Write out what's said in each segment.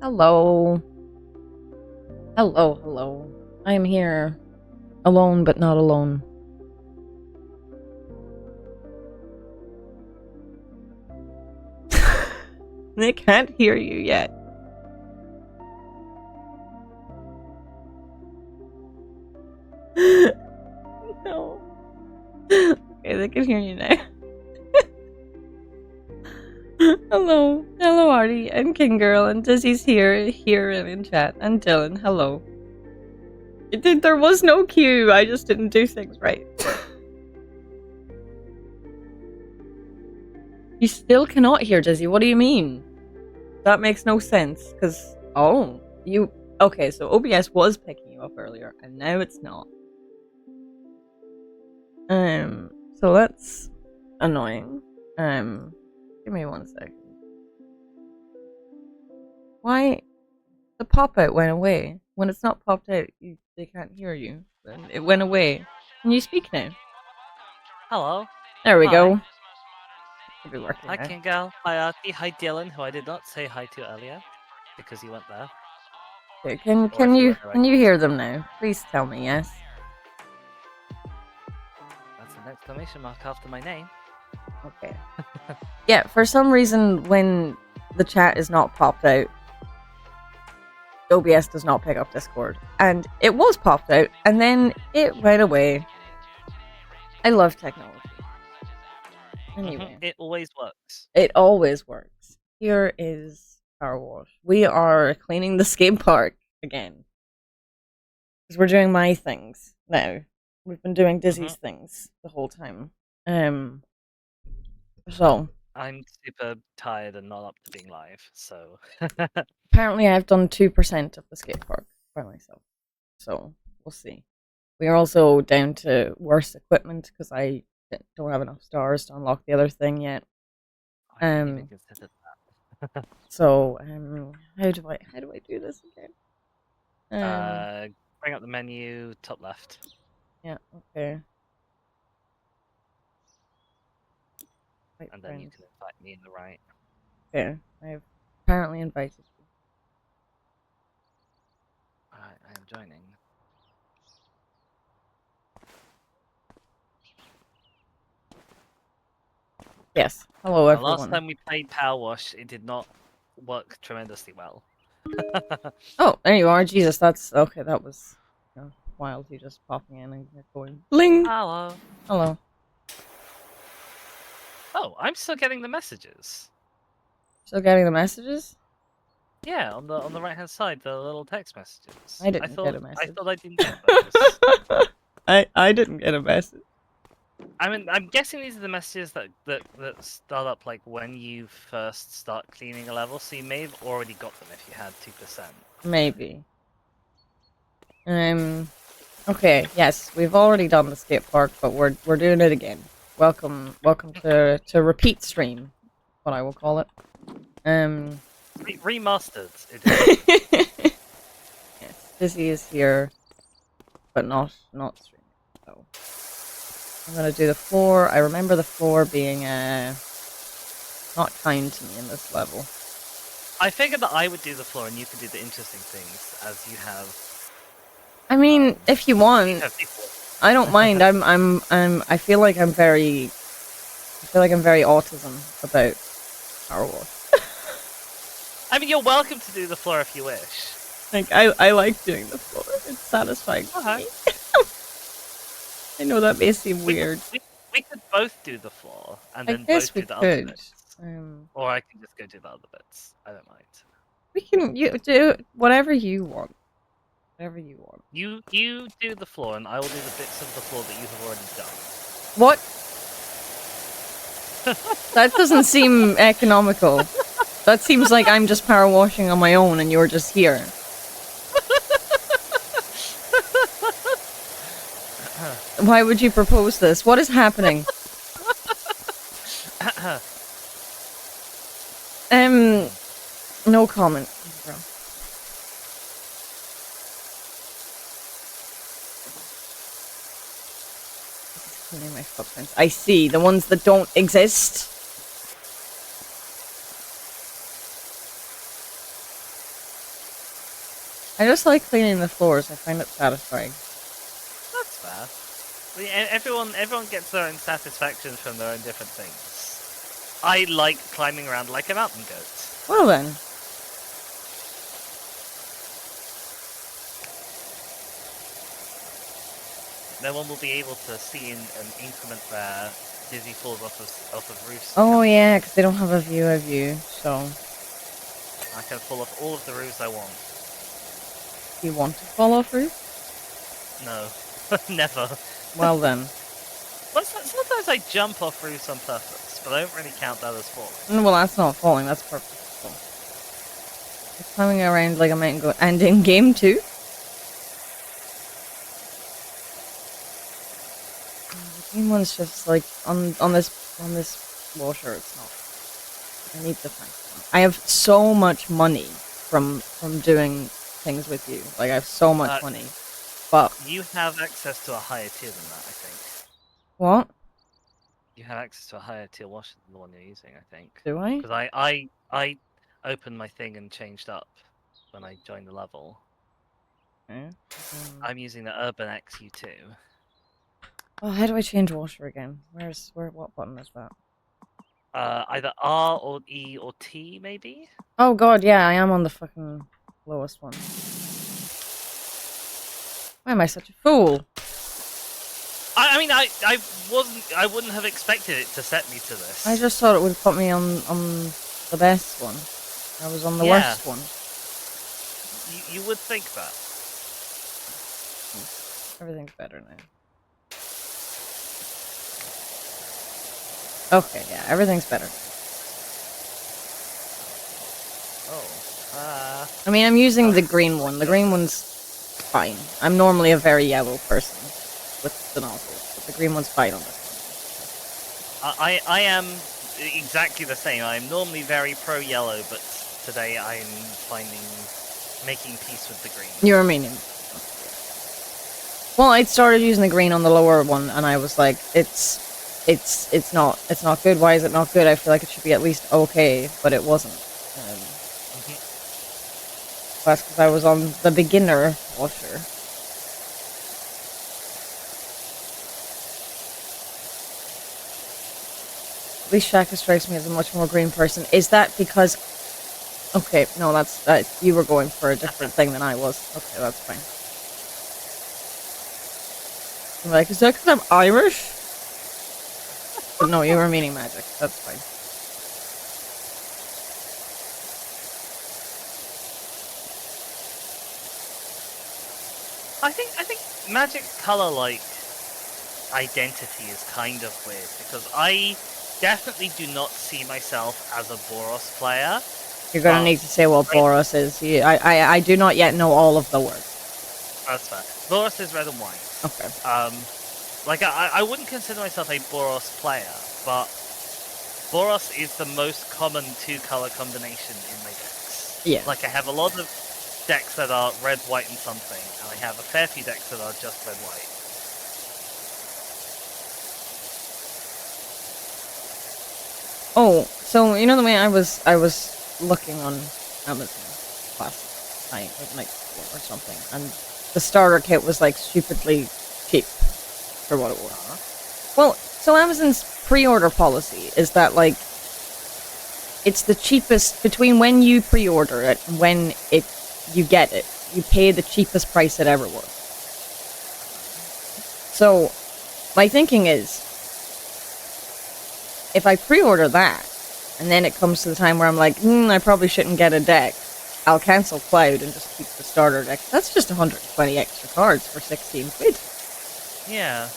Hello. Hello, hello. I am here. Alone, but not alone. They can't hear you yet. No. Okay, they can hear you now. Hello. Hello, Artie and King Girl, and Dizzy's here and in chat. And Dylan, hello. There was no cue, I just didn't do things right. You still cannot hear Dizzy, what do you mean? That makes no sense, because... Oh, you... Okay, so OBS was picking you up earlier, and now it's not. So that's annoying. Give me 1 second. Why? The pop-out went away. When it's not popped out, they can't hear you. Then it went away. Can you speak now? Hello. There we Hi. go. Should be working Hi, now. King Gal. Hi, Artie. Hi, Dylan, who I did not say hi to earlier because he went there. Okay, can you hear them now? Please tell me yes. That's an exclamation mark after my name. Okay. Yeah, for some reason when the chat is not popped out, OBS does not pick up Discord. And it was popped out, and then it went away. I love technology. Anyway. It always works. It always works. Here is Powerwash. We are cleaning the skate park again. Because we're doing my things now. We've been doing Dizzy's things the whole time. So. I'm super tired and not up to being live, so... Apparently I've done 2% of the skate park by myself. So, we'll see. We are also down to worse equipment because I don't have enough stars to unlock the other thing yet. I didn't even consider that. So, how do I do this again? Bring up the menu, top left. Yeah, okay. Wait, and then you can invite me in the right. Okay, I've apparently invited you. Alright, I am joining. Yes. Hello, everyone. Last time we played Powerwash, it did not work tremendously well. Oh, there you are. Jesus, that's... Okay, that was wild. You just popping in and going... Bling! Hello. Hello. Oh, I'm still getting the messages. Still getting the messages? Yeah, on the right hand side, the little text messages. I didn't get a message. I thought I didn't get those. I didn't get a message. I mean, I'm guessing these are the messages that start up like when you first start cleaning a level, so you may have already got them if you had 2%. Maybe. Okay, yes, we've already done the skate park, but we're doing it again. Welcome to repeat stream, what I will call it. Remastered. It is. Yes, Dizzy is here, but not streaming. So I'm gonna do the floor. I remember the floor being not kind to me in this level. I figured that I would do the floor and you could do the interesting things as you have. I mean, if you want, I don't mind. I feel like I'm very autism about Powerwash. I mean, you're welcome to do the floor if you wish. Like, I like doing the floor. It's satisfying to me. I know that may seem weird. We could both do the floor, and then both do do the other bits. Or I can just go do the other bits. I don't mind. We can do whatever you want. Whatever you want. You do the floor, and I will do the bits of the floor that you have already done. What? That doesn't seem economical. That seems like I'm just power washing on my own and you're just here. Why would you propose this? What is happening? No comment. Cleaning my footprints. I see. The ones that don't exist. I just like cleaning the floors. I find it satisfying. That's fair. Everyone gets their own satisfaction from their own different things. I like climbing around like a mountain goat. Well then. No one will be able to see in an increment where Dizzy falls off of roofs. Oh yeah, because they don't have a view of you, so... I can fall off all of the roofs I want. You want to fall off roof? No. Never. Well then. But sometimes I jump off roofs on purpose, but I don't really count that as falling. Well, that's not falling, that's purposeful. It's climbing around like a mountain goat. And in game 2? The game one's just like, on this washer, it's not. I need the fancy one. I have so much money from doing things with you. Like, I have so much money. But... You have access to a higher tier than that, I think. What? You have access to a higher tier washer than the one you're using, I think. Do I? Because I opened my thing and changed up when I joined the level. Okay. I'm using the Urban XU2. Oh, how do I change washer again? What button is that? Either R or E or T, maybe? Oh god, yeah, I am on the fucking lowest one. Why am I such a fool? I mean, I wouldn't have expected it to set me to this. I just thought it would put me on the best one. I was on the worst one. You would think that. Everything's better now. Okay, yeah, everything's better. Oh. I mean, I'm using the green one. The green one's fine. I'm normally a very yellow person with the nozzles, but the green one's fine on this one. I am exactly the same. I'm normally very pro-yellow, but today I'm making peace with the green. You're meaning. Well, I started using the green on the lower one, and I was like, it's not good. Why is it not good? I feel like it should be at least okay, but it wasn't. That's because I was on the beginner washer. At least Shaka strikes me as a much more green person. Is that because... Okay, no, that's... you were going for a different thing than I was. Okay, that's fine. I'm like, is that because I'm Irish? But no, you were meaning magic. That's fine. I think magic color like identity is kind of weird because I definitely do not see myself as a Boros player. You're gonna need to say what Boros is. I do not yet know all of the words. That's fair. Boros is red and white. Okay. Like I wouldn't consider myself a Boros player, but Boros is the most common 2-color combination in my decks. Yeah. Like I have a lot of decks that are red, white, and something, and I have a fair few decks that are just red, white. Oh, so you know the way I was looking on Amazon last night or night before or something, and the starter kit was like stupidly cheap for what it was. Well, so Amazon's pre-order policy is that like it's the cheapest between when you pre-order it and when you get it. You pay the cheapest price it ever was. So my thinking is, if I pre-order that, and then it comes to the time where I'm like, I probably shouldn't get a deck, I'll cancel Cloud and just keep the starter deck. That's just 120 extra cards for 16 quid. Yeah.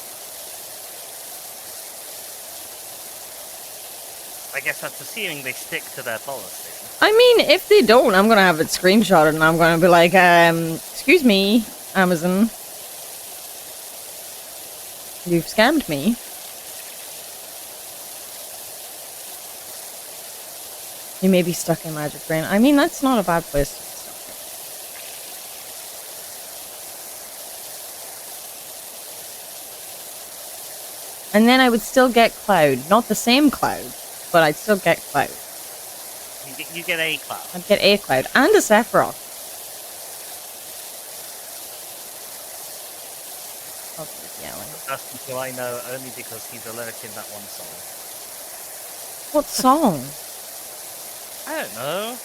I guess that's assuming they stick to their policy. I mean, if they don't, I'm gonna have it screenshotted and I'm gonna be like, excuse me, Amazon. You've scammed me. You may be stuck in Magic Brain. I mean, that's not a bad place to be stuck in. And then I would still get Cloud. Not the same Cloud, but I'd still get Cloud. You get a Cloud. I'd get a Cloud. And a Sephiroth. Puppy's yelling. That's who I know only because he's a lyric in that one song. What song? I don't know.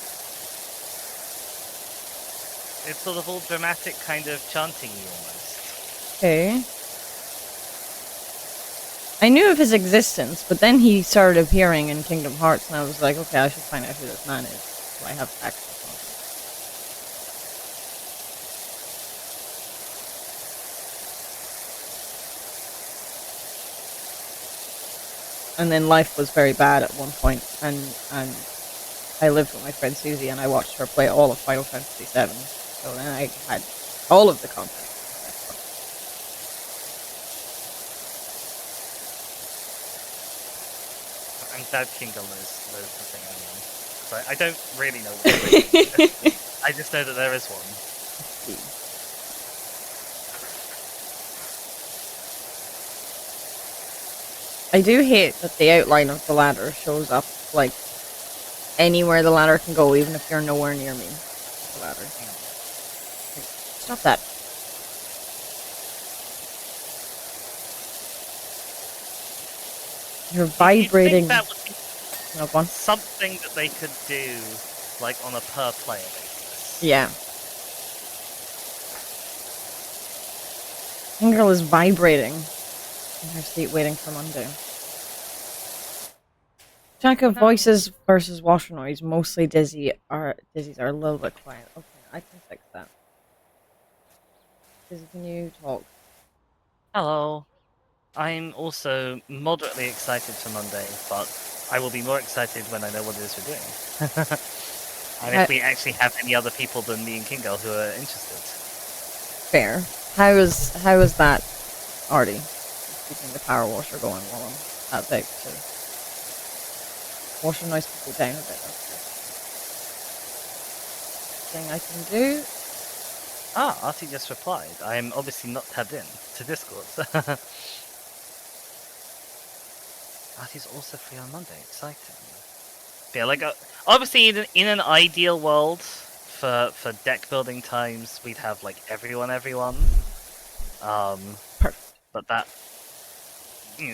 It's sort of all dramatic, kind of chanting-y almost. Okay. I knew of his existence, but then he started appearing in Kingdom Hearts, and I was like, okay, I should find out who this man is, so I have access on him. And then life was very bad at one point, and I lived with my friend Susie, and I watched her play all of Final Fantasy VII. So then I had all of the content. I'm glad Kingle knows the thing I mean. So I don't really know what it is. I just know that there is one. I do hate that the outline of the ladder shows up, like, anywhere the ladder can go, even if you're nowhere near me. The ladder. Like, stop that. You're vibrating. That would be something that they could do, like, on a per-player basis. Yeah. Girl is vibrating in her seat waiting for Monday. Check of voices versus washer noise. Mostly Dizzy's are a little bit quiet. Okay, I can fix that. Dizzy, can you talk? Hello. I'm also moderately excited for Monday, but I will be more excited when I know what it is we're doing. And if we actually have any other people than me and Kingo who are interested. Fair. How is that, Artie? Keeping the power washer going while I'm out there to washer noise people down a bit. Thing I can do. Ah, Artie just replied. I am obviously not tabbed in to Discord. Artie's also free on Monday. Exciting. Yeah, like obviously in an ideal world for deck building times, we'd have like everyone. Perfect. But that,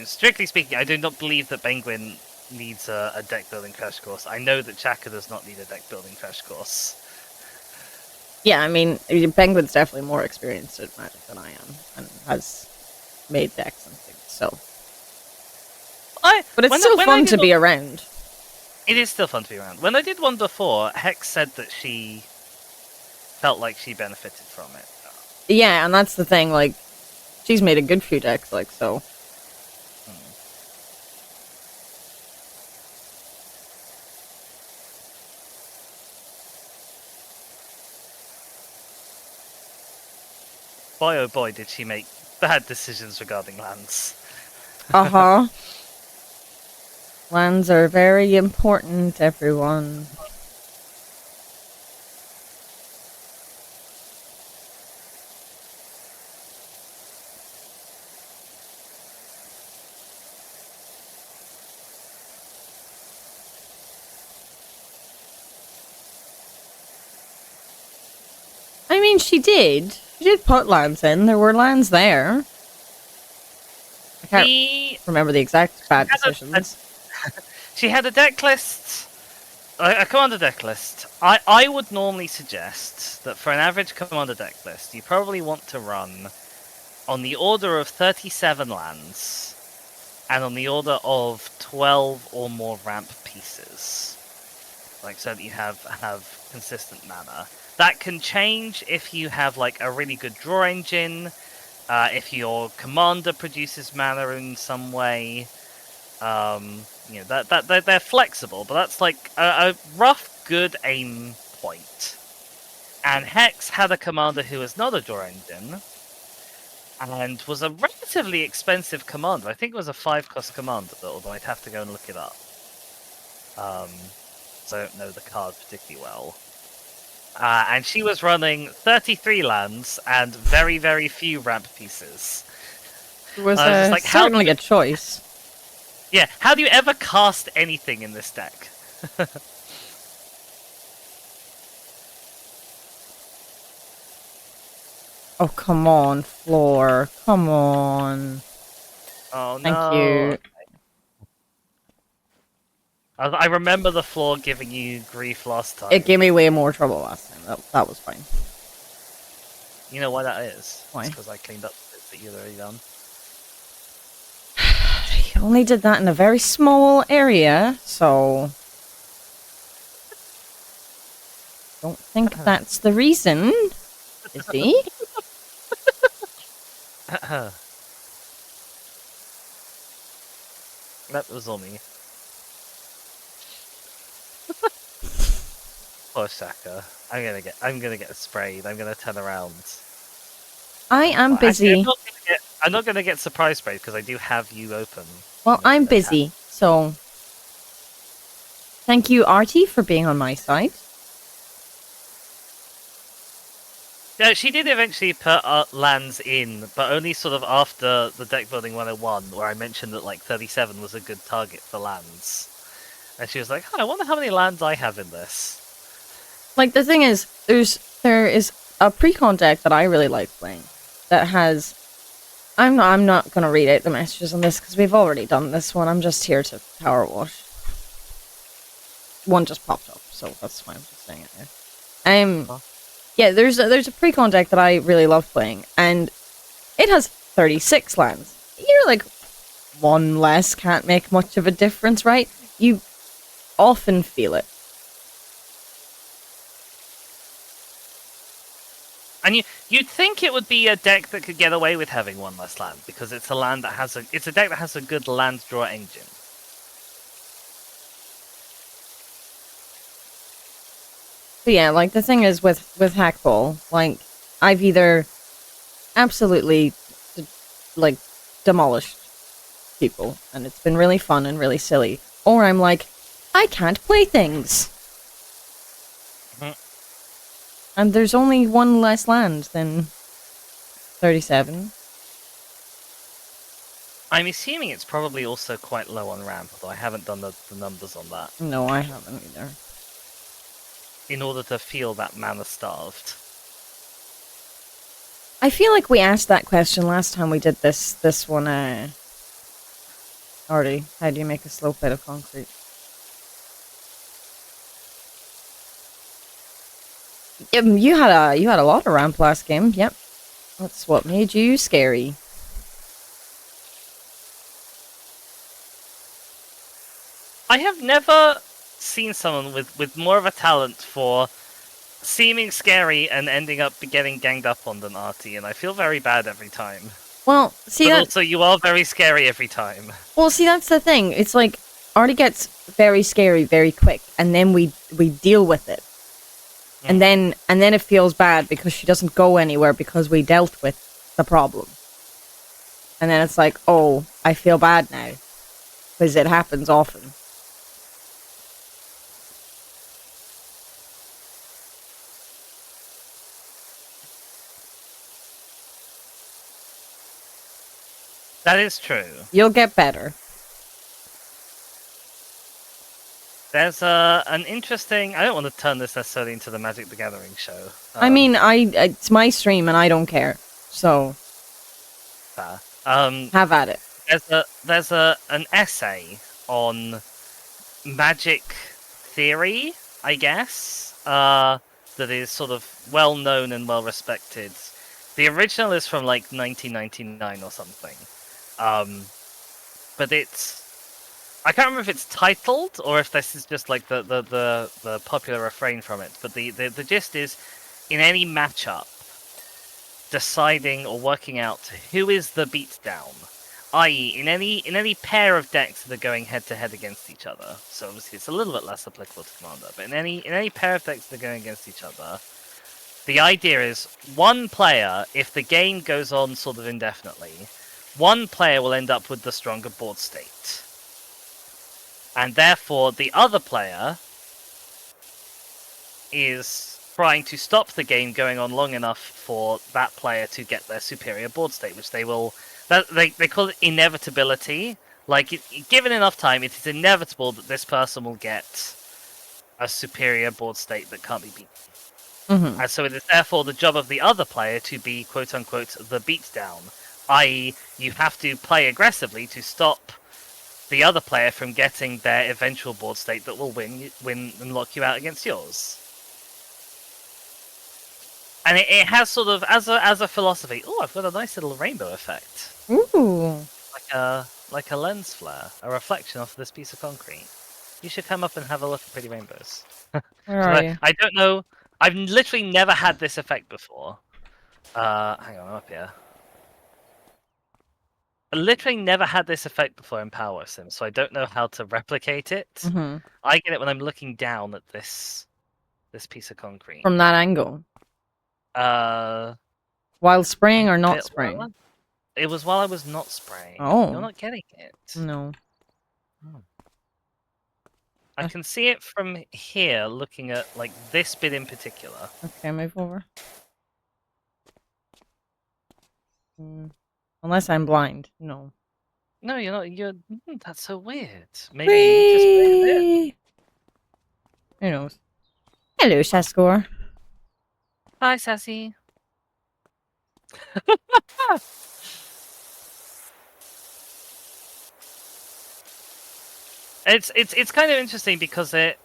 strictly speaking, I do not believe that Penguin needs a deck building crash course. I know that Chaka does not need a deck building crash course. Yeah, I mean, Penguin's definitely more experienced at Magic than I am, and has made decks and things, so. But it's still fun to be around. It is still fun to be around. When I did one before, Hex said that she felt like she benefited from it. Yeah, and that's the thing, like, she's made a good few decks, like, so. Boy, oh boy, did she make bad decisions regarding lands. Uh-huh. Lands are very important, everyone. I mean, she did. She did put lands in. There were lands there. I can't remember the exact bad decisions. She had a deck list, a commander deck list. I would normally suggest that for an average commander deck list, you probably want to run on the order of 37 lands, and on the order of 12 or more ramp pieces. Like, so that you have consistent mana. That can change if you have, like, a really good draw engine, if your commander produces mana in some way. That they're flexible, but that's like a rough, good aim point. And Hex had a commander who was not a draw engine, and was a relatively expensive commander. I think it was a 5-cost commander, although I'd have to go and look it up. So I don't know the card particularly well. And she was running 33 lands and very, very few ramp pieces. It was like, certainly a choice. Yeah, how do you ever cast anything in this deck? Oh, come on, floor. Come on. Oh Thank no. you. I remember the floor giving you grief last time. It gave me way more trouble last time. That was fine. You know why that is? Why? It's because I cleaned up the bits that you'd already done. You only did that in a very small area, so... Don't think that's the reason, is he? That was all me. Poor Shaka. I'm gonna get sprayed. I'm gonna turn around. I am Well, actually, busy. I'm not gonna get surprise sprayed because I do have you open. Well, Making I'm an attack. busy, so... Thank you, Artie, for being on my side. Yeah, she did eventually put lands in, but only sort of after the deck building 101, where I mentioned that like 37 was a good target for lands. And she was like, oh, I wonder how many lands I have in this. Like, the thing is, there is a pre-con deck that I really like playing that has... I'm not gonna read out the messages on this because we've already done this one. I'm just here to power wash. One just popped up, so that's why I'm just saying it now. Yeah, there's a pre-con deck that I really love playing, and it has 36 lands. You're like, one less can't make much of a difference, right? You often feel it. And you'd think it would be a deck that could get away with having one less land because it's a land that has it's a deck that has a good land draw engine. But yeah, like the thing is with Hackball, like I've either absolutely like demolished people, and it's been really fun and really silly, or I'm like, I can't play things. And there's only one less land than 37. I'm assuming it's probably also quite low on ramp, although I haven't done the numbers on that. No, I haven't either. In order to feel that mana starved. I feel like we asked that question last time we did this one, Artie, how do you make a slope out of concrete? You had a lot of ramp last game, yep. That's what made you scary. I have never seen someone with more of a talent for seeming scary and ending up getting ganged up on than Artie, and I feel very bad every time. Well, see but that... also, you are very scary every time. Well, see, that's the thing. It's like, Artie gets very scary very quick, and then we deal with it. And then it feels bad because she doesn't go anywhere because we dealt with the problem. And then it's like, oh, I feel bad now. Because it happens often. That is true. You'll get better. There's an interesting... I don't want to turn this necessarily into the Magic the Gathering show. I mean, it's my stream and I don't care. So... have at it. There's an essay on magic theory, I guess, that is sort of well known and well respected. The original is from like 1999 or something, but I can't remember if it's titled or if this is just like the popular refrain from it. But the gist is, in any matchup, deciding or working out who is the beatdown, i.e., in any pair of decks that are going head to head against each other. So obviously it's a little bit less applicable to Commander, but in any pair of decks that are going against each other, the idea is one player, if the game goes on sort of indefinitely, one player will end up with the stronger board state, and therefore the other player is trying to stop the game going on long enough for that player to get their superior board state, which they will... They call it inevitability. Like, given enough time, it is inevitable that this person will get a superior board state that can't be beaten. Mm-hmm. And so it is therefore the job of the other player to be, quote-unquote, the beatdown. I.e., you have to play aggressively to stop the other player from getting their eventual board state that will win and lock you out against yours. And it has sort of, as a philosophy, oh, I've got a nice little rainbow effect. Ooh. Like a lens flare, a reflection off this piece of concrete. You should come up and have a look at pretty rainbows. Where are you? I don't know. I've literally never had this effect before. Hang on, I'm up here. I literally never had this effect before in Power Sim, so I don't know how to replicate it. Mm-hmm. I get it when I'm looking down at this piece of concrete. From that angle. Uh, While spraying or not spraying? It was while I was not spraying. Oh. You're not getting it. No. I can see it from here, looking at like this bit in particular. Okay, move over. Unless I'm blind. No. No, you're not. That's so weird. Maybe you just sprayed it. Who knows? Hello, Shaskor. Hi, Sassy. It's kind of interesting because it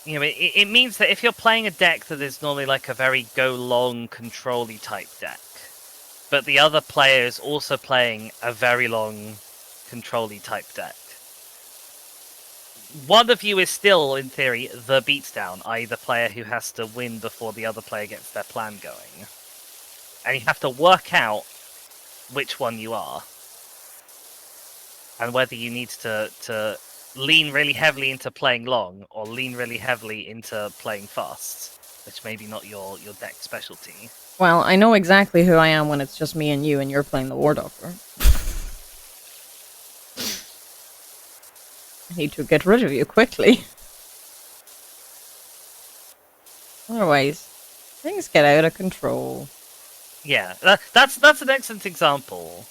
means that if you're playing a deck that is normally like a very go long control-y type deck, but the other player is also playing a very long control-y type deck, one of you is still, in theory, the beatdown, i.e. the player who has to win before the other player gets their plan going. And you have to work out which one you are. And whether you need to lean really heavily into playing long, or lean really heavily into playing fast, which may be not your deck specialty. Well, I know exactly who I am when it's just me and you're playing the War Doctor. I need to get rid of you quickly. Otherwise, things get out of control. Yeah, that's an excellent example.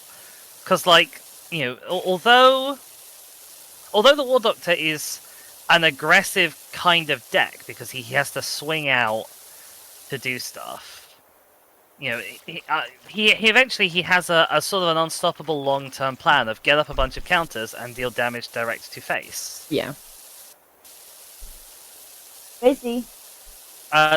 Because, like, although the War Doctor is an aggressive kind of deck because he has to swing out to do stuff, he eventually has a sort of an unstoppable long-term plan of get up a bunch of counters and deal damage direct to face. Yeah. Busy.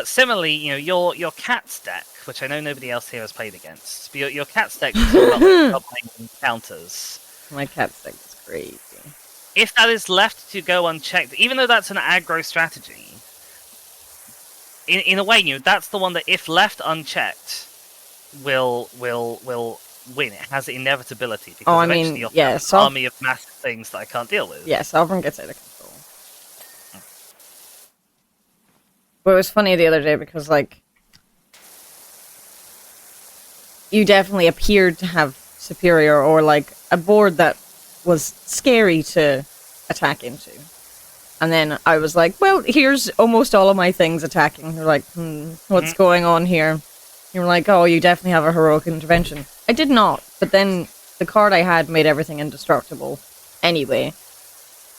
Similarly, your Cat's deck, which I know nobody else here has played against, but your Cat's deck is all about playing counters. My Cat's deck is crazy. If that is left to go unchecked, even though that's an aggro strategy, in a way, that's the one that, if left unchecked, will win. It has inevitability because eventually you'll have an army of massive things that I can't deal with. Yeah, Sovereign gets out of control. But it was funny the other day because, like, you definitely appeared to have superior or, like, a board that was scary to attack into. And then I was like, well, here's almost all of my things attacking. You're like, what's going on here? You were like, oh, you definitely have a heroic intervention. I did not, but then the card I had made everything indestructible anyway.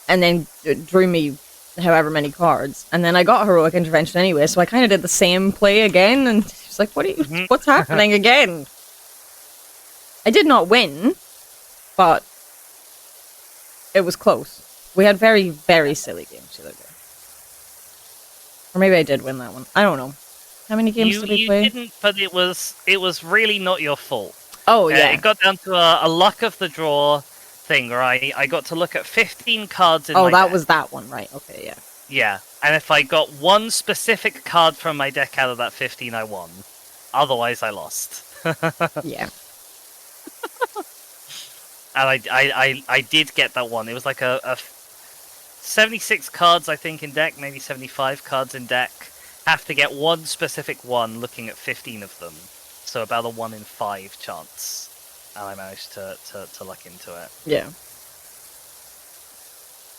And then it drew me however many cards. And then I got heroic intervention anyway, so I kind of did the same play again, and she's like, what's happening again? I did not win, but it was close. We had very, very silly games the other day. Or maybe I did win that one. I don't know. How many games did we play? You didn't, but it was really not your fault. Oh, yeah. It got down to a luck of the draw thing where I got to look at 15 cards in my deck. Oh, that was that one, right. Okay, yeah. Yeah, and if I got one specific card from my deck out of that 15, I won. Otherwise, I lost. Yeah. And I did get that one. It was like a 76 cards, I think, in deck, maybe 75 cards in deck. Have to get one specific one, looking at 15 of them. So about a 1 in 5 chance. And I managed to luck into it. Yeah.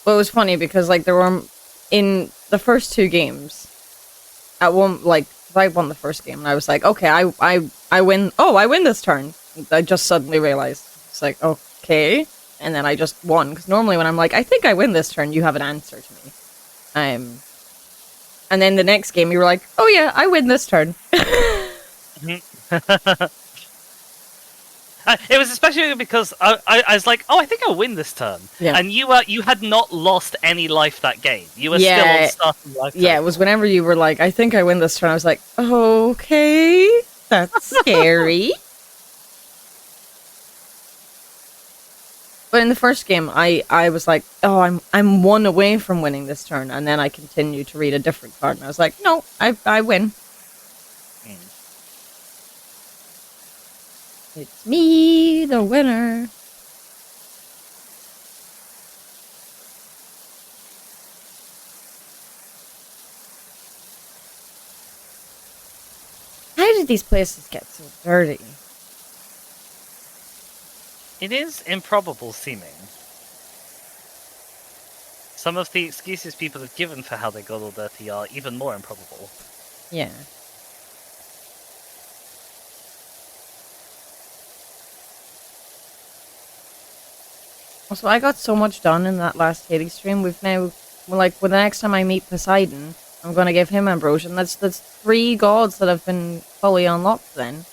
Well, it was funny because, like, there were, in the first two games, at one, like, I won the first game, and I was like, okay, I win, I win this turn. I just suddenly realized, it's like, okay, and then I just won, because normally when I'm like, I think I win this turn, you have an answer to me. And then the next game, you were like, "Oh yeah, I win this turn." It was especially because I was like, oh, I think I'll win this turn. Yeah. And you had not lost any life that game. You were still on starting life. Yeah, it was whenever you were like, "I think I win this turn." I was like, "Okay, that's scary." But in the first game, I was like, "Oh, I'm one away from winning this turn," and then I continued to read a different card, and I was like, "No, I win." It's me, the winner. How did these places get so dirty? It is improbable seeming. Some of the excuses people have given for how they got all dirty are even more improbable. Yeah. Also, I got so much done in that last Hades stream. We've now, like, well, the next time I meet Poseidon, I'm gonna give him Ambrosia. And that's 3 gods that have been fully unlocked then.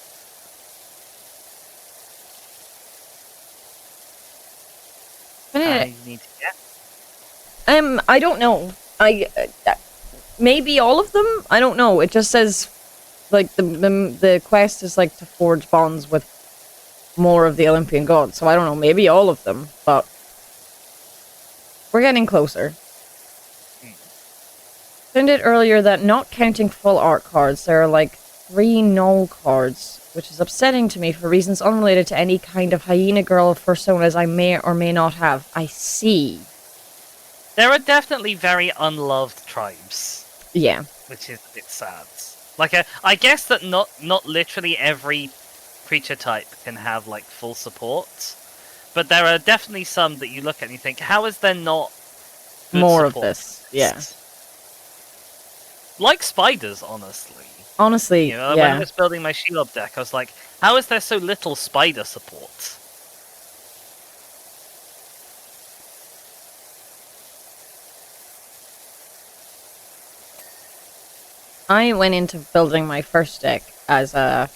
I need to get. I don't know. Maybe all of them. I don't know. It just says, like, the quest is like to forge bonds with more of the Olympian gods. So I don't know. Maybe all of them, but we're getting closer. Found it earlier that not counting full art cards, there are like 3 null cards, which is upsetting to me for reasons unrelated to any kind of hyena girl personas I may or may not have. I see. There are definitely very unloved tribes. Yeah. Which is a bit sad. Like, I guess that not literally every creature type can have, like, full support. But there are definitely some that you look at and you think, how is there not more of this? Yeah. Like spiders, honestly. Honestly, you know, yeah. when I was building my Shelob deck, I was like, how is there so little spider support? I went into building my first deck as a...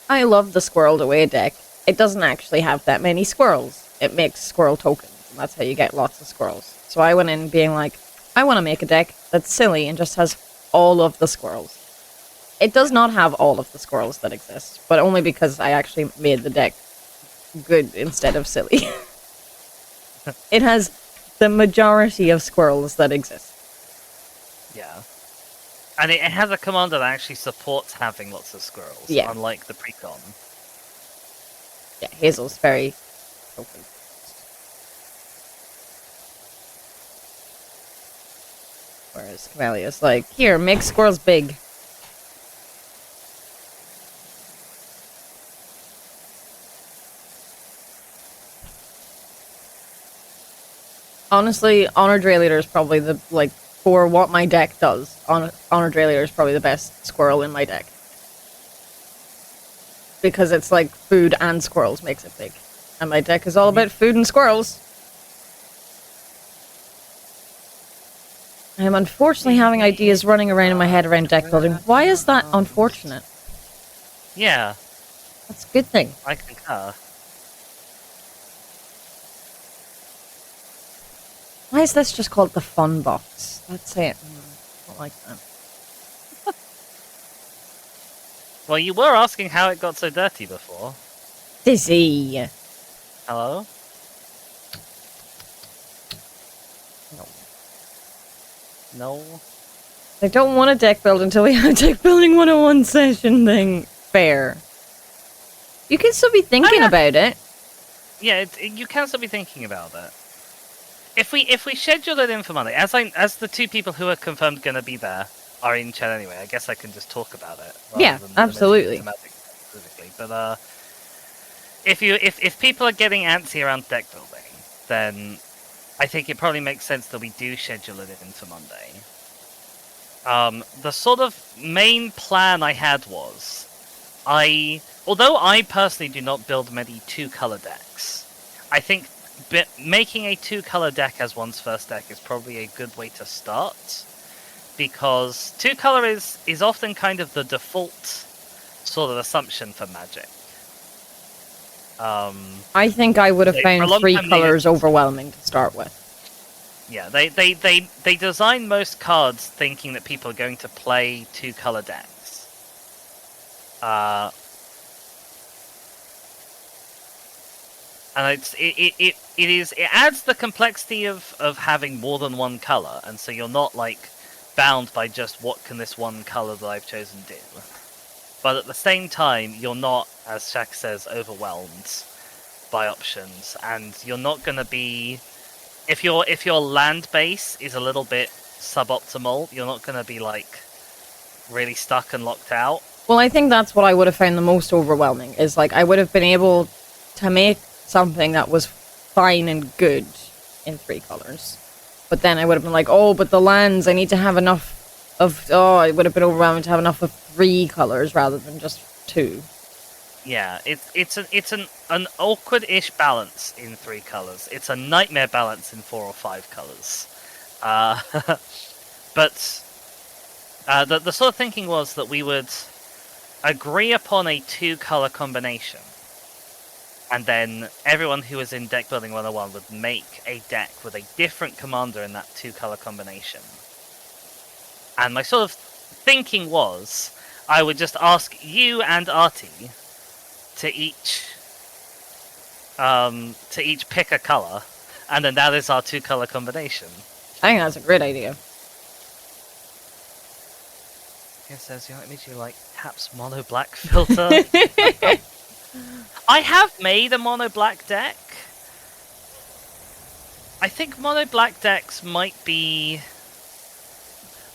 I love the Squirreled Away deck. It doesn't actually have that many squirrels. It makes squirrel tokens, and that's how you get lots of squirrels. So I went in being like, I want to make a deck that's silly and just has all of the squirrels. It does not have all of the squirrels that exist, but only because I actually made the deck good instead of silly. It has the majority of squirrels that exist. Yeah. And it has a commander that actually supports having lots of squirrels, unlike the precon. Yeah, Hazel's very open. Whereas Camelia's like, here, make squirrels big. Honestly, Honored Ray Leader is probably the, like, for what my deck does, Honored Ray Leader is probably the best squirrel in my deck. Because it's like food and squirrels makes it big. And my deck is all about food and squirrels. I am unfortunately having ideas running around in my head around deck building. Why is that unfortunate? Yeah. That's a good thing. I concur. Why is this just called the fun box? Let's say it. I don't like that. Well, you were asking how it got so dirty before. Dizzy. Hello? No. I don't want a deck build until we have a deck building 101 session thing. Fair. You can still be thinking about it. Yeah, you can still be thinking about it. If we schedule it in for Monday, as the 2 people who are confirmed going to be there are in chat anyway, I guess I can just talk about it. Yeah, absolutely. But if people are getting antsy around deck building, then I think it probably makes sense that we do schedule it in for Monday. The sort of main plan I had was, although I personally do not build many 2-color decks, I think making a 2-color deck as one's first deck is probably a good way to start, because 2-color is often kind of the default sort of assumption for Magic. I think I would have for a found long 3 time they colors just- overwhelming to start with. Yeah, they design most cards thinking that people are going to play 2-color decks. And it adds the complexity of having more than one color, and so you're not like bound by just what can this one color that I've chosen do. But at the same time, you're not, as Shaq says, overwhelmed by options, and you're not going to be if your land base is a little bit suboptimal, you're not going to be like really stuck and locked out. Well, I think that's what I would have found the most overwhelming, is like I would have been able to make something that was fine and good in 3 colors. But then I would have been like, oh, but the lands, I need to have enough of, it would have been overwhelming to have enough of 3 colors rather than just 2. Yeah, it's an awkward-ish balance in 3 colors. It's a nightmare balance in 4 or 5 colors. But the sort of thinking was that we would agree upon a 2-color combination, and then everyone who was in Deck Building 101 would make a deck with a different commander in that 2-color combination. And my sort of thinking was, I would just ask you and Artie to each pick a color, and then that is our 2-color combination. I think that's a great idea. It says, you know, it makes you like Taps mono black filter. I have made a mono black deck. I think mono black decks might be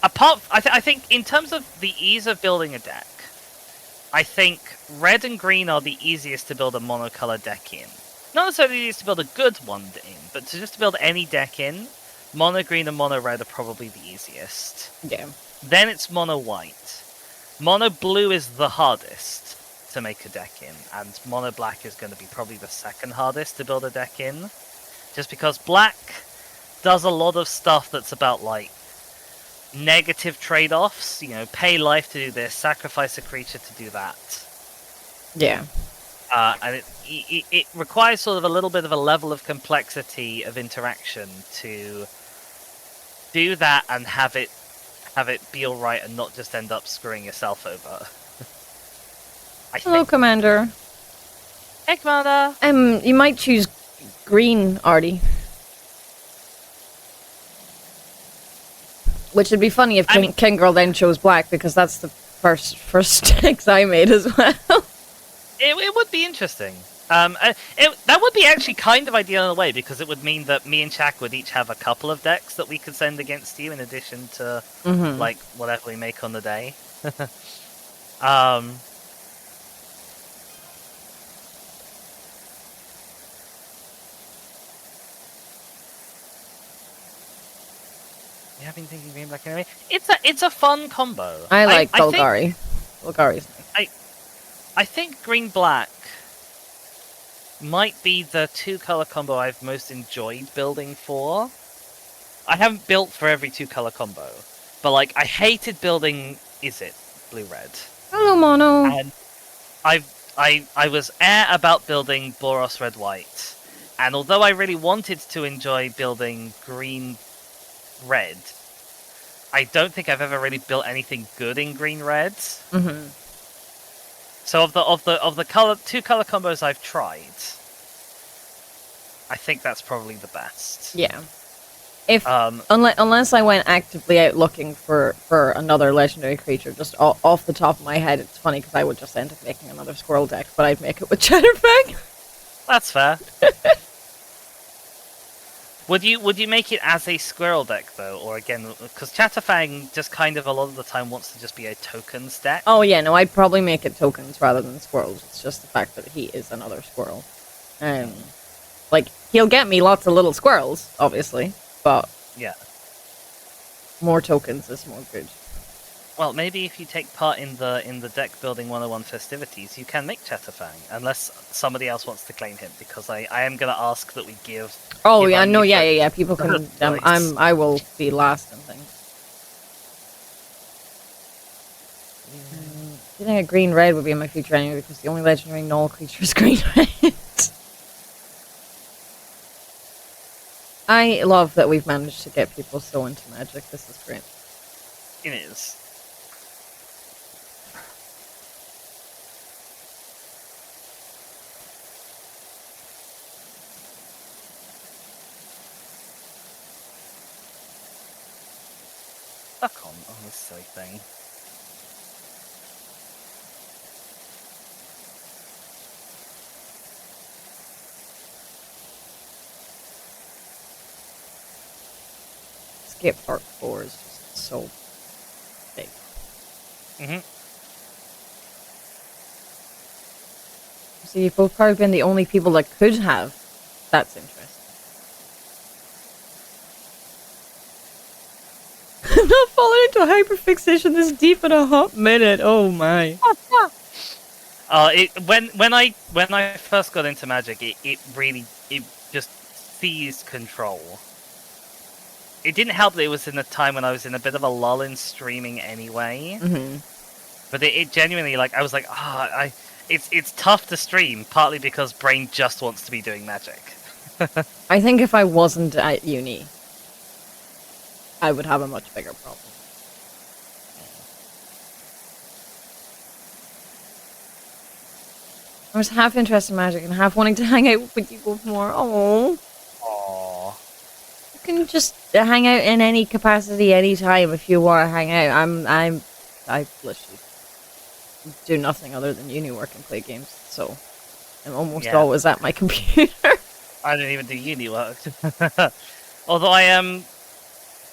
I think in terms of the ease of building a deck, I think red and green are the easiest to build a monocolor deck in. Not necessarily the easiest to build a good one in, but to just build any deck in, mono green and mono red are probably the easiest. Yeah. Then it's mono white. Mono blue is the hardest to make a deck in, and mono black is going to be probably the second hardest to build a deck in. Just because black does a lot of stuff that's about, like, negative trade-offs. You know, pay life to do this, sacrifice a creature to do that. Yeah. And it requires sort of a little bit of a level of complexity of interaction to do that and have it be alright and not just end up screwing yourself over. Hello, Commander. Hey, Commander! You might choose green, Artie. Which would be funny if King Girl then chose black, because that's the first decks I made as well. It would be interesting. That would be actually kind of ideal in a way, because it would mean that me and Shaq would each have a couple of decks that we could send against you in addition to like whatever we make on the day. You have been thinking green black anyway. It's a fun combo. I like Golgari. Golgari's nice. I think green black might be the 2-color combo I've most enjoyed building for. I haven't built for every 2-color combo, but like I hated building blue red. Hello, Mono. And I was about building Boros red white, and although I really wanted to enjoy building green red, I don't think I've ever really built anything good in green red. So of the 2-color combos I've tried, I think that's probably the best. Yeah. If unless I went actively out looking for another legendary creature, just off the top of my head, it's funny because I would just end up making another squirrel deck, but I'd make it with Chatterfang. That's fair. Would you make it as a squirrel deck though, or again, because Chatterfang just kind of a lot of the time wants to just be a tokens deck? Oh yeah, no, I'd probably make it tokens rather than squirrels. It's just the fact that he is another squirrel. Like he'll get me lots of little squirrels, obviously, but yeah, more tokens is more good. Well, maybe if you take part in the deck building 101 festivities, you can make Chatterfang, unless somebody else wants to claim him, because I am going to ask that we give. Oh yeah, no, yeah. People can. I will be last and things. think a green red would be in my future anyway, because the only legendary null creature is green red. I love that we've managed to get people so into Magic. This is great. It is. Fuck on this silly thing. Skate Park 4 is just so big. So you've both probably been the only people that could have. That's interesting. I'm not falling into hyperfixation this deep in a hot minute. Oh my. When I first got into Magic, it really just seized control. It didn't help that it was in a time when I was in a bit of a lull in streaming anyway. But it genuinely, like, I was like, it's tough to stream, partly because brain just wants to be doing Magic. I think if I wasn't at uni, I would have a much bigger problem. I was half interested in Magic and half wanting to hang out with you both more. Oh. Aww. You can just hang out in any capacity, anytime if you want to hang out. I literally do nothing other than uni work and play games, so I'm almost always at my computer. I don't even do uni work. Although I am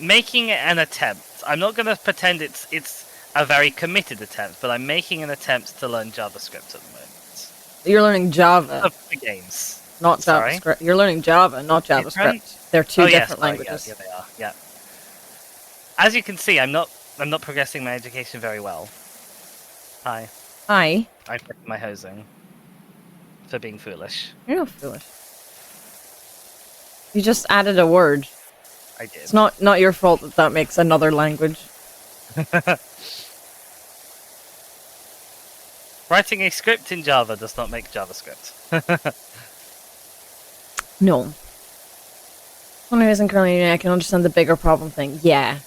making an attempt. I'm not going to pretend it's a very committed attempt, but I'm making an attempt to learn JavaScript at the moment. You're learning Java. The games. Not JavaScript. You're learning Java, not JavaScript. They're two different languages. Yeah, they are. Yeah. As you can see, I'm not progressing my education very well. Hi. Hi. I'm picking my hosing for being foolish. You're not foolish. You just added a word. I did. It's not your fault that makes another language. Writing a script in Java does not make JavaScript. No. One reason currently I can understand the bigger problem thing. Yeah.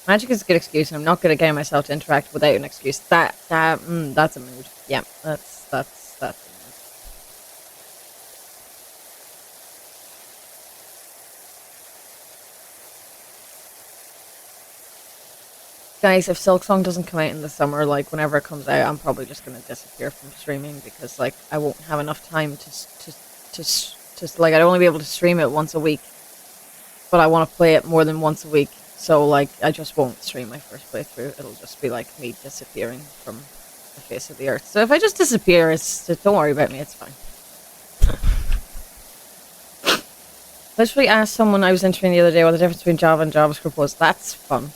Magic is a good excuse, and I'm not good at getting myself to interact without an excuse. That's a mood. Yeah, that's a mood. Guys, if Silksong doesn't come out in the summer, like, whenever it comes out, I'm probably just gonna disappear from streaming, because, like, I won't have enough time to like, I'd only be able to stream it once a week, but I want to play it more than once a week, so, like, I just won't stream my first playthrough. It'll just be, like, me disappearing from the face of the earth. So if I just disappear, don't worry about me, it's fine. Literally asked someone I was interviewing the other day what the difference between Java and JavaScript was. That's fun.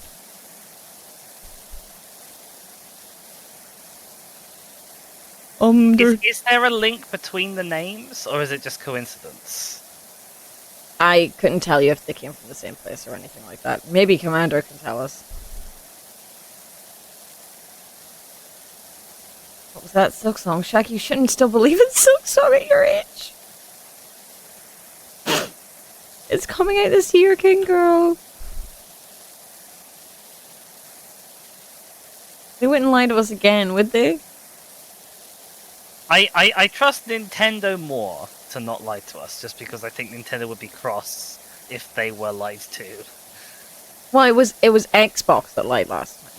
Is there a link between the names, or is it just coincidence? I couldn't tell you if they came from the same place or anything like that. Maybe Commander can tell us. What was that? Silksong? Shaq, you shouldn't still believe in Silksong at your age. It's coming out this year, King Girl. They wouldn't lie to us again, would they? I trust Nintendo more to not lie to us, just because I think Nintendo would be cross if they were lied to. Well, it was Xbox that lied last time.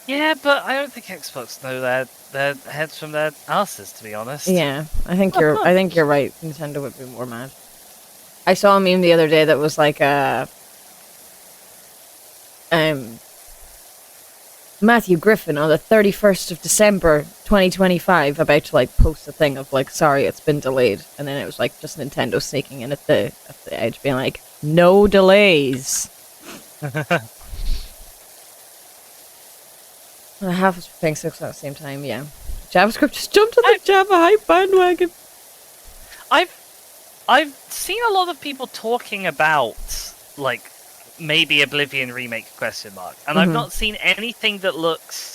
Yeah, but I don't think Xbox know their heads from their asses, to be honest. Yeah, I think you're right. Nintendo would be more mad. I saw a meme the other day that was like Matthew Griffin on the 31st of December 2025 about to like post a thing of like, sorry, it's been delayed, and then it was like just Nintendo sneaking in at the edge being like, no delays. Half was playing 6 at the same time, yeah. JavaScript just jumped on the Java hype bandwagon. I've seen a lot of people talking about like maybe Oblivion remake ? And I've not seen anything that looks.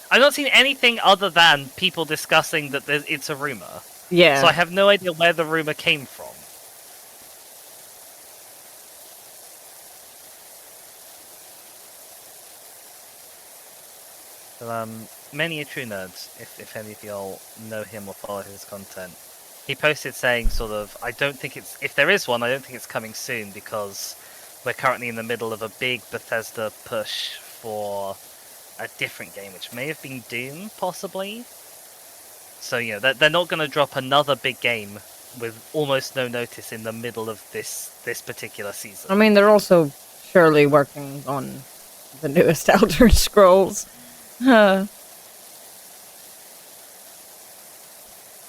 I've not seen anything other than people discussing that it's a rumor. Yeah. So I have no idea where the rumor came from. But, many a true nerd, if any of y'all know him or follow his content, he posted saying sort of, I don't think it's, if there is one, I don't think it's coming soon because we're currently in the middle of a big Bethesda push for a different game, which may have been Doom, possibly. So, you know, they're not going to drop another big game with almost no notice in the middle of this particular season. I mean, they're also surely working on the newest Elder Scrolls.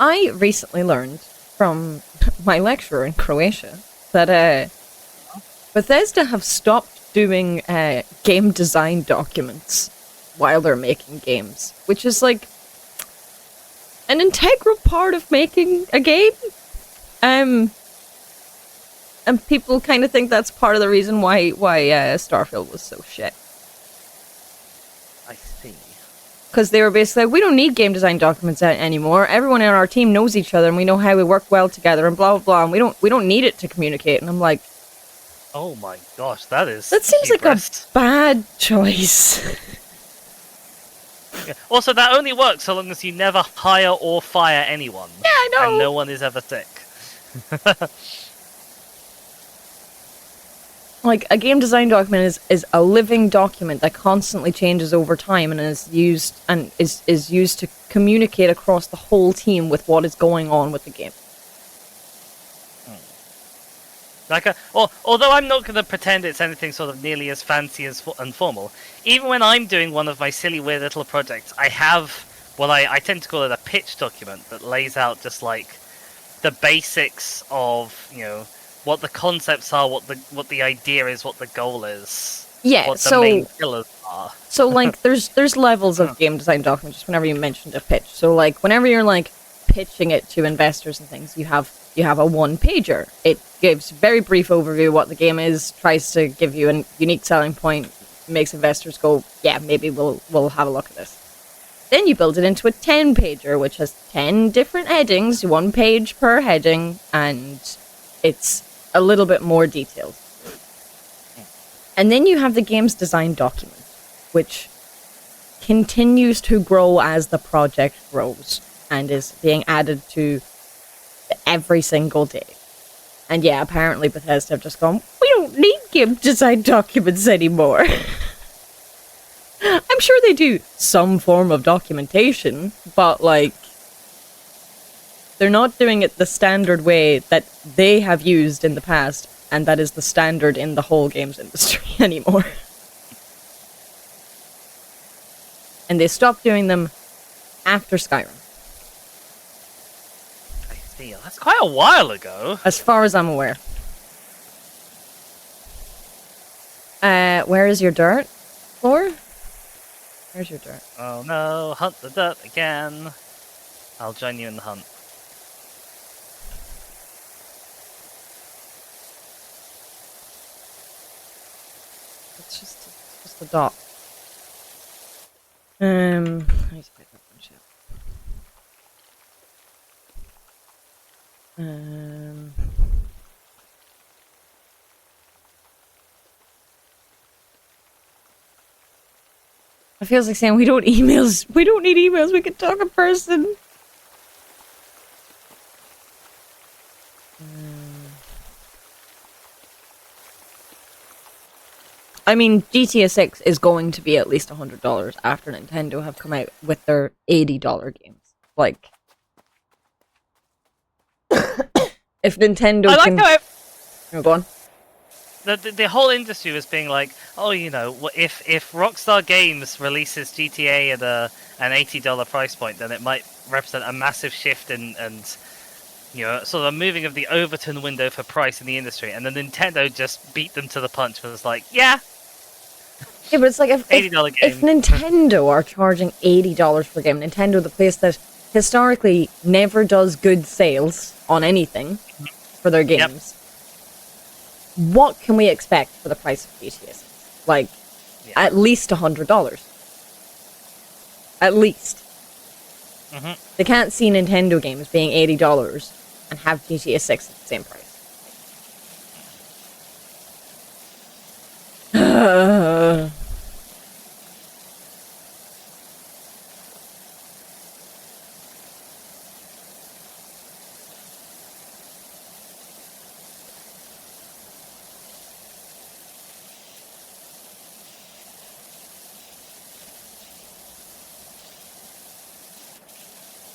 I recently learned from my lecturer in Croatia that Bethesda have stopped doing game design documents while they're making games, which is like an integral part of making a game. And people kind of think that's part of the reason why Starfield was so shit. I see. Because they were basically like, we don't need game design documents anymore. Everyone in our team knows each other, and we know how we work well together, and blah blah blah. And we don't need it to communicate. And I'm like, oh my gosh, that seems like a bad choice. Yeah. Also, that only works so long as you never hire or fire anyone. Yeah, I know. And no one is ever sick. Like, a game design document is a living document that constantly changes over time and is used to communicate across the whole team with what is going on with the game. Like, although I'm not going to pretend it's anything sort of nearly as fancy and formal, even when I'm doing one of my silly, weird little projects, I have what I tend to call it a pitch document that lays out just like the basics of, you know, what the concepts are, what the idea is, what the goal is. Yeah, what the main pillars are. So like there's levels of game design documents just whenever you mentioned a pitch. So like whenever you're like pitching it to investors and things, you have a one pager. It gives very brief overview of what the game is, tries to give you a unique selling point, makes investors go, yeah, maybe we'll have a look at this. Then you build it into a 10 pager, which has 10 different headings, one page per heading, and it's a little bit more detailed. And then you have the game's design document, which continues to grow as the project grows and is being added to every single day. And yeah, apparently Bethesda have just gone, we don't need game design documents anymore. I'm sure they do some form of documentation, but like, they're not doing it the standard way that they have used in the past, and that is the standard in the whole games industry anymore. And they stopped doing them after Skyrim. I see. That's quite a while ago. As far as I'm aware. Where is your dirt, Floor? Where's your dirt? Oh no, hunt the dirt again. I'll join you in the hunt. It's just a dot. I need to pick up one shit. It feels like saying we don't need emails, we can talk in person. I mean, GTA 6 is going to be at least $100 after Nintendo have come out with their $80 games. Like, if Nintendo I like how Oh, go on. The whole industry was being like, oh, you know, if Rockstar Games releases GTA at an $80 price point, then it might represent a massive shift and you know, sort of a moving of the Overton window for price in the industry. And then Nintendo just beat them to the punch. It was like, yeah. Yeah, but it's like if Nintendo are charging $80 per game, Nintendo, the place that historically never does good sales on anything for their games. what can we expect for the price of GTA 6? Like, at least $100. At least. Mm-hmm. They can't see Nintendo games being $80 and have GTA 6 at the same price.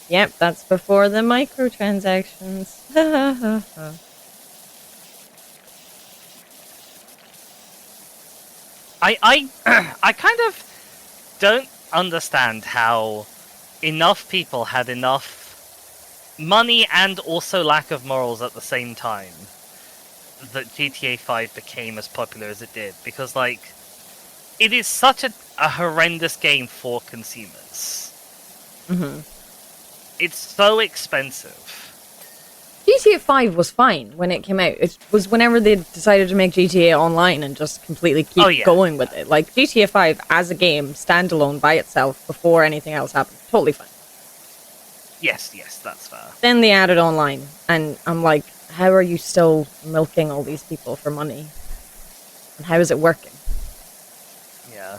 Yep, that's before the microtransactions. I I kind of don't understand how enough people had enough money and also lack of morals at the same time that GTA 5 became as popular as it did, because like it is such a horrendous game for consumers. Mm-hmm. It's so expensive. GTA 5 was fine when it came out. It was whenever they decided to make GTA Online and just completely keep going with it. Like, GTA 5 as a game, standalone by itself, before anything else happened, totally fine. Yes, that's fair. Then they added Online, and I'm like, how are you still milking all these people for money? And how is it working? Yeah.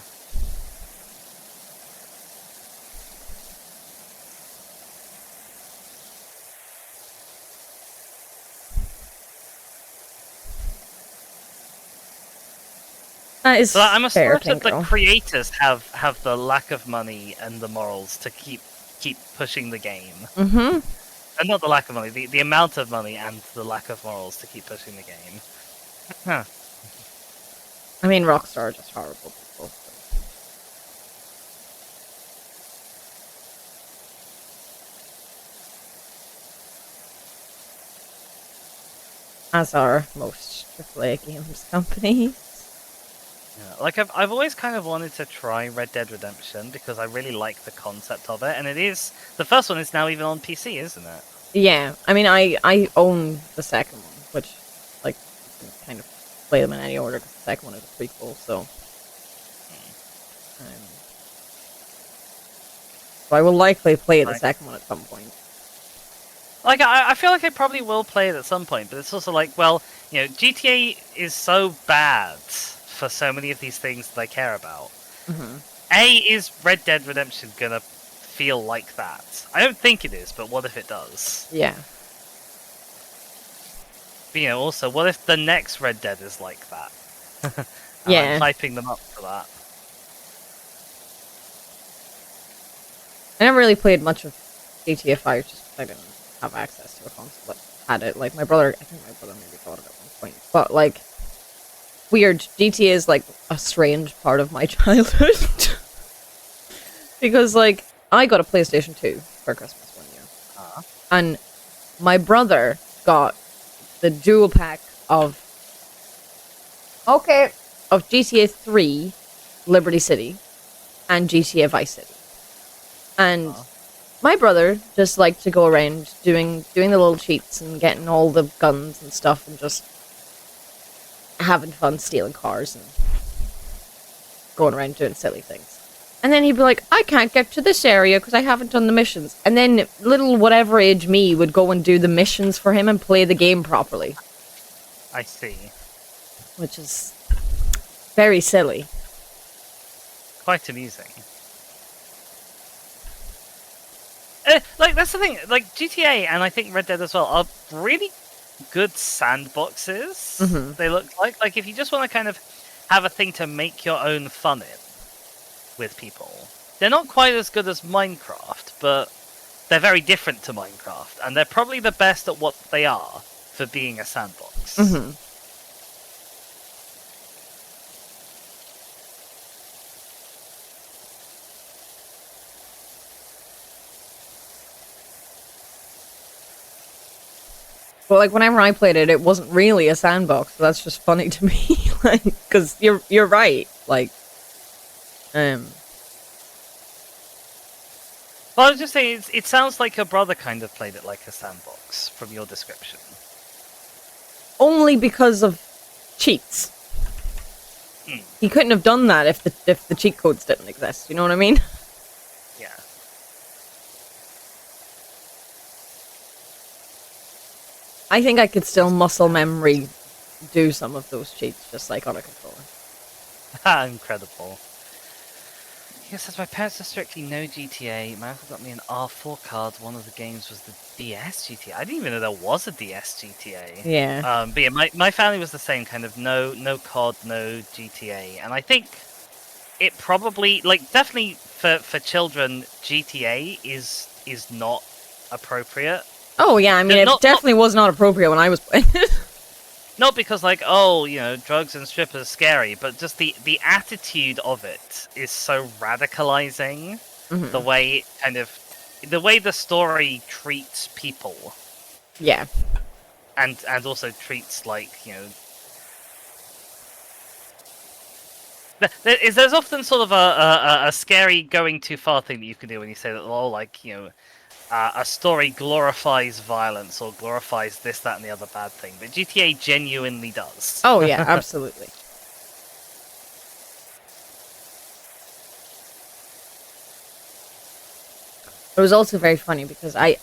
That is so I'm fair, that the creators have the lack of money and the morals to keep pushing the game. Mm-hmm. And not the lack of money, the amount of money and the lack of morals to keep pushing the game. Huh. I mean, Rockstar are just horrible people. As are most AAA games companies. Yeah, like I've always kind of wanted to try Red Dead Redemption because I really like the concept of it, and the first one is now even on PC, isn't it? Yeah, I mean, I own the second one, which, like, you can kind of play them in any order because the second one is a prequel, so. So I will likely play the second one at some point. Like, I feel like I probably will play it at some point, but it's also like, well, you know, GTA is so bad for so many of these things that I care about. Mm-hmm. Is Red Dead Redemption gonna feel like that? I don't think it is, but what if it does? Yeah. But, you know, also, what if the next Red Dead is like that? Yeah. I'm hyping them up for that. I never really played much of GTA 5 just because I didn't have access to a console that had it. Like, I think my brother maybe thought of it at one point. But, like, weird. GTA is, like, a strange part of my childhood. Because, like, I got a PlayStation 2 for Christmas one year. And my brother got the dual pack of GTA 3, Liberty City, and GTA Vice City. And my brother just liked to go around doing the little cheats and getting all the guns and stuff and just having fun stealing cars and going around doing silly things. And then he'd be like, I can't get to this area because I haven't done the missions. And then little whatever age me would go and do the missions for him and play the game properly. I see. Which is very silly. Quite amusing. Like, that's the thing. Like, GTA and I think Red Dead as well are really good sandboxes. Mm-hmm. They look like. Like, if you just want to kind of have a thing to make your own fun in with people, they're not quite as good as Minecraft, but they're very different to Minecraft, and they're probably the best at what they are for being a sandbox. Mm-hmm. Well, like, whenever I played it, it wasn't really a sandbox, so that's just funny to me. Like, because you're right. Like, Well, I was just saying, it sounds like your brother kind of played it like a sandbox from your description. only because of cheats. Hmm. He couldn't have done that if the cheat codes didn't exist. You know what I mean? Yeah. I think I could still muscle memory do some of those cheats just like on a controller. Incredible. He says, my parents are strictly no GTA. My uncle got me an R4 card. One of the games was the DS GTA. I didn't even know there was a DS GTA. Yeah. But yeah, my family was the same kind of no COD, no GTA. And I think it probably, like, definitely for children, GTA is not appropriate. Oh yeah, I mean, it definitely was not appropriate when I was playing it. Not because, like, oh, you know, drugs and strippers are scary, but just the attitude of it is so radicalizing. Mm-hmm. The way the story treats people. Yeah. And also treats, like, you know... There's often sort of a scary going too far thing that you can do when you say that, oh, like, you know, a story glorifies violence or glorifies this, that, and the other bad thing. But GTA genuinely does. Oh yeah, absolutely. It was also very funny because the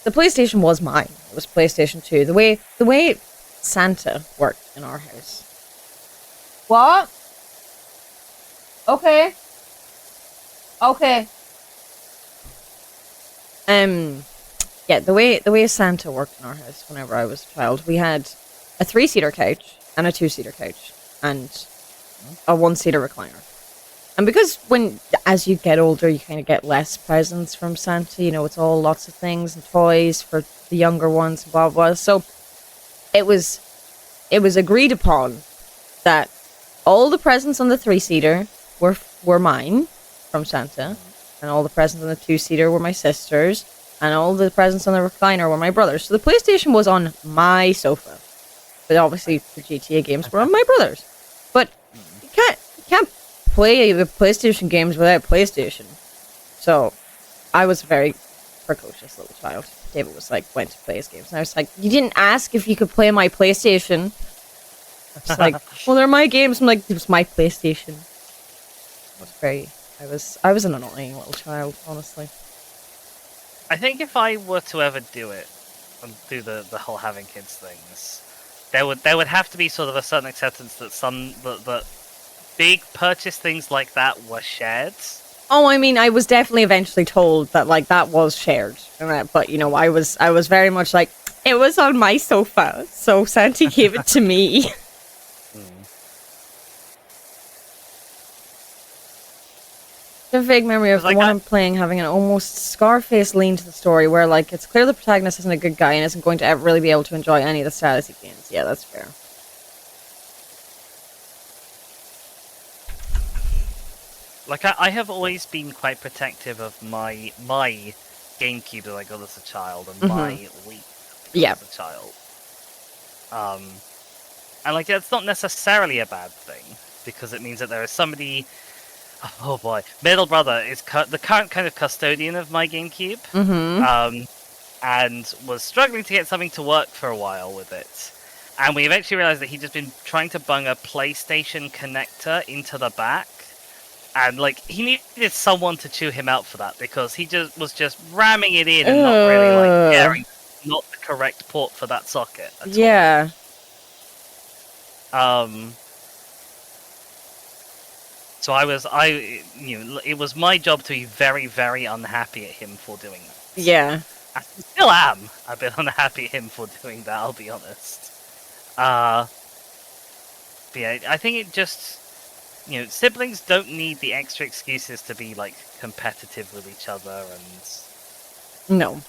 PlayStation was mine. It was PlayStation 2. The way Santa worked in our house. What? Okay. Okay. Yeah, the way Santa worked in our house whenever I was a child, we had a 3-seater couch and a 2-seater couch and a 1-seater recliner. And because as you get older, you kind of get less presents from Santa, you know, it's all lots of things and toys for the younger ones, blah, blah. So it was agreed upon that all the presents on the 3-seater were mine from Santa, and all the presents on the 2-seater were my sister's, and all the presents on the recliner were my brother's. So the PlayStation was on my sofa, but obviously the GTA games were on my brother's. But you can't play the PlayStation games without PlayStation. So I was a very precocious little child. David was like, went to play his games, and I was like, you didn't ask if you could play my PlayStation. It's like, well, they're my games. I'm like, it was my PlayStation. I was an annoying little child, honestly. I think if I were to ever do it, and do the whole having kids things, there would have to be sort of a certain acceptance that that big purchase things like that were shared. Oh, I mean, I was definitely eventually told that, like, that was shared. But, you know, I was very much like, it was on my sofa, so Santa gave it to me. A vague memory of the one I'm playing having an almost Scarface lean to the story where, like, it's clear the protagonist isn't a good guy and isn't going to ever really be able to enjoy any of the status he gains. Yeah, that's fair. Like, I have always been quite protective of my GameCube that I got as a child and my Wii as a child. And, like, that's not necessarily a bad thing, because it means that there is somebody... Oh boy, middle brother is the current kind of custodian of my GameCube, and was struggling to get something to work for a while with it. And we eventually realized that he'd just been trying to bung a PlayStation connector into the back, and like he needed someone to chew him out for that, because he was just ramming it in and not really like caring, not the correct port for that socket at all. So it was my job to be very, very unhappy at him for doing that. Yeah. I still am a bit unhappy at him for doing that, I'll be honest. But yeah, I think it just, you know, siblings don't need the extra excuses to be, like, competitive with each other and... No.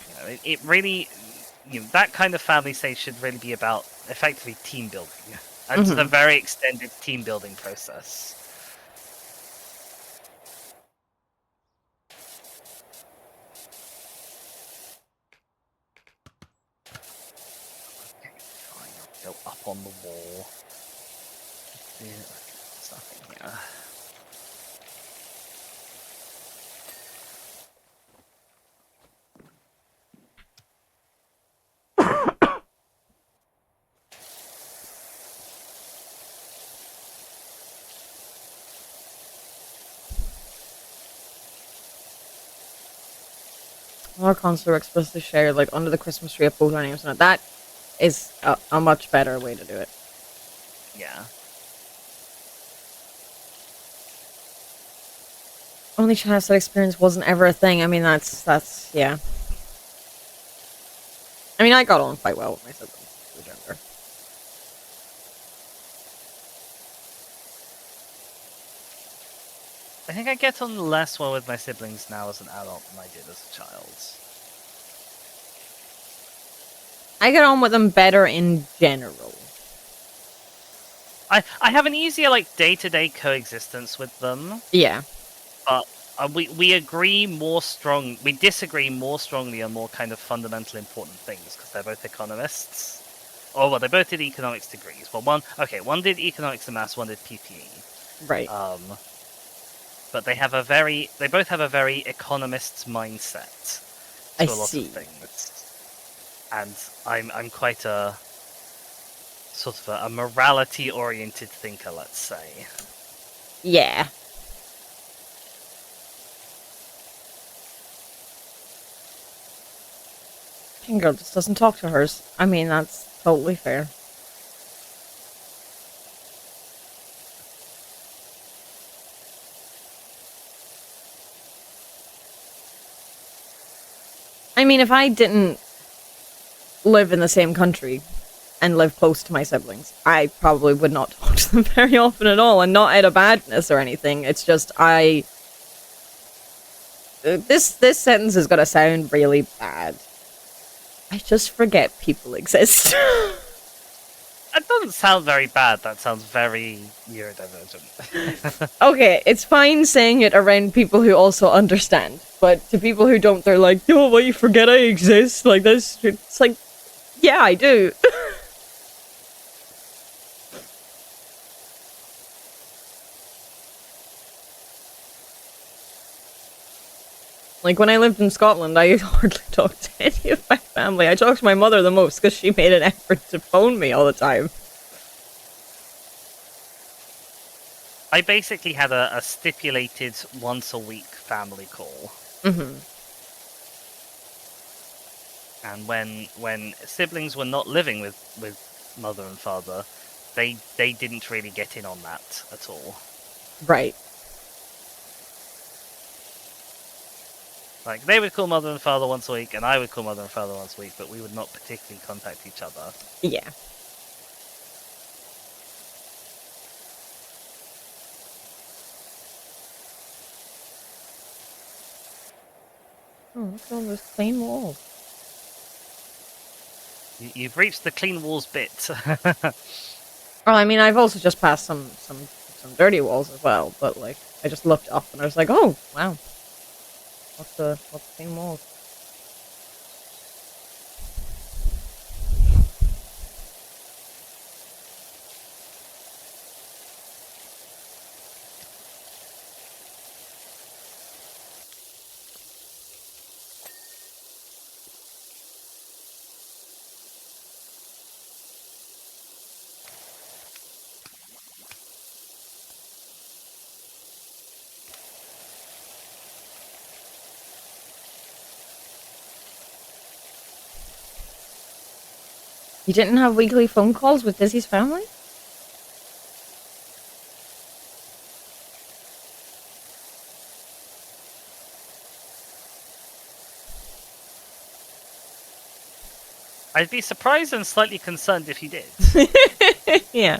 You know, it really... You know, that kind of family stage should really be about effectively team building, and just a very extended team building process. Okay, fine, I'll go up on the wall. There's nothing here. Our console explicitly shared, like, under the Christmas tree, a photo and names. That is a much better way to do it. Yeah. Only chance that experience wasn't ever a thing. I mean, that's yeah. I mean, I got on quite well with my siblings who were younger. I think I get on less well with my siblings now as an adult than I did as a child. I get on with them better in general. I have an easier, like, day-to-day coexistence with them. Yeah. But we agree more strong. We disagree more strongly on more kind of fundamental important things because they're both economists. Oh well, they both did economics degrees. Well, one did economics and maths, one did PPE. Right. But they both have a very economist's mindset I to a lot of see. things, and I'm quite a sort of a morality-oriented thinker, let's say. Yeah. Girl just doesn't talk to hers. I mean, that's totally fair. I mean, if I didn't live in the same country and live close to my siblings, I probably would not talk to them very often at all, and not out of badness or anything. It's just this sentence is gonna sound really bad. I just forget people exist. That doesn't sound very bad. That sounds very neurodivergent. Okay, it's fine saying it around people who also understand, but to people who don't, they're like, "Oh, well, you forget I exist." Like this, it's like, yeah, I do. Like, when I lived in Scotland, I hardly talked to any of my family. I talked to my mother the most because she made an effort to phone me all the time. I basically had a stipulated once-a-week family call. Mm-hmm. And when siblings were not living with mother and father, they didn't really get in on that at all. Right. Like, they would call mother and father once a week, and I would call mother and father once a week, but we would not particularly contact each other. Yeah. Oh, look at all those clean walls. You've reached the clean walls bit. Well, I mean, I've also just passed some dirty walls as well, but like, I just looked up and I was like, oh, wow. What's the clean walls? You didn't have weekly phone calls with Dizzy's family? I'd be surprised and slightly concerned if you did. Yeah.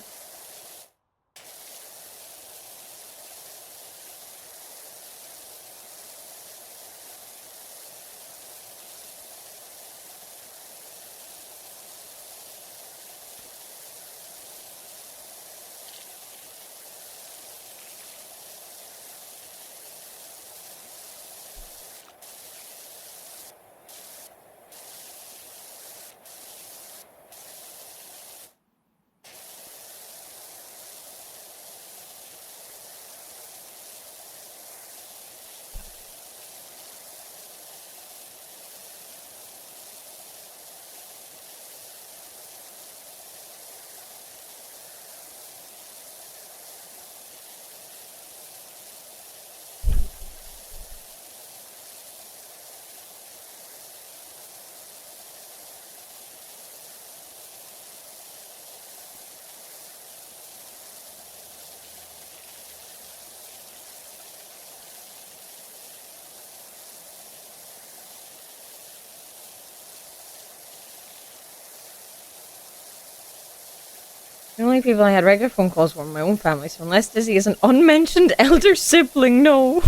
The only people I had regular phone calls were my own family, so unless Dizzy is an unmentioned elder sibling, no.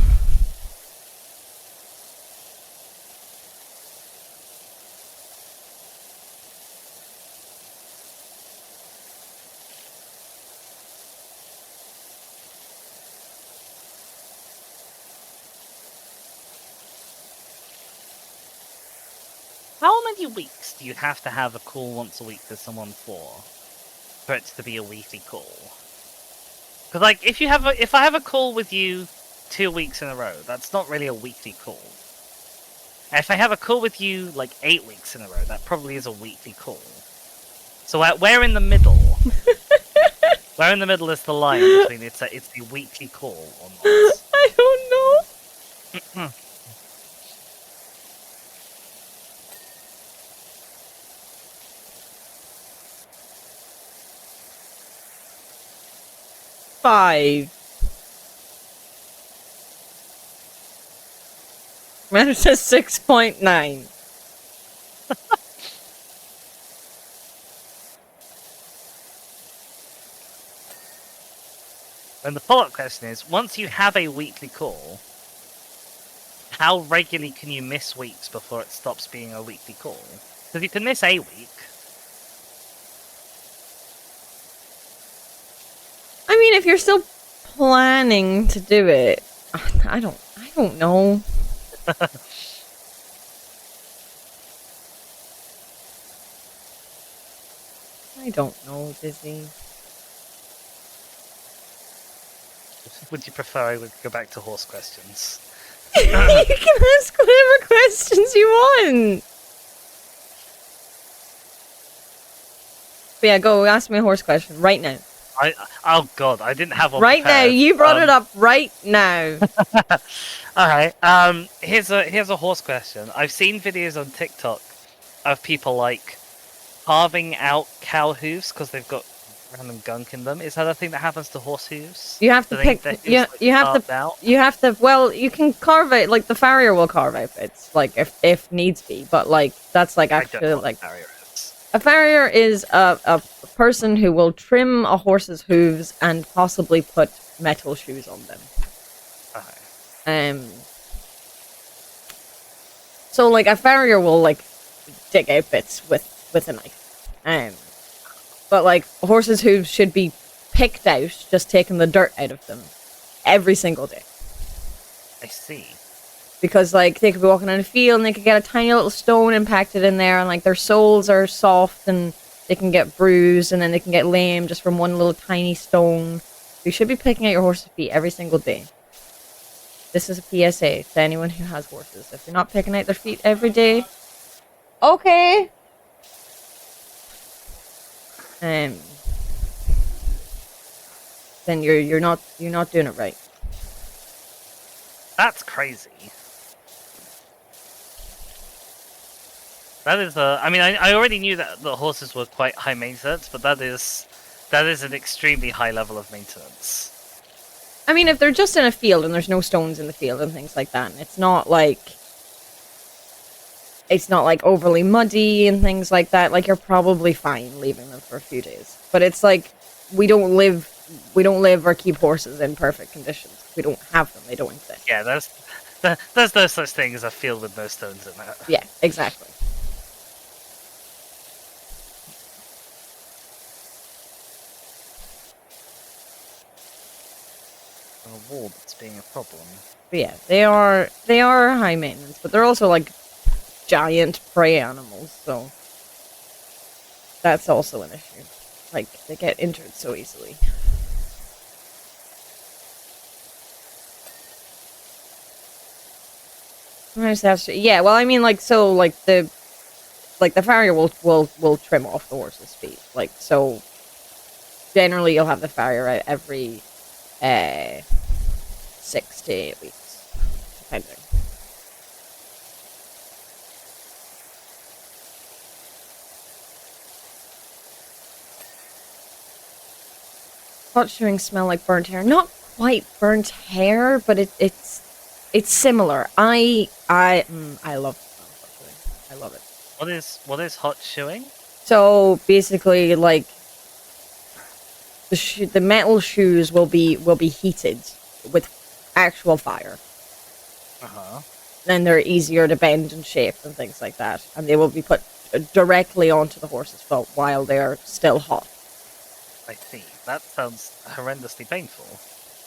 How many weeks do you have to have a call once a week with someone for it to be a weekly call? Because like, if I have a call with you 2 weeks in a row, that's not really a weekly call. And if I have a call with you like 8 weeks in a row, that probably is a weekly call. So where in the middle? Where in the middle is the line between it's a weekly call or not? I don't know. 5. Mine says 6.9. And the follow-up question is, once you have a weekly call, how regularly can you miss weeks before it stops being a weekly call? Because you can miss a week. I mean, if you're still planning to do it, I don't know. I don't know, Dizzy. Would you prefer I would go back to horse questions? You can ask whatever questions you want. But yeah, go ask me a horse question right now. Oh god, I didn't have one right prepared. now. You brought it up right now. Alright, here's a horse question. I've seen videos on TikTok of people like carving out cow hooves because they've got random gunk in them. Is that a thing that happens to horse hooves? You have to pick. You have to. Out? You have to. Well, you can carve it. Like the farrier will carve out bits, like if needs be. But like that's like actually like a farrier is a person who will trim a horse's hooves and possibly put metal shoes on them. Okay. So like a farrier will like dig out bits with a knife. But like horses' hooves should be picked out, just taking the dirt out of them every single day. I see. Because like they could be walking in a field and they could get a tiny little stone impacted in there, and like their soles are soft and they can get bruised, and then they can get lame just from one little tiny stone. You should be picking out your horse's feet every single day. This is a PSA to anyone who has horses. If you're not picking out their feet every day, okay. Then you're not doing it right. That's crazy. That is I mean, I already knew that the horses were quite high maintenance, but that is an extremely high level of maintenance. I mean, if they're just in a field and there's no stones in the field and things like that, and it's not like overly muddy and things like that, like you're probably fine leaving them for a few days. But it's like we don't live or keep horses in perfect conditions. We don't have them; they don't exist. Yeah, there's no such thing as a field with no stones in it. Yeah, exactly. A wall that's being a problem. But yeah, they are high maintenance, but they're also like giant prey animals, so that's also an issue. Like they get injured so easily. Yeah, well, I mean, like, so, like the farrier will trim off the horse's feet, like, so generally you'll have the farrier out every 6 to 8 weeks, depending. Hot shoeing smell like burnt hair. Not quite burnt hair, but it's similar. I love hot shoeing. I love it. What is hot shoeing? So basically, like, the metal shoes will be heated with actual fire. Then they're easier to bend and shape and things like that, and they will be put directly onto the horse's foot while they're still hot. I see. That sounds horrendously painful.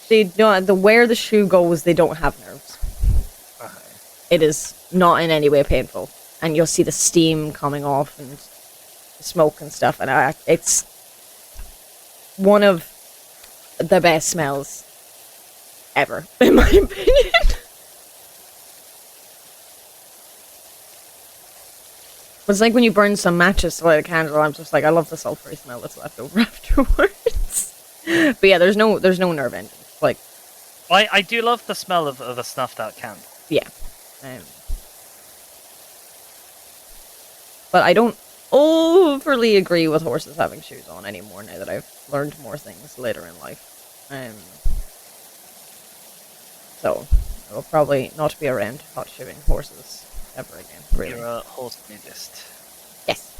They don't. Where the shoe goes, they don't have nerves. It is not in any way painful, and you'll see the steam coming off and the smoke and stuff, and it's one of the best smells ever, in my opinion. It's like when you burn some matches to light a candle. I'm just like, I love the sulfury smell that's left over afterwards. But yeah, there's no nerve endings. Like, I do love the smell of a snuffed out candle. Yeah. But I don't overly agree with horses having shoes on anymore now that I've learned more things later in life. So I will probably not be around hot shoeing horses ever again. Really. You're a horse nudist. Yes.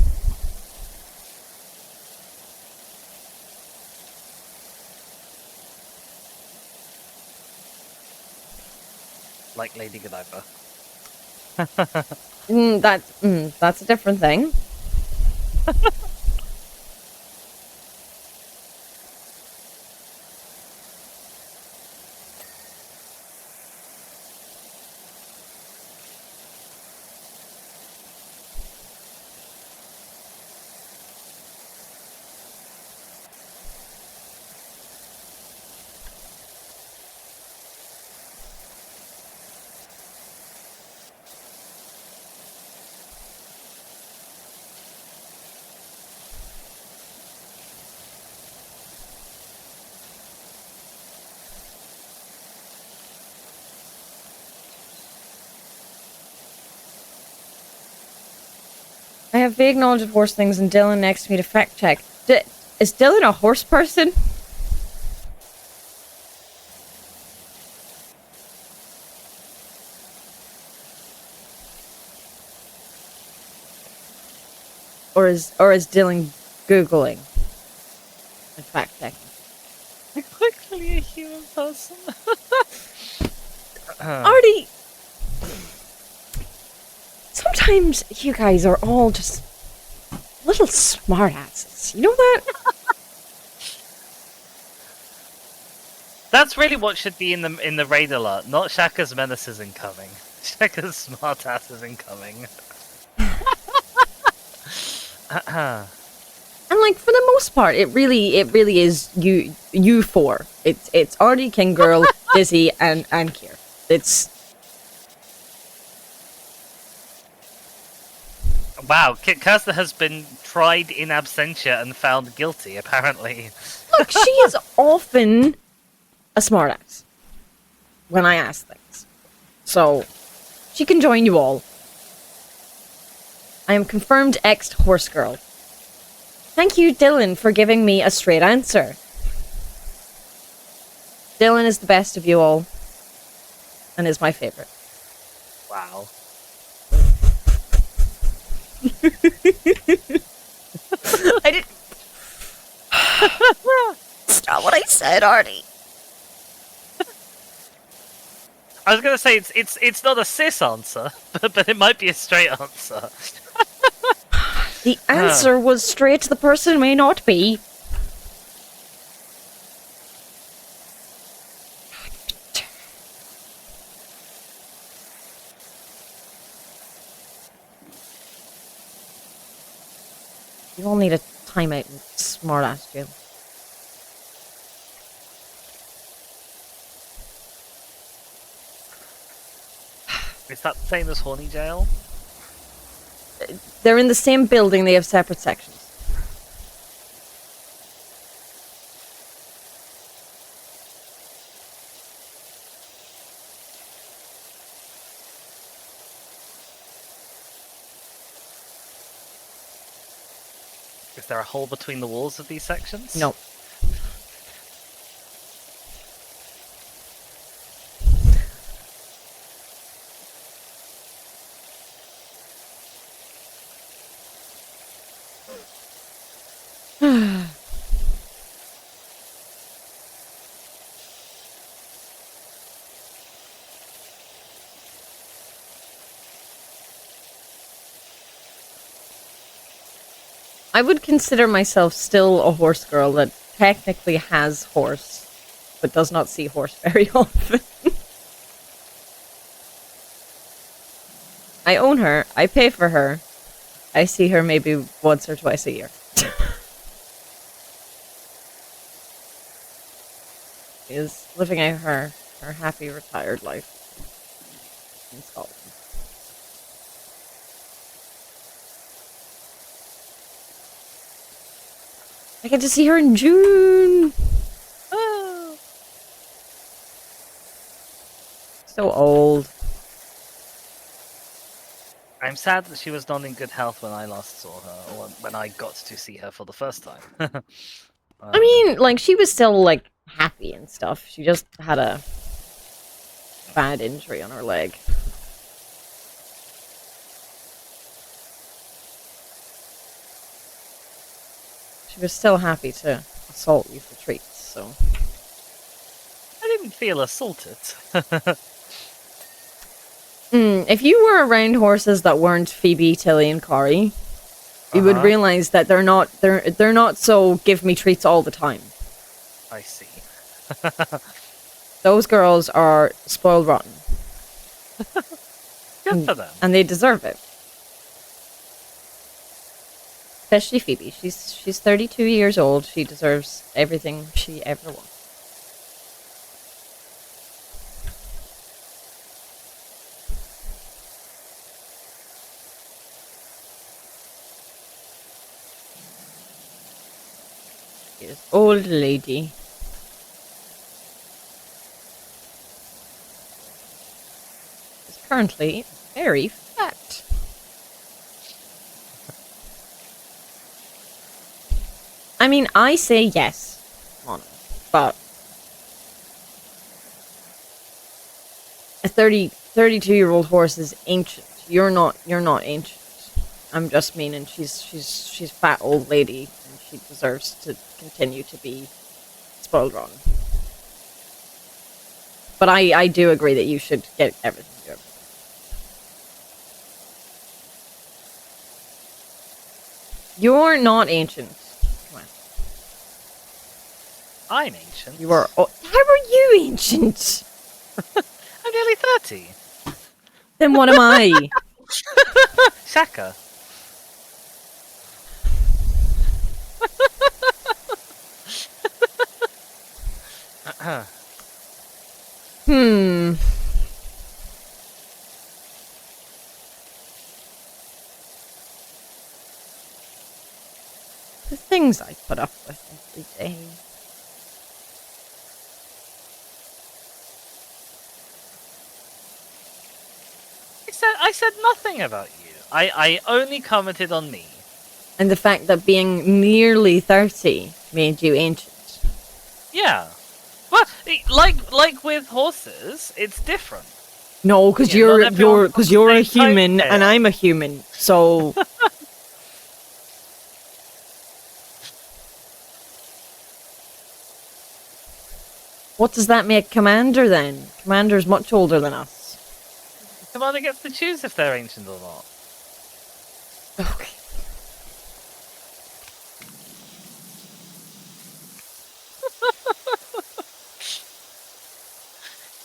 Like Lady Godiva. That's a different thing. I have vague knowledge of horse things and Dylan next to me to fact check. Is Dylan a horse person? Or is Dylan Googling and fact checking? I'm quickly a human person. Artie! Sometimes you guys are all just little smartasses. You know that? That's really what should be in the raid alert. Not Shaka's menaces incoming. Shaka's smartass is incoming. And like for the most part, it really is you four. It's Artie, King Girl, Dizzy, and Kier. It's wow. Kazna has been tried in absentia and found guilty. Apparently, look, she is often a smartass when I ask things, so she can join you all. I am confirmed ex-horse girl. Thank you, Dylan, for giving me a straight answer. Dylan is the best of you all, and is my favorite. wow. I didn't. It's not what I said, Artie. I was gonna say it's not a cis answer, but it might be a straight answer. The answer was straight. The person may not be. You all need a timeout, smartass Jill. Is that the same as Horny Jail? They're in the same building, they have separate sections. Is there a hole between the walls of these sections? No. I would consider myself still a horse girl that technically has horse, but does not see horse very often. I own her. I pay for her. I see her maybe once or twice a year. She is living out her happy retired life in Scotland. I get to see her in June. Oh. So old. I'm sad that she was not in good health when I last saw her, or when I got to see her for the first time. I mean, like, she was still, like, happy and stuff. She just had a bad injury on her leg. She was still happy to assault you for treats, so... I didn't feel assaulted. If you were around horses that weren't Phoebe, Tilly, and Corey, you would realize that they're not so give me treats all the time. I see. Those girls are spoiled rotten. Good for them. And they deserve it. Especially Phoebe. She's 32 years old. She deserves everything she ever wants. This old lady. Is currently very fat. I mean, I say yes on it, but a 32-year-old horse is ancient. You're not ancient. I'm just meaning she's fat old lady and she deserves to continue to be spoiled rotten. But I do agree that you should get everything good. You're not ancient. Come on. I'm ancient. You are. Oh, how are you ancient? I'm nearly 30. Then what am I? Shaka. The things I put up with every day. I said nothing about you. I only commented on me. And the fact that being nearly 30 made you ancient. Yeah. Well, like with horses, it's different. No, because you're a human and I'm a human. So what does that make Commander then? Commander's much older than us. Commander gets to choose if they're ancient or not. Okay.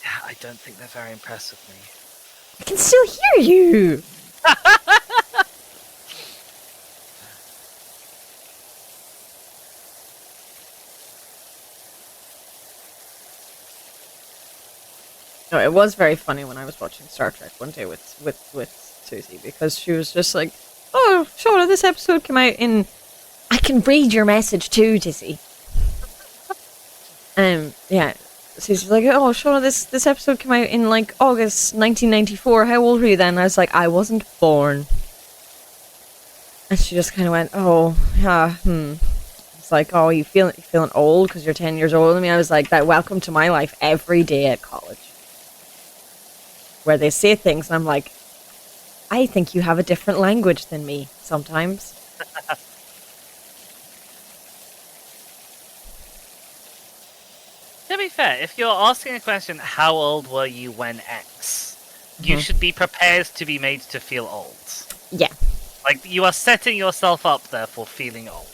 Yeah, I don't think they're very impressed with me. I can still hear you. No, it was very funny when I was watching Star Trek one day with Susie, because she was just like, "Oh, Shauna, this episode came out in." I can read your message too, Dizzy. Yeah. So she's like, "Oh, Shauna, this episode came out in like August 1994. How old were you then?" And I was like, "I wasn't born." And she just kind of went, "Oh, yeah, It's like, "Oh, you feeling old because you're 10 years older than me?" I was like, "That welcome to my life every day at college, where they say things and I'm like, I think you have a different language than me sometimes." To be fair, if you're asking a question, how old were you when X? You should be prepared to be made to feel old. Yeah. Like, you are setting yourself up there for feeling old.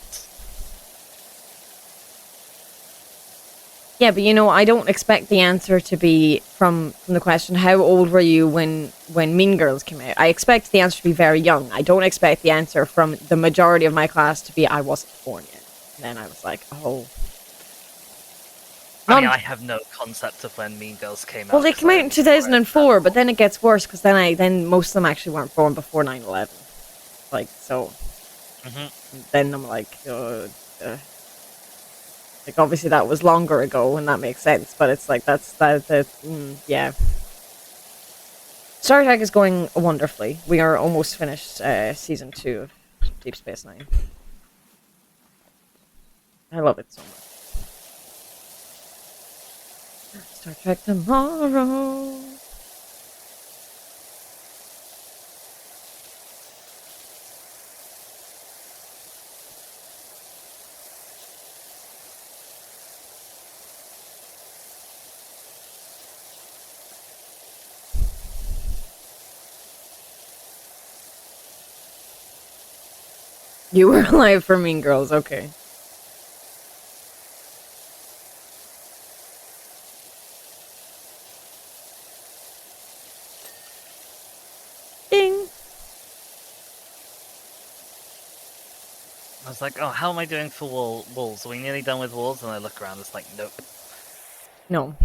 Yeah, but I don't expect the answer to be from the question, how old were you when Mean Girls came out? I expect the answer to be very young. I don't expect the answer from the majority of my class to be, I wasn't born yet. And then I was like, oh. I mean, I have no concept of when Mean Girls came out. Well, they came out in 2004, but then it gets worse because then most of them actually weren't born before 9/11. Like, so. Then I'm like, like, obviously that was longer ago, and that makes sense, but it's like, yeah. Star Trek is going wonderfully. We are almost finished season 2 of Deep Space Nine. I love it so much. Star Trek tomorrow. You were alive for Mean Girls, okay. Ding! I was like, oh, how am I doing for walls? Are we nearly done with walls? And I look around, it's like, nope. No.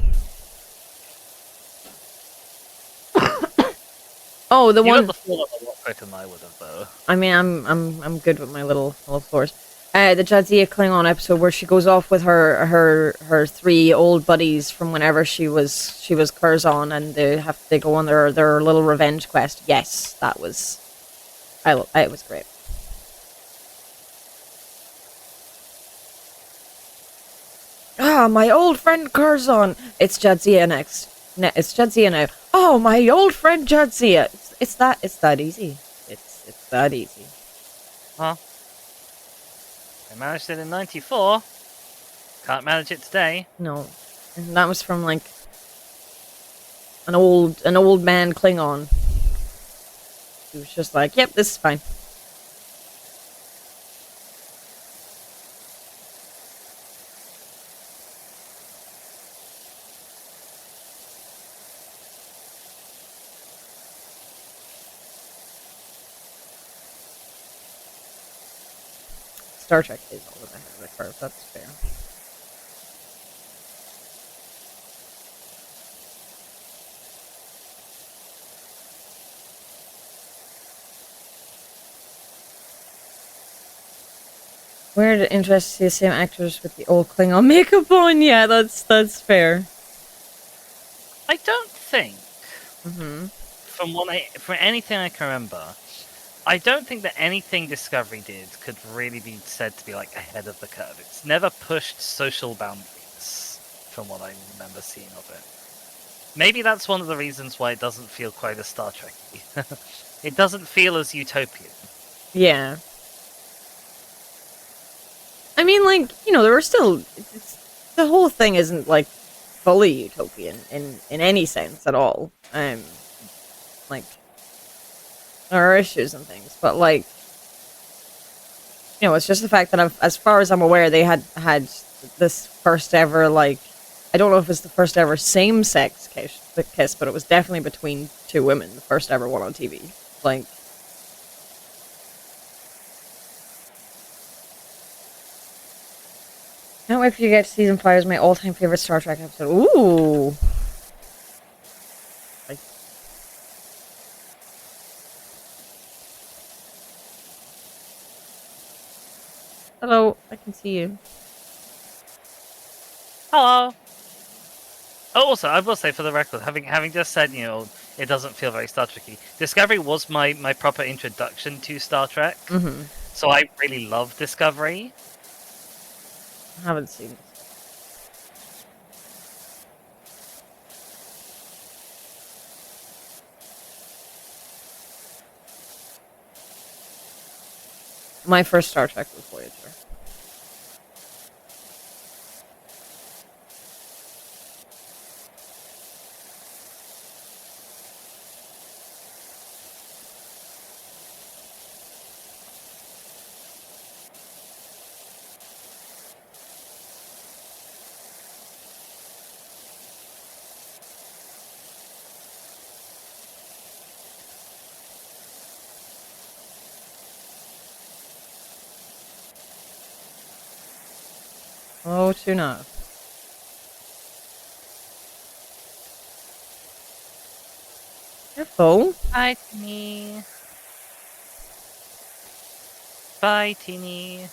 Oh, the you one. got the floor a lot quicker than I would have, though. I mean, I'm good with my little floors. The Jadzia Klingon episode where she goes off with her 3 old buddies from whenever she was Curzon, and they go on their little revenge quest. Yes, that was, it was great. Ah, my old friend Curzon. It's Jadzia next. It's Jadzia now. Oh, my old friend Jadzia. It's that easy. It's that easy. Huh? I managed it in '94. Can't manage it today. No, and that was from like an old man Klingon. He was just like, "Yep, this is fine." Star Trek is all ahead of the curve. That's fair. Weird, interesting to see the same actors with the old Klingon makeup on. Yeah, that's fair. I don't think, Mm-hmm. from anything I can remember, I don't think that anything Discovery did could really be said to be like ahead of the curve. It's never pushed social boundaries, from what I remember seeing of it. Maybe that's one of the reasons why it doesn't feel quite as Star Trek-y. It doesn't feel as utopian. Yeah. I mean, like, there were still... the whole thing isn't, like, fully utopian in any sense at all. Like, there are issues and things, but, like, it's just the fact that, as far as I'm aware, they had this first ever, like... I don't know if it's the first ever same-sex kiss, but it was definitely between 2 women, the first ever one on TV. Like... Can't wait for you to get to season 5 is my all-time favorite Star Trek episode. Ooh! Like... Hello, I can see you. Hello! Oh, also, I will say for the record, having just said, it doesn't feel very Star Trek-y, Discovery was my proper introduction to Star Trek. Mm-hmm. So I really love Discovery. I haven't seen it. My first Star Trek was Voyager. Oh, tuna. Careful. Bye, Teeny. Bye, Teeny.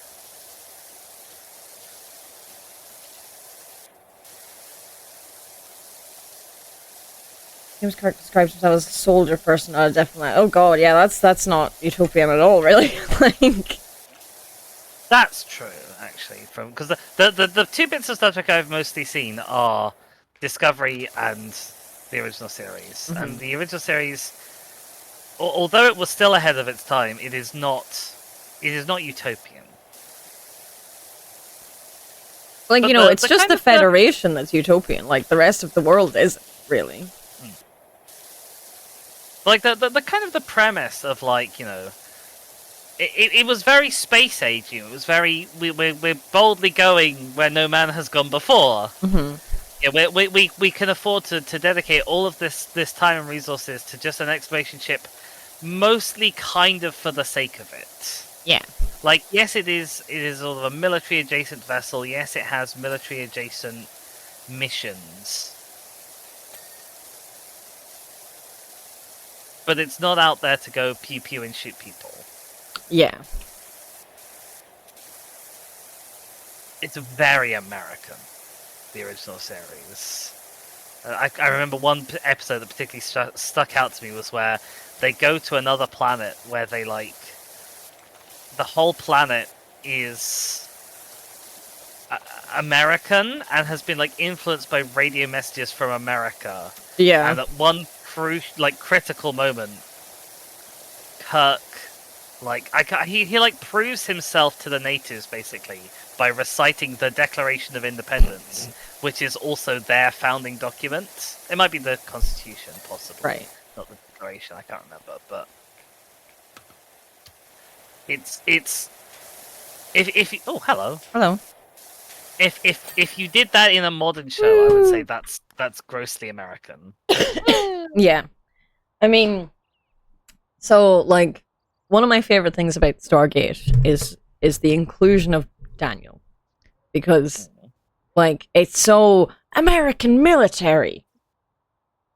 James Kirk describes himself as a soldier person, not a diplomat. Oh god, yeah, that's not utopian at all, really. Like, That's true, actually. From because the two bits of Star Trek I've mostly seen are Discovery and the original series. And the original series, although it was still ahead of its time, it is not utopian. like But you know, the it's the just kind the of Federation that's utopian. Like the rest of the world isn't really. like the kind of the premise of, like, you know, it was very space agey. It was very we're boldly going where no man has gone before. Yeah, we can afford to dedicate all of this time and resources to just an exploration ship, mostly kind of for the sake of it. Yeah. Like, yes, it is sort of a military adjacent vessel. Yes, it has military adjacent missions. But it's not out there to go pew pew and shoot people. Yeah. It's very American, the original series. I remember one episode that particularly stuck out to me was where they go to another planet where they, like, the whole planet is American and has been, like, influenced by radio messages from America. Yeah. And at one critical moment, Kirk, like, he like proves himself to the natives basically by reciting the Declaration of Independence, which is also their founding document. It might be the Constitution, possibly, Right. not the Declaration. I can't remember, but it's if you, oh, hello. Hello. If you did that in a modern show, I would say that's grossly American. Yeah. I mean, so like one of my favorite things about Stargate is the inclusion of Daniel, because like it's so American military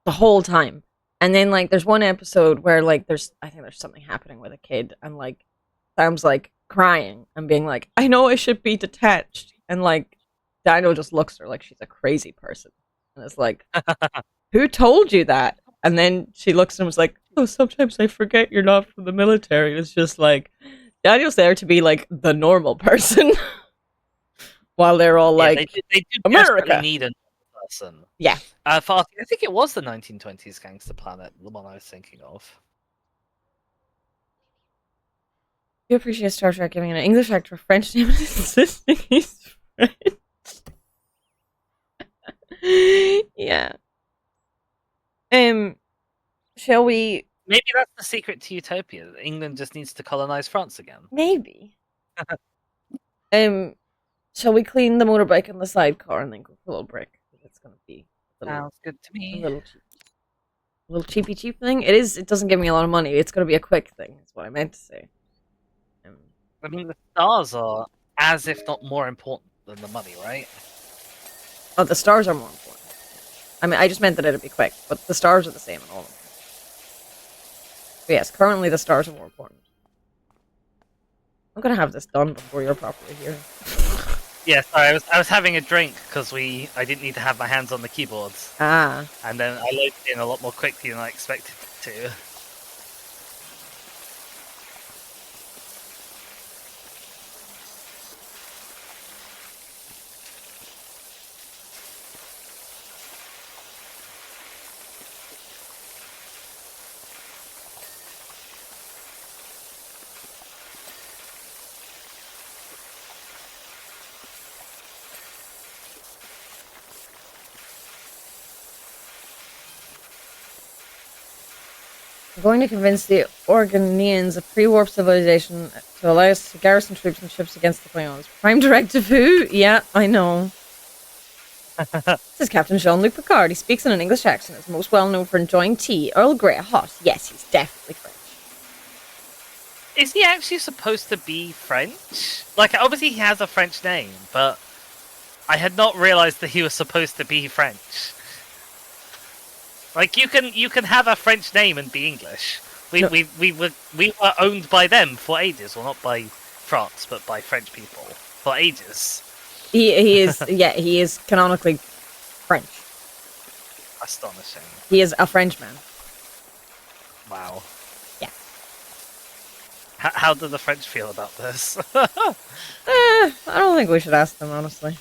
the whole time. And then like there's one episode where like I think there's something happening with a kid, and like Sam's like crying and being like, I know I should be detached, and like Daniel just looks at her like she's a crazy person. And it's like, who told you that? And then she looks at him and was like, oh, sometimes I forget you're not from the military. It's just like, Daniel's there to be like the normal person. While they're all like, they do America need a person. Yeah. I think it was the 1920s Gangster Planet, the one I was thinking of. You appreciate Star Trek giving an English actor a French name and insisting he's French. Yeah. Shall we? Maybe that's the secret to utopia. England just needs to colonize France again. Maybe. Shall we clean the motorbike and the sidecar and then go for a little break? It's gonna be Sounds good to me. A little cheapy thing. It is. It doesn't give me a lot of money. It's gonna be a quick thing. That's what I meant to say. I mean, the stars are as if not more important than the money, right? Oh, the stars are more important. I mean, I just meant that it'd be quick, but the stars are the same in all of them. But yes, currently the stars are more important. I'm gonna have this done before you're properly here. Yeah, sorry, I was having a drink because I didn't need to have my hands on the keyboards. Ah. And then I loaded in a lot more quickly than I expected to. I'm going to convince the Organians of pre-warp civilization to allow us to garrison troops and ships against the Klingons. Prime Directive who? Yeah, I know. This is Captain Jean-Luc Picard. He speaks in an English accent. Is most well known for enjoying tea. Earl Grey hot. Yes, he's definitely French. Is he actually supposed to be French? Like, obviously he has a French name, but I had not realized that he was supposed to be French. Like you can have a French name and be English. We No. we were owned by them for ages. Well, not by France, but by French people for ages. He is he is canonically French. Astonishing. He is a Frenchman. Wow. Yeah. How do the French feel about this? I don't think we should ask them, honestly.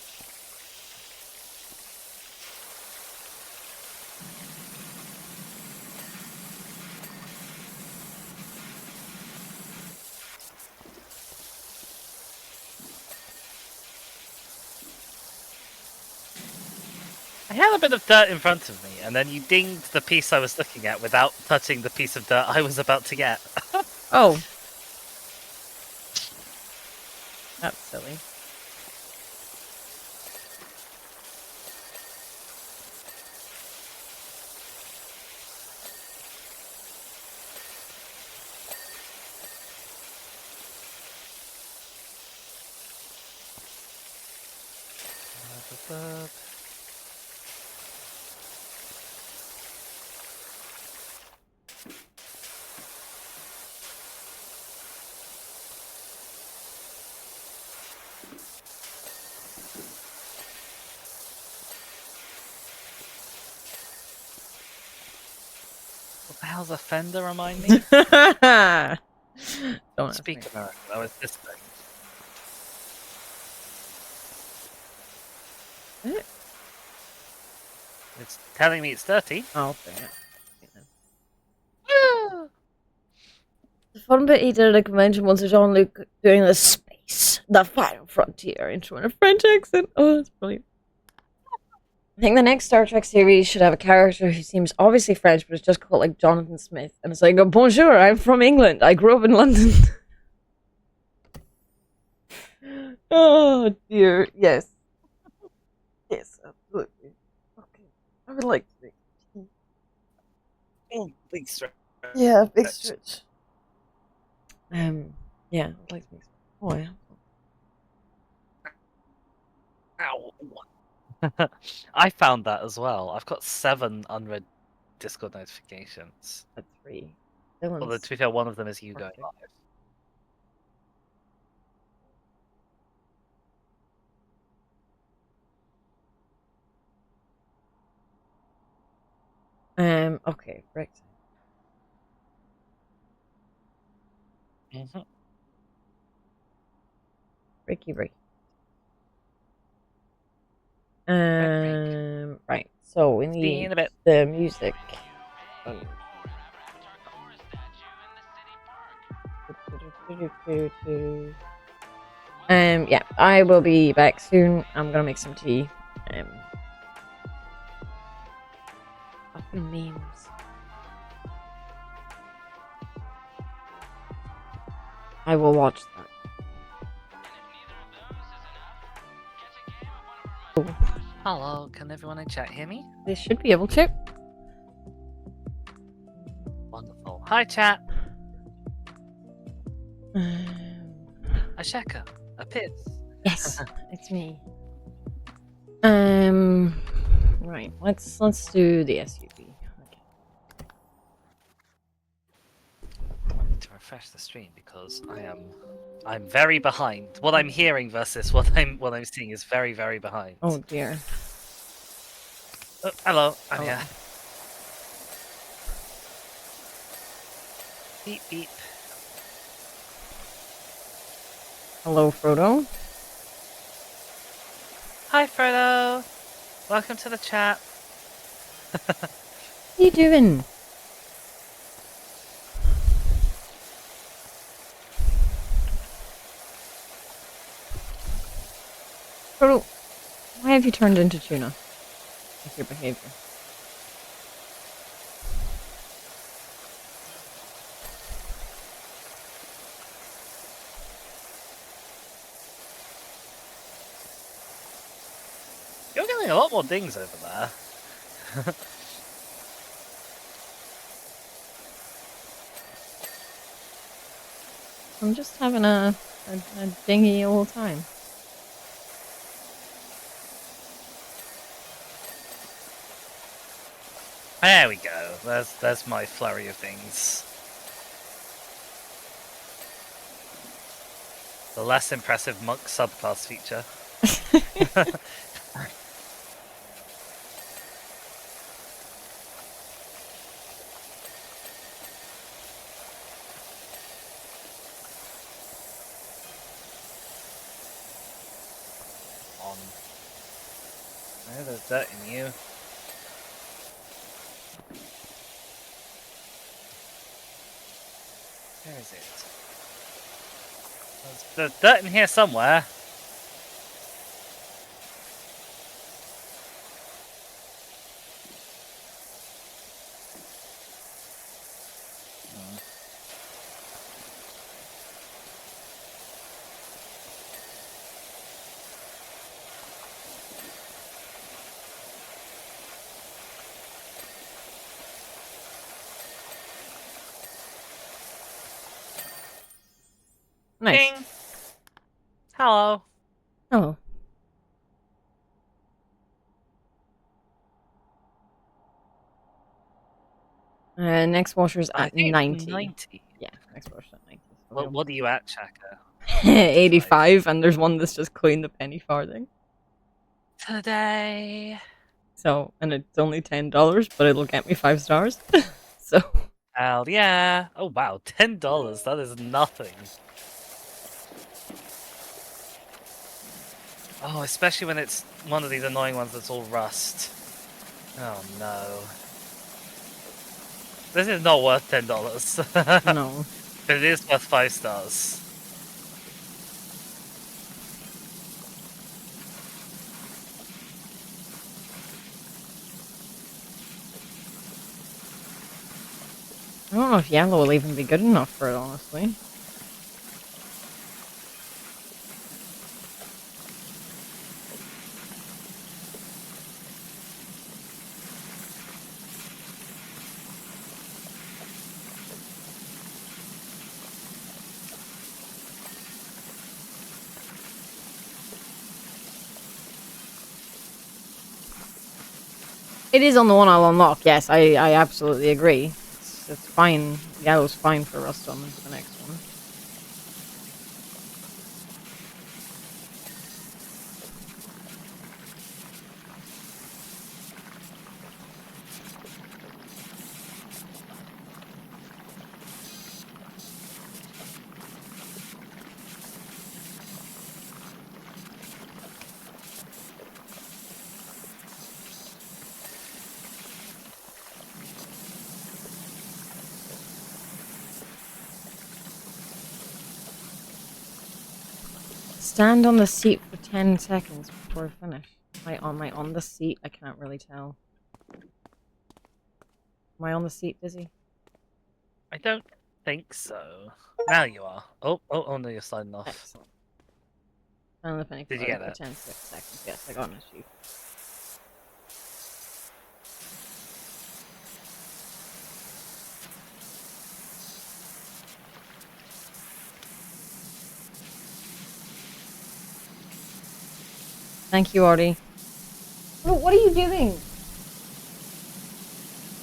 I had a bit of dirt in front of me, and then you dinged the piece I was looking at without touching the piece of dirt I was about to get. Oh. That's silly. What the hell's a fender, remind me? Don't Speak ask me. American, that was this thing. It's telling me it's 30. Oh, okay. The fun bit he did at a convention once was Jean-Luc doing the space, the final frontier, intro in a French accent. Oh, that's brilliant. I think the next Star Trek series should have a character who seems obviously French, but is just called like Jonathan Smith, and it's like, oh, bonjour, I'm from England. I grew up in London. Oh dear, yes, yes, absolutely. Okay, I would like to make tea. Oh, big stretch. Yeah, big stretch. Yeah, I'd like to make some. Oh yeah. Ow. I found that as well. I've got 7 unread Discord notifications. That's 3. Although, to be fair, one of them is you going live. Okay, Brexit. Mm-hmm. Breaky. Right. So we need the music. Yeah, I will be back soon. I'm gonna make some tea. Fucking memes. I will watch that. Oh. Hello, can everyone in chat hear me? They should be able to. Wonderful. Hi, chat. Asheka, a Piz. Yes, it's me. Right. Let's do the SUV. Okay. I need to refresh the stream because I'm very behind. What I'm hearing versus what I'm seeing is very, very behind. Oh dear. Oh, hello, I'm here. Beep beep. Hello, Frodo. Hi, Frodo. Welcome to the chat. What are you doing? Frodo, why have you turned into tuna? With your behavior. You're getting a lot more dings over there. I'm just having a dingy old time. There we go. There's my flurry of things. The less impressive monk subclass feature. On. Oh, there's dirt in you. Where is it? There's dirt in here somewhere. Nice. Ding. Hello. Oh. Next washer's I at think 90. 90. Yeah, next washer's at 90. So What are you at, Chaka? 85, and there's one that's just cleaned the penny farthing. Today. So, and it's only $10, but it'll get me 5 stars. So. Hell yeah. Oh wow, $10. That is nothing. Oh, especially when it's one of these annoying ones that's all rust. Oh no. This is not worth $10. No. But it is worth 5 stars. I don't know if yellow will even be good enough for it, honestly. It is on the one I'll unlock, yes, I absolutely agree. It's fine. Yellow's fine for rust on the next one. Stand on the seat for 10 seconds before I finish. Am I on the seat? I can't really tell. Am I on the seat, Dizzy? I don't think so. Now you are. Oh no, you're sliding off. Excellent. Stand on the penny Did you farthing get for it? 10 seconds. Yes, I got an issue. Thank you, Artie. Oh, what are you doing?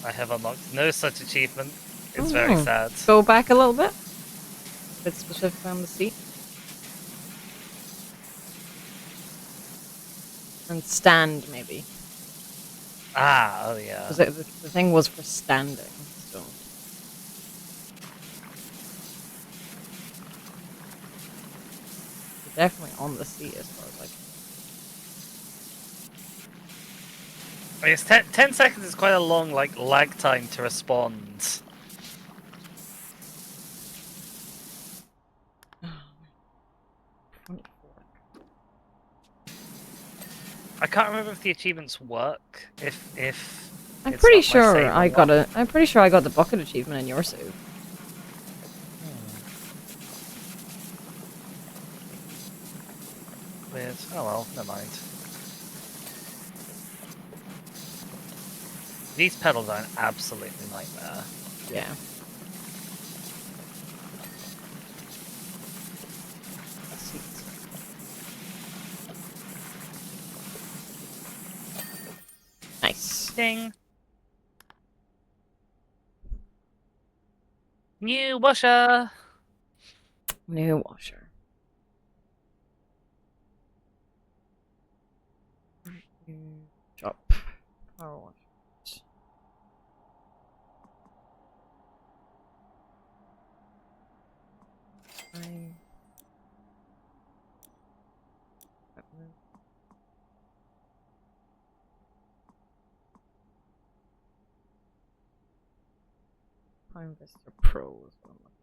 I have unlocked no such achievement. It's very sad. Go back a little bit. It's specifically on the seat. And stand, maybe. Ah, oh yeah. Because the thing was for standing, so. You're definitely on the seat as far as I can. I guess 10 seconds is quite a long, like, lag time to respond. I can't remember if the achievements work. If I'm it's pretty not my sure save I or got what. I'm pretty sure I got the bucket achievement in your save. Weird. Oh well, never mind. These pedals are an absolute nightmare. Yeah. Seats. Nice. Ding. New washer. New washer. Shop. Power wash. Prime Vista Pro is what I'm looking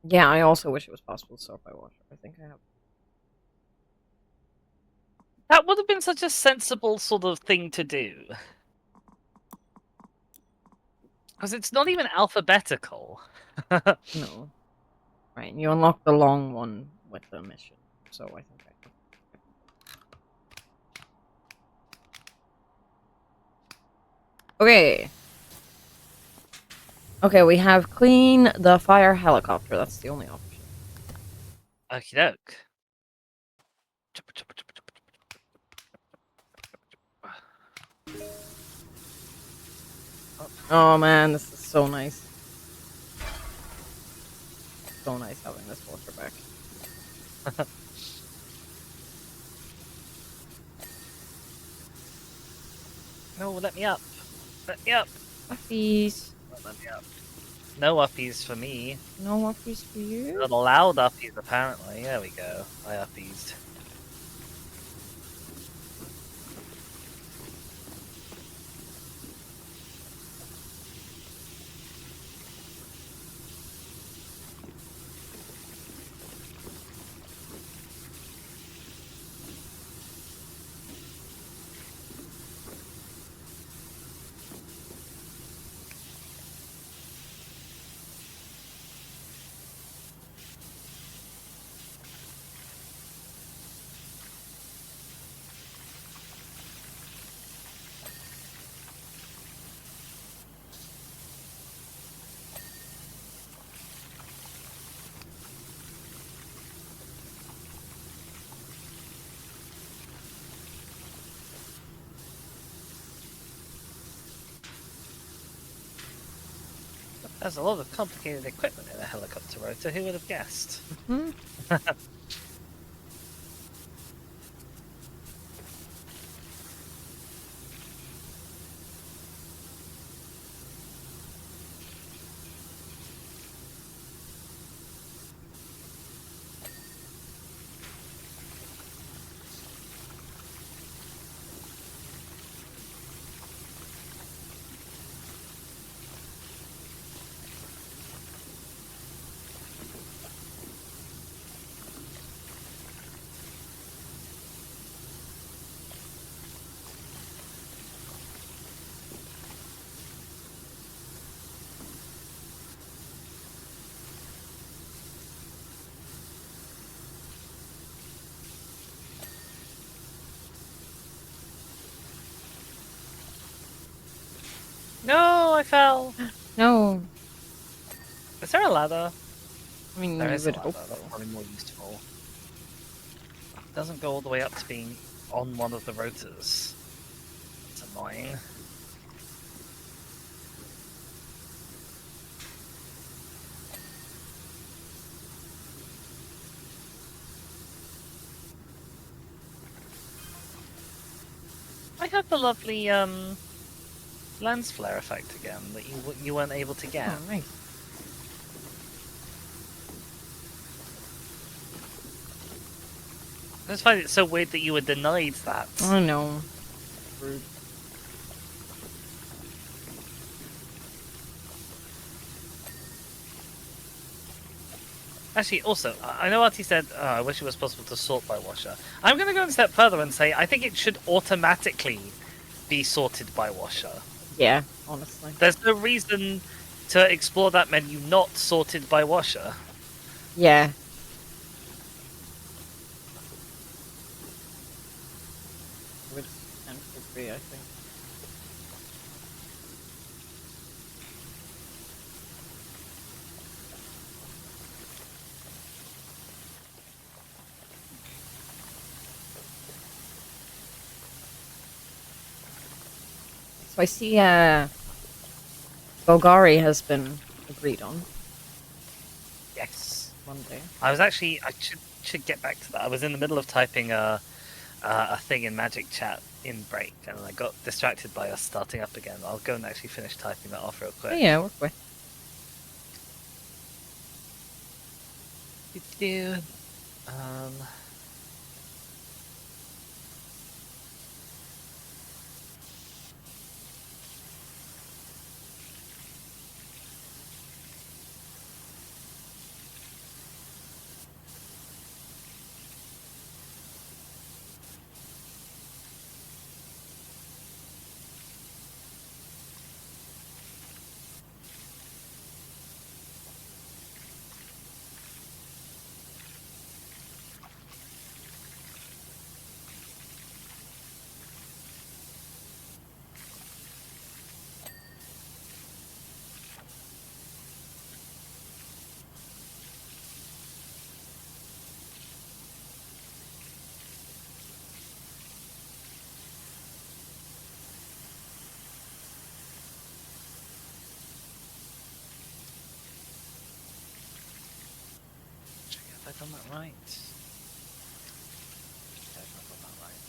Yeah, I also wish it was possible to sort by washer. I think I have. That would have been such a sensible sort of thing to do. Because it's not even alphabetical. No. Right, and you unlock the long one with the mission. So I think I have. Okay. Okay, we have clean the fire helicopter. That's the only option. Okie doke. Oh man, this is so nice. So nice having this washer back. No, let me up. Let me up. Uppies. Let me up. No uppies for me. No uppies for you? Not allowed uppies, apparently. There we go. I uppies. There's a lot of complicated equipment in a helicopter rotor. Who would have guessed? Hmm? No, I fell. No. Is there a ladder? I mean, There you is a would ladder. hope That's so. probably more useful. It doesn't go all the way up to being on one of the rotors. It's annoying. I had the lovely lens flare effect again that you weren't able to get. Oh, nice. I just find it so weird that you were denied that. I know. Rude. Actually, also, I know Artie said, I wish it was possible to sort by washer. I'm going to go a step further and say I think it should automatically be sorted by washer. Yeah, honestly. There's no reason to explore that menu not sorted by washer. Yeah. Which and should be, I think. So I see Bulgari has been agreed on Yes. Monday. I was actually. I should get back to that. I was in the middle of typing a thing in Magic Chat in break, and I got distracted by us starting up again. I'll go and actually finish typing that off real Oh, quick. yeah, we're quick. Um. Have I done that right? I've not done that right.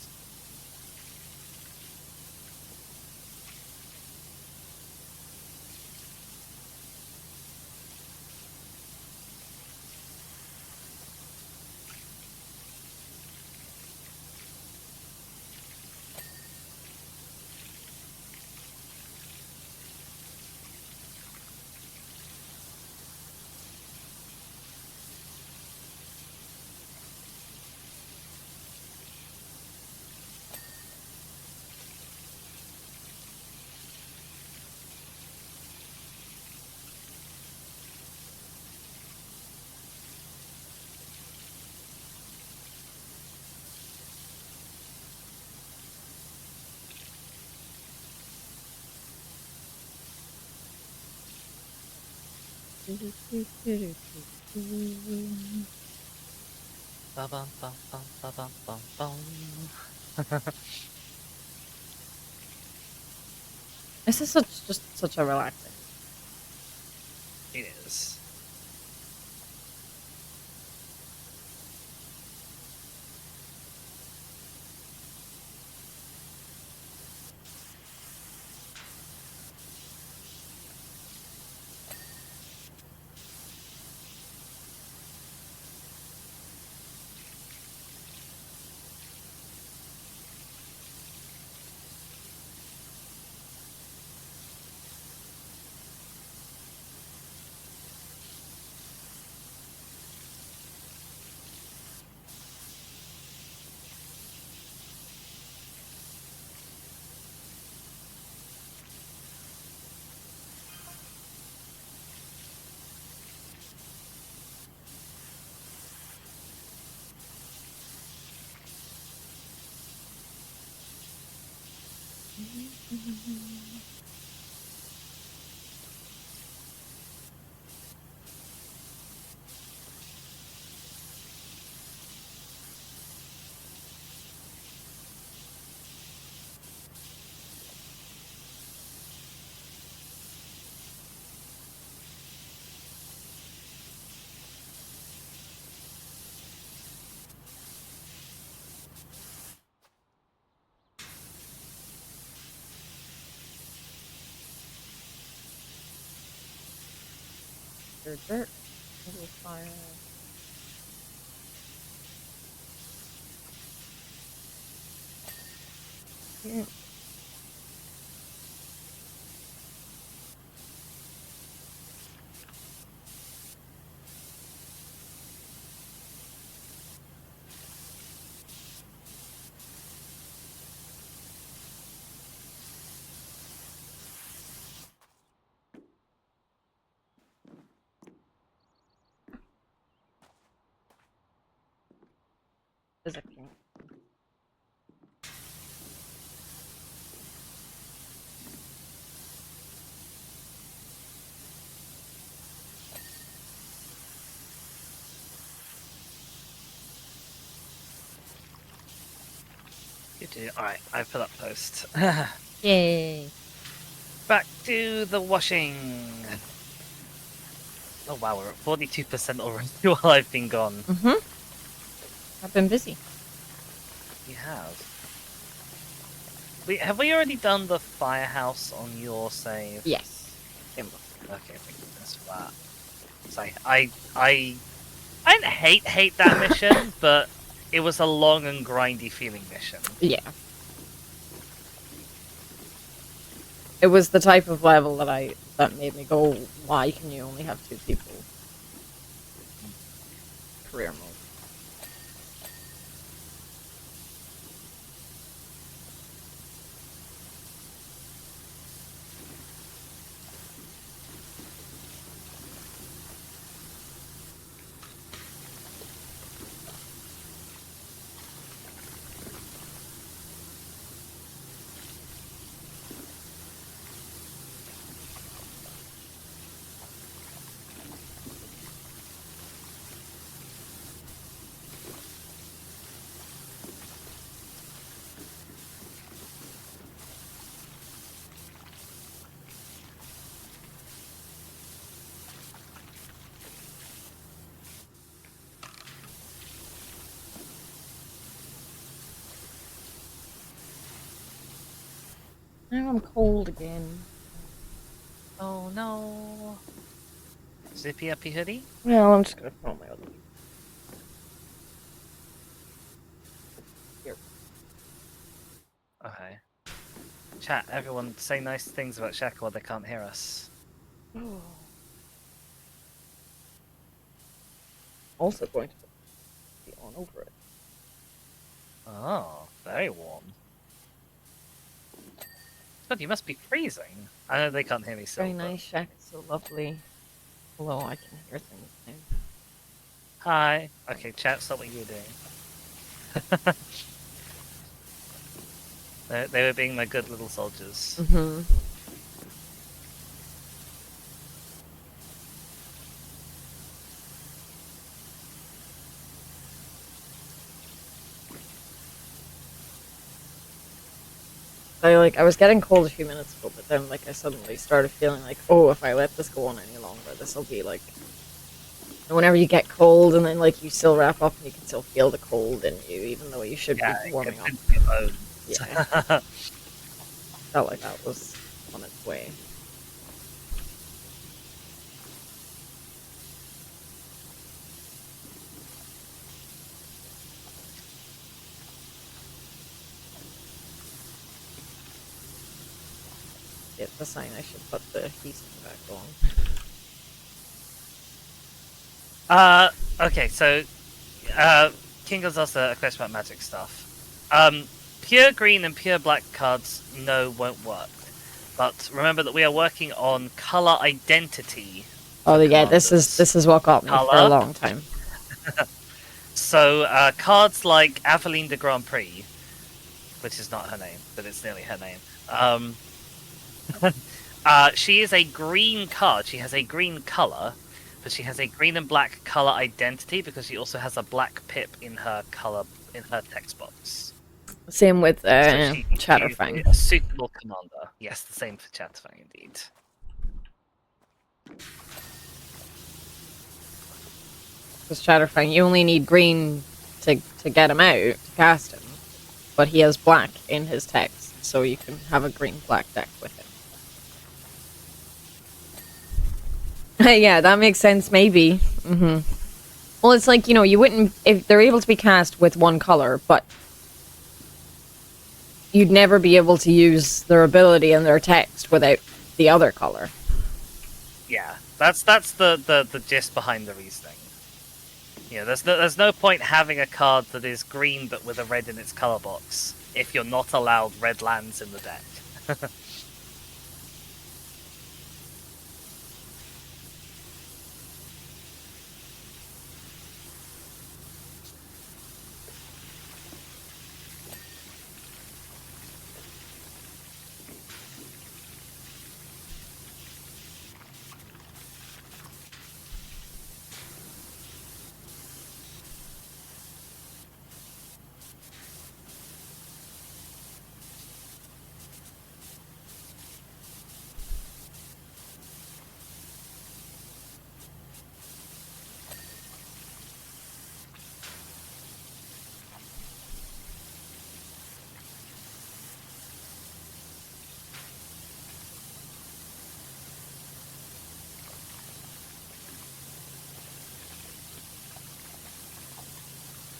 Ba bum bum bum ba bum bum bum. This is just such a relaxing. It is. Dirt. Little fire. Yeah. There's a king. You do. Alright, I've put up post. Yay. do the washing. Oh wow, we're at 42% already while I've been gone. I've been busy. You have. Have we already done the firehouse on your save? Yes. Okay, thank goodness for that. So I didn't hate that mission, but it was a long and grindy feeling mission. Yeah. It was the type of level that made me go, why can you only have 2 people? Career mode. Now I'm cold again. Oh no. Zippy uppy hoodie? Well, I'm just gonna put on my other. Here. Okay. Chat, everyone say nice things about Shaq while they can't hear us. Also going to be on over it. Oh, very warm. God, you must be freezing. I know they can't hear me still. Very nice, Shaq. It's so lovely. Although I can hear things now. Hi. Okay, chat, stop what you were doing. They were being my good little soldiers. Mm-hmm. I was getting cold a few minutes ago, but then I suddenly started feeling like, oh, if I let this go on any longer, this will be whenever you get cold and then you still wrap up and you can still feel the cold in you, even though you should be warming up. Yeah. Felt like that was on its way. It's the sign I should put the heat back on. Okay, so King has asked a question about magic stuff. Pure green and pure black cards, no, won't work. But remember that we are working on color identity. Oh yeah, this is what got me for a long time. So cards like Aveline de Grand Prix, which is not her name, but it's nearly her name. She is a green card. She has a green color, but she has a green and black color identity because she also has a black pip in her text box. Same with Chatterfang. A suitable commander. Yes, the same for Chatterfang indeed. Because Chatterfang, you only need green to get him out, to cast him, but he has black in his text, so you can have a green-black deck with him. Yeah, that makes sense, maybe. Mm-hmm. Well, it's you wouldn't... If they're able to be cast with one color, but you'd never be able to use their ability and their text without the other color. Yeah, that's the gist behind the reasoning. Yeah, there's no point having a card that is green but with a red in its color box if you're not allowed red lands in the deck.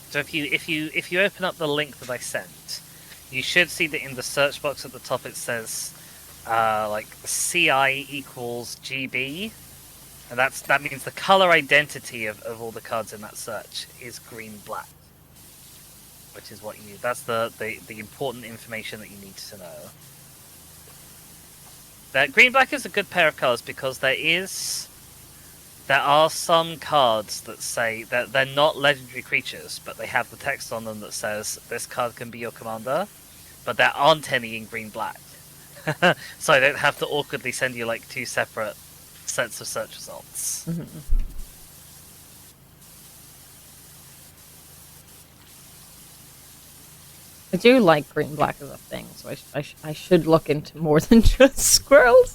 So if you open up the link that I sent, you should see that in the search box at the top it says like CI equals GB, and that means the color identity of all the cards in that search is green black, which is what that's the important information that you need to know. That green black is a good pair of colors because there are some cards that say that they're not legendary creatures, but they have the text on them that says this card can be your commander, but there aren't any in green black. So I don't have to awkwardly send you like two separate sets of search results. Mm-hmm. I do like green black as a thing, so I should look into more than just squirrels.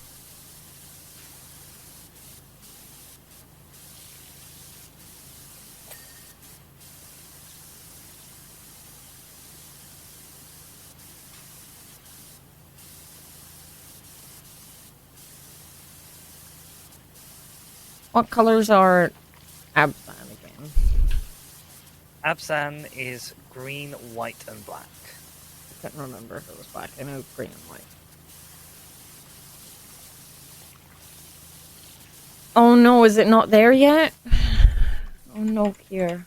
What colors are Abzan again? Abzan is green, white, and black. I couldn't remember if it was black. I know green and white. Oh no, is it not there yet? Oh no, Kier.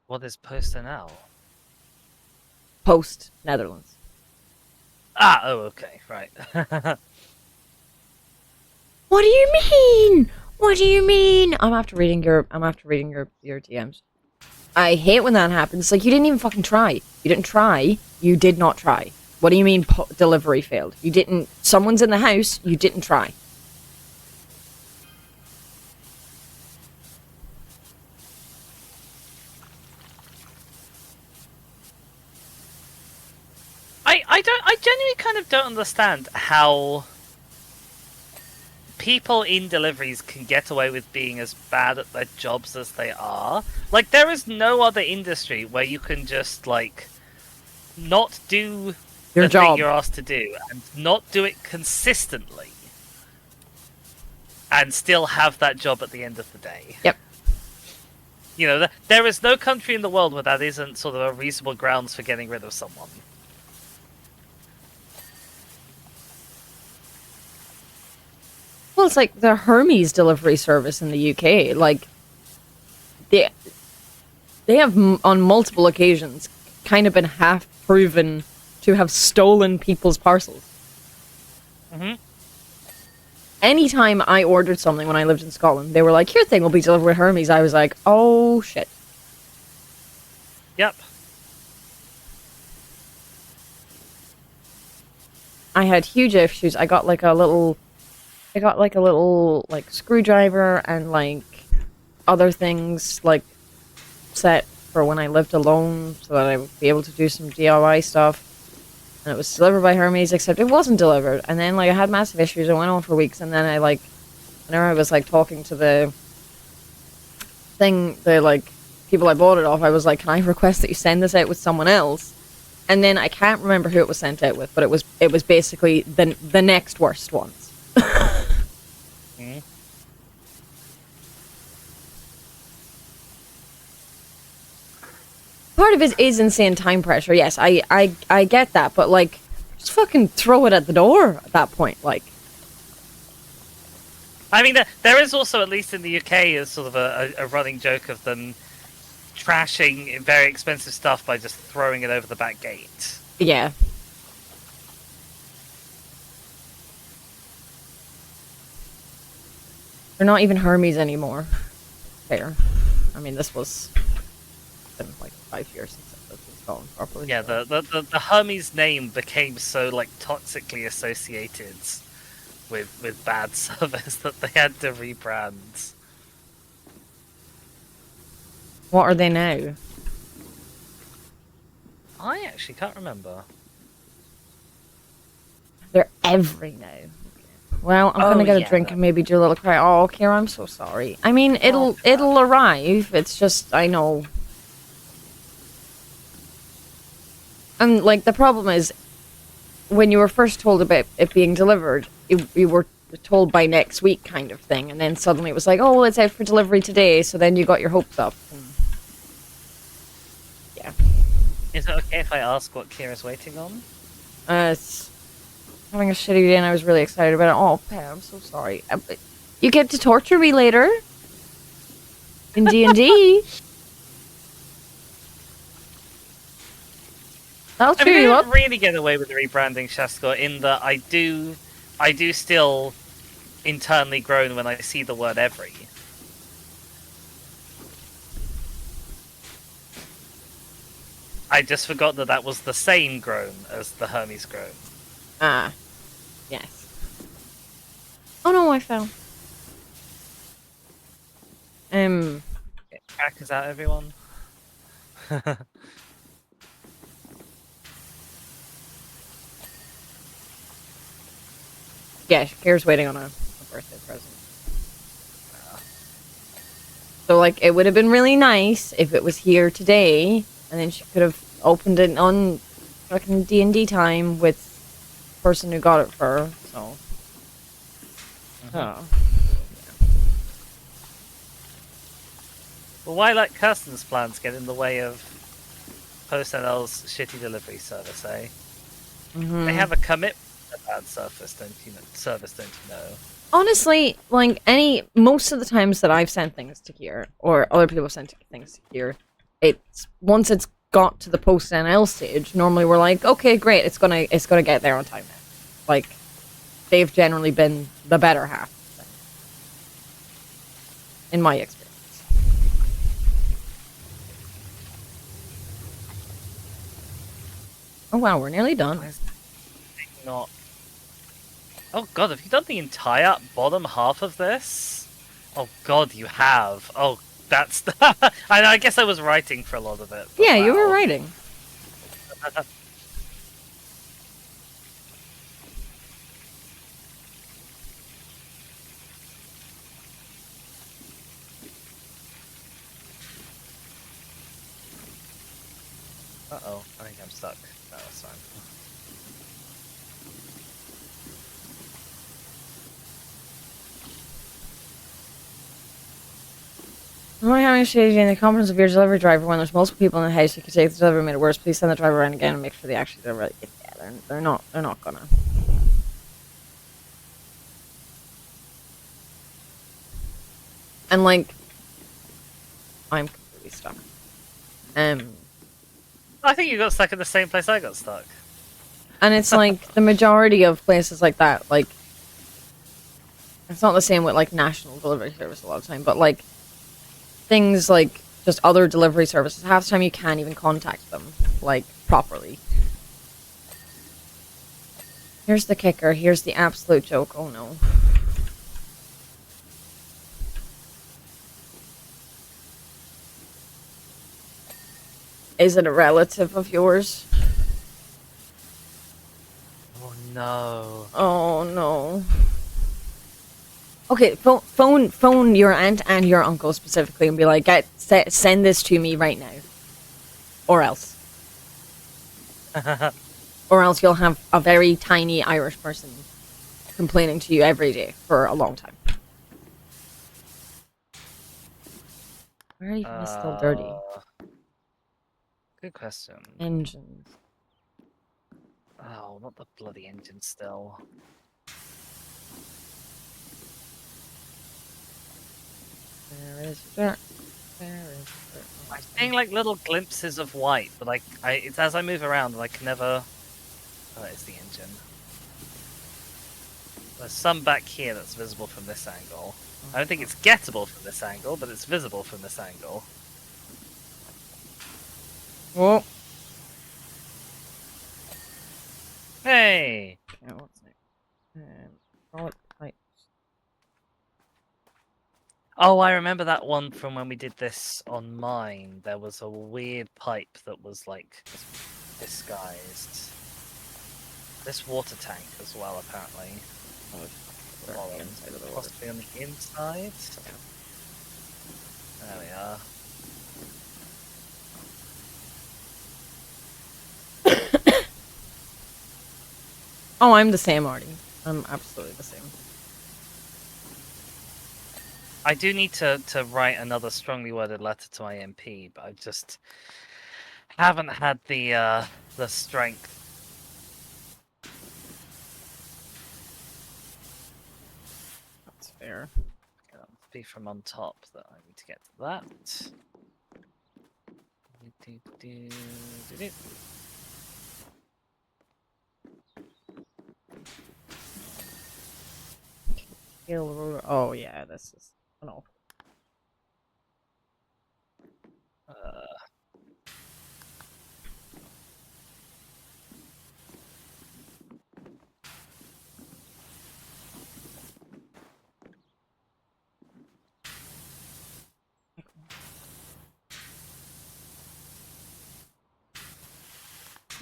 What is poster now? Post Netherlands. Ah, oh, okay, right. What do you mean? What do you mean? I'm after reading your DMs. I hate when that happens. It's like you didn't even fucking try. You didn't try. You did not try. What do you mean delivery failed? You didn't. Someone's in the house. You didn't try. I genuinely kind of don't understand how people in deliveries can get away with being as bad at their jobs as they are. Like, there is no other industry where you can just, like, not do your job thing you're asked to do and not do it consistently and still have that job at the end of the day. Yep. You know, there is no country in the world where that isn't sort of a reasonable grounds for getting rid of someone. Well, it's like the Hermes delivery service in the UK. Like, they have on multiple occasions kind of been half proven to have stolen people's parcels. Mm-hmm. Anytime I ordered something when I lived in Scotland, they were like, your thing will be delivered with Hermes. I was like, oh shit. Yep. I had huge issues. I got like a little like screwdriver and like other things like set for when I lived alone so that I would be able to do some DIY stuff. And it was delivered by Hermes, except it wasn't delivered. And then like I had massive issues. It went on for weeks, and then I like whenever I was like talking to the like people I bought it off, I was like, can I request that you send this out with someone else? And then I can't remember who it was sent out with, but it was basically the next worst ones. Mm. Part of it is insane time pressure. Yes, I get that, but like, just fucking throw it at the door at that point. Like, I mean, there is also, at least in the UK, is sort of a running joke of them trashing very expensive stuff by just throwing it over the back gate. yeah. They're not even Hermes anymore. Fair. I mean, this was been like 5 years since I've lived in Scotland properly. Yeah, so. the Hermes name became so like toxically associated with bad service that they had to rebrand. What are they now? I actually can't remember. They're every now. Well, I'm gonna get a drink that. and maybe do a little cry. Oh, Kira, I'm so sorry. I mean, it'll arrive. It's just, I know. And like the problem is, when you were first told about it being delivered, you were told by next week, kind of thing, and then suddenly it was like, oh, well, it's out for delivery today. So then you got your hopes up. Is it okay if I ask what Kira's waiting on? It's having a shitty day and I was really excited about it. Oh, Pam, I'm so sorry. You get to torture me later. In D&D. I'll I mean, cheer I you up. didn't really get away with rebranding Shaskor in that I do still internally groan when I see the word every. I just forgot that that was the same groan as the Hermes groan. Ah, yes. Oh no, I fell. Get crackers out, everyone. Yeah, Kira's waiting on a birthday present. So, like, it would have been really nice if it was here today, and then she could have opened it on fucking D&D time with the person who got it for her, so. Oh. Well, why let Kirsten's plans get in the way of PostNL's shitty delivery service, eh? They have a commitment to that service, don't you know? Honestly, like, most of the times that I've sent things to Kier, or other people have sent things to Kier, once it's got to the post-NL stage, normally we're like, okay, great, it's gonna get there on time now. Like, they've generally been the better half, in my experience. Oh wow, we're nearly done. Not. Oh god, have you done the entire bottom half of this? Oh god, you have. Oh, that's. I guess I was writing for a lot of it. Yeah, wow. you were writing. Uh-oh, I think I'm stuck. No, that's fine. I'm not having a shitty day in the conference of your delivery driver when there's multiple people in the house. You could take the delivery, made it worse. Please send the driver around again and make sure they actually deliver it. Yeah, they're not gonna. And like, I'm completely stuck. I think you got stuck in the same place I got stuck. And it's like the majority of places like that, like, it's not the same with like national delivery service a lot of time, but like things like just other delivery services, half the time you can't even contact them like properly. Here's the kicker. Here's the absolute joke. Oh no. Is it a relative of yours? Oh no. Oh no. Okay, phone your aunt and your uncle specifically and be like, send this to me right now. Or else. Or else you'll have a very tiny Irish person complaining to you every day for a long time. Where even is still dirty? Good question. Engines. Oh, not the bloody engine still. There is dirt. There is dirt. I'm seeing like little glimpses of white, but like it's as I move around, I can never. Oh, it's the engine. There's some back here that's visible from this angle. I don't think it's gettable from this angle, but it's visible from this angle. Oh. Hey! Yeah, what's next? Solid pipes. Oh, I remember that one from when we did this on mine. There was a weird pipe that was like disguised. This water tank as well, apparently. On the inside of the water. Possibly on the inside? Yeah. There we are. Oh, I'm the same, Artie. I'm absolutely the same. I do need to write another strongly worded letter to my MP, but I just haven't had the strength. That's fair. Okay, that must be from on top that I need to get to that. Oh yeah, this is an awful.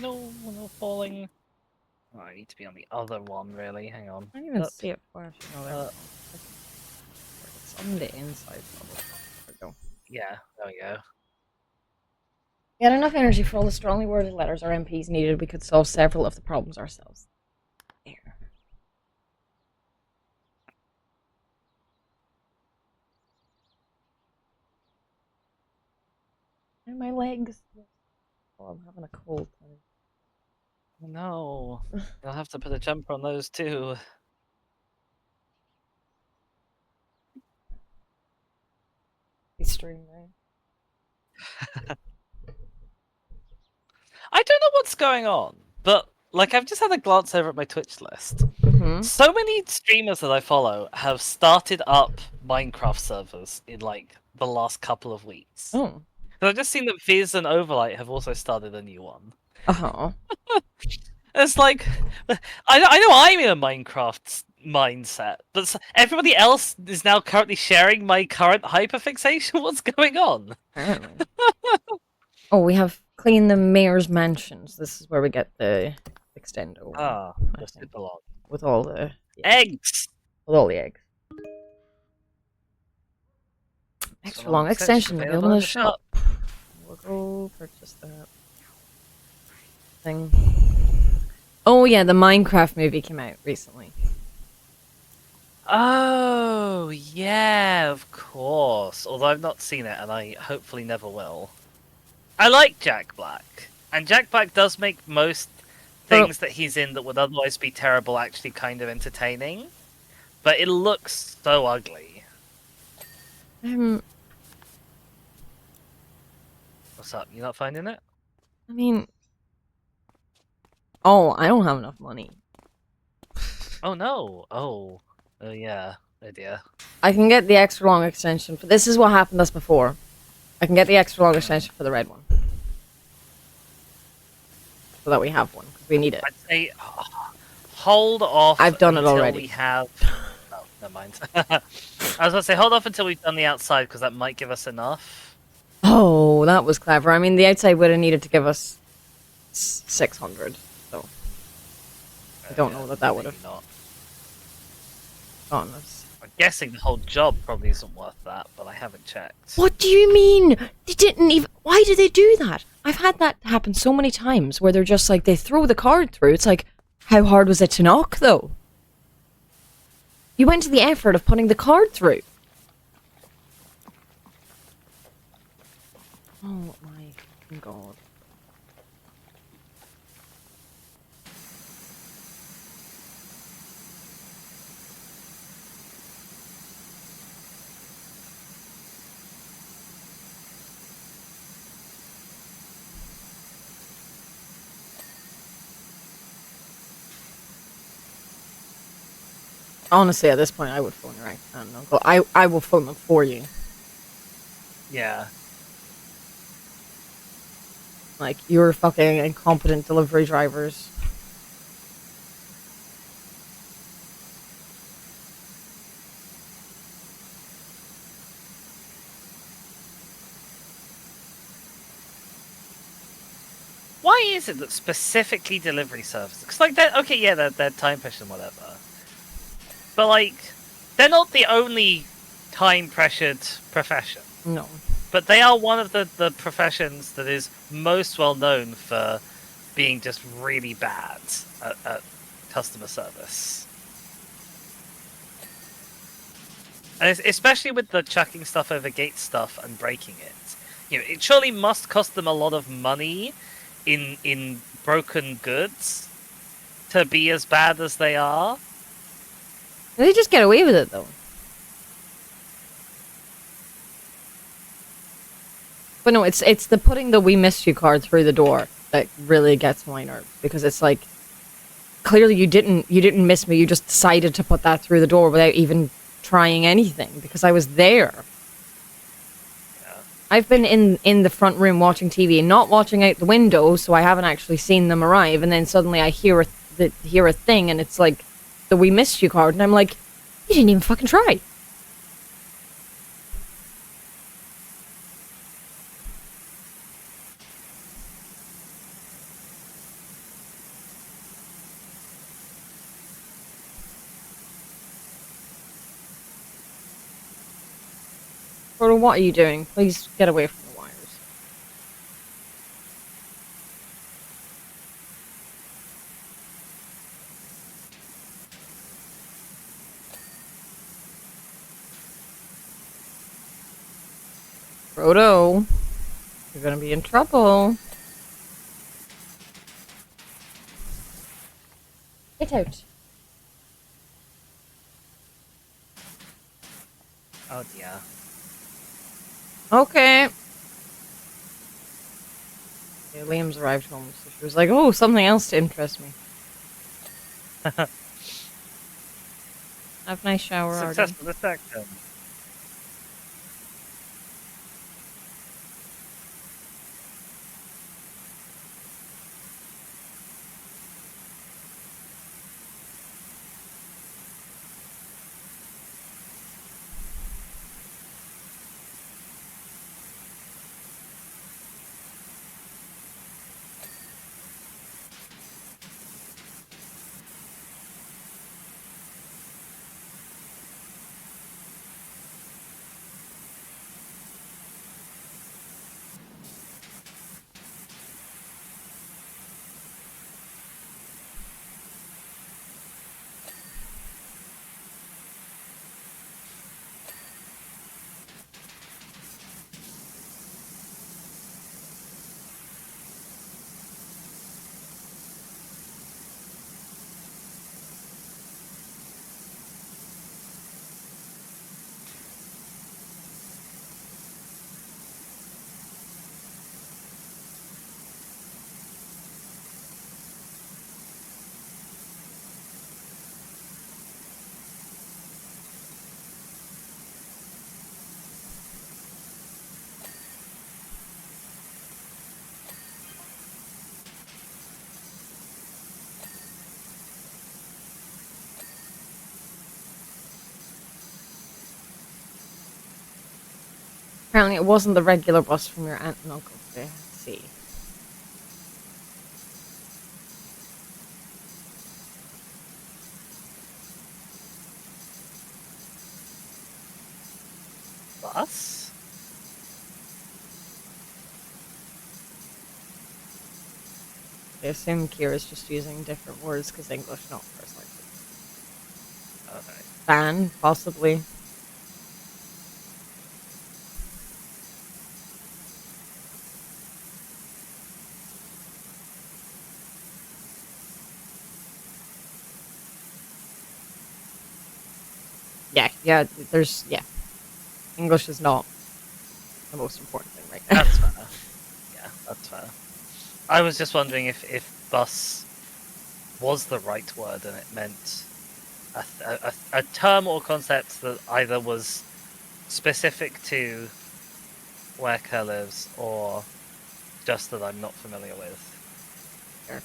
No falling. Oh, I need to be on the other one, really. Hang on. I didn't even Up. see it flashing. Oh, there we go. It's on the inside, probably. There we go. Yeah, there we go. We had enough energy for all the strongly worded letters our MPs needed. We could solve several of the problems ourselves. There. And my legs. Oh, I'm having a cold. Oh, no. You'll have to put a jumper on those too. Stream, right? I don't know what's going on, but like I've just had a glance over at my Twitch list. Mm-hmm. So many streamers that I follow have started up Minecraft servers in like the last couple of weeks. Oh. So I've just seen that Viz and Overlight have also started a new one. Uh-huh. It's like I know I'm in a Minecraft mindset, but everybody else is now currently sharing my current hyperfixation. What's going on? Apparently. Oh, we have clean the mayor's mansions. This is where we get the extendo. Ah, just it belong. With all the Eggs. With all the eggs. Extra long extension available in the shop. We'll go purchase that thing. Oh yeah, the Minecraft movie came out recently. Oh yeah, of course. Although I've not seen it, and I hopefully never will. I like Jack Black, and Jack Black does make most things that he's in that would otherwise be terrible actually kind of entertaining. But it looks so ugly. What's up? You not finding it? I mean, oh, I don't have enough money. Oh no! Oh yeah. Oh dear. I can get the extra long extension. For this is what happened to us before. I can get the extra long extension for the red one, so that we have one because we need it. I'd say hold off. I've done it already. We have. Oh, never mind. I was going to say hold off until we've done the outside because that might give us enough. Oh, that was clever. I mean, the outside would have needed to give us 600, so I don't know that would have gotten us. I'm guessing the whole job probably isn't worth that, but I haven't checked. What do you mean? They didn't even... Why did they do that? I've had that happen so many times where they're just like, they throw the card through. It's like, how hard was it to knock, though? You went to the effort of putting the card through. Oh my god. Honestly, at this point, I would phone your aunt and uncle. I will phone them for you. Yeah. Like, you're fucking incompetent delivery drivers. Why is it that specifically delivery services? Because like that, okay, yeah, they're time pressured and whatever, but like they're not the only time pressured profession. No. But they are one of the professions that is most well known for being just really bad at customer service. And especially with the chucking stuff over gate stuff and breaking it. it surely must cost them a lot of money in broken goods to be as bad as they are. They just get away with it, though. But no, it's the putting the "we missed you" card through the door that really gets my nerves, because it's like, clearly you didn't miss me. You just decided to put that through the door without even trying anything, because I was there. Yeah. I've been in the front room watching TV and not watching out the window, so I haven't actually seen them arrive. And then suddenly I hear a thing, and it's like the "we missed you" card, and I'm like, you didn't even fucking try. Frodo, what are you doing? Please get away from the wires. Frodo, you're gonna be in trouble. Get out. Oh dear. Okay. Yeah, Liam's arrived home, so she was like, oh, something else to interest me. Have a nice shower, Arden. Successful attack. Apparently it wasn't the regular bus from your aunt and uncle today. Let's see. Bus? I assume Kira's just using different words because English not first language. Okay. Van, possibly. Yeah, English is not the most important thing right now. That's fair. Yeah, that's fair. I was just wondering if bus was the right word and it meant a term or concept that either was specific to where Kerr lives or just that I'm not familiar with. Sure.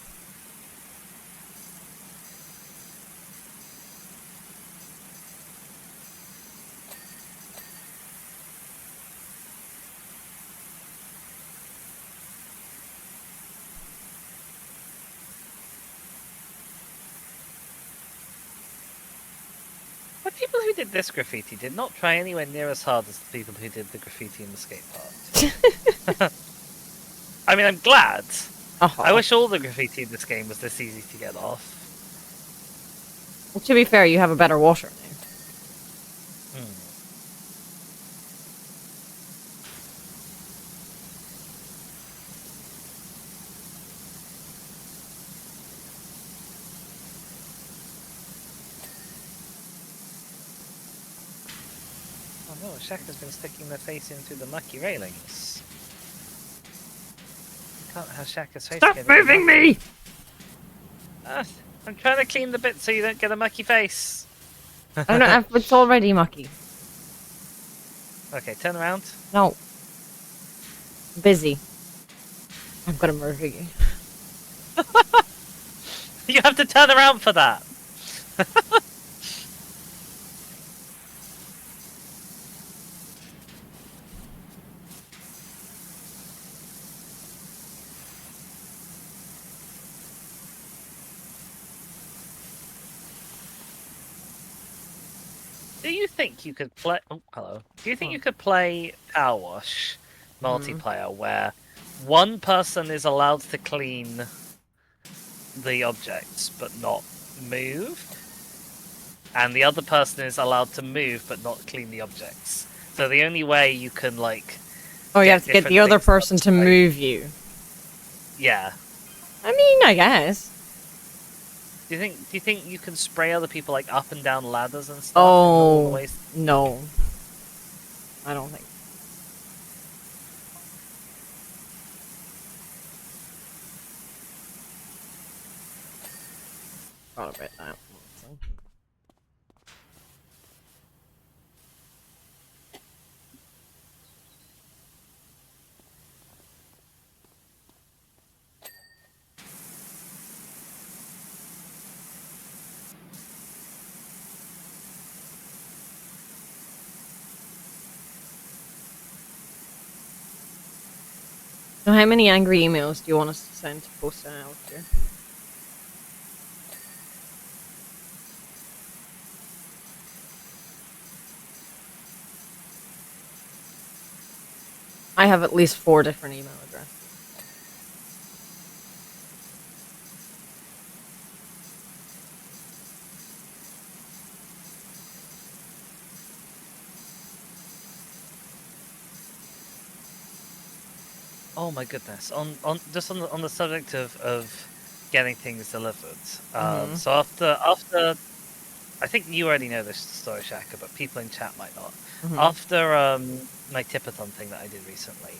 The people who did this graffiti did not try anywhere near as hard as the people who did the graffiti in the skate park. I mean, I'm glad. I wish all the graffiti in this game was this easy to get off. Well, to be fair, you have a better washer now. Oh no, Shaka's been sticking their face into the mucky railings. You can't have Shaka's face Stop get moving me! I'm trying to clean the bit so you don't get a mucky face. I don't know, it's already mucky. Okay, turn around. No. I'm busy. I'm gonna murder you. You have to turn around for that. Do you think you could play? Oh, hello. Do you think you could play Powerwash multiplayer where one person is allowed to clean the objects but not move, and the other person is allowed to move but not clean the objects? So the only way you can Oh, you have to get the other person to move you. Yeah. I mean, I guess. Do you think you can spray other people up and down ladders and stuff? Oh, no. I don't think. Thought about that. So how many angry emails do you want us to send to post that out here? I have at least 4 different email addresses. Oh my goodness! On the subject of getting things delivered. So after I think you already know this story, Shaka, but people in chat might not. After my Tippathon thing that I did recently,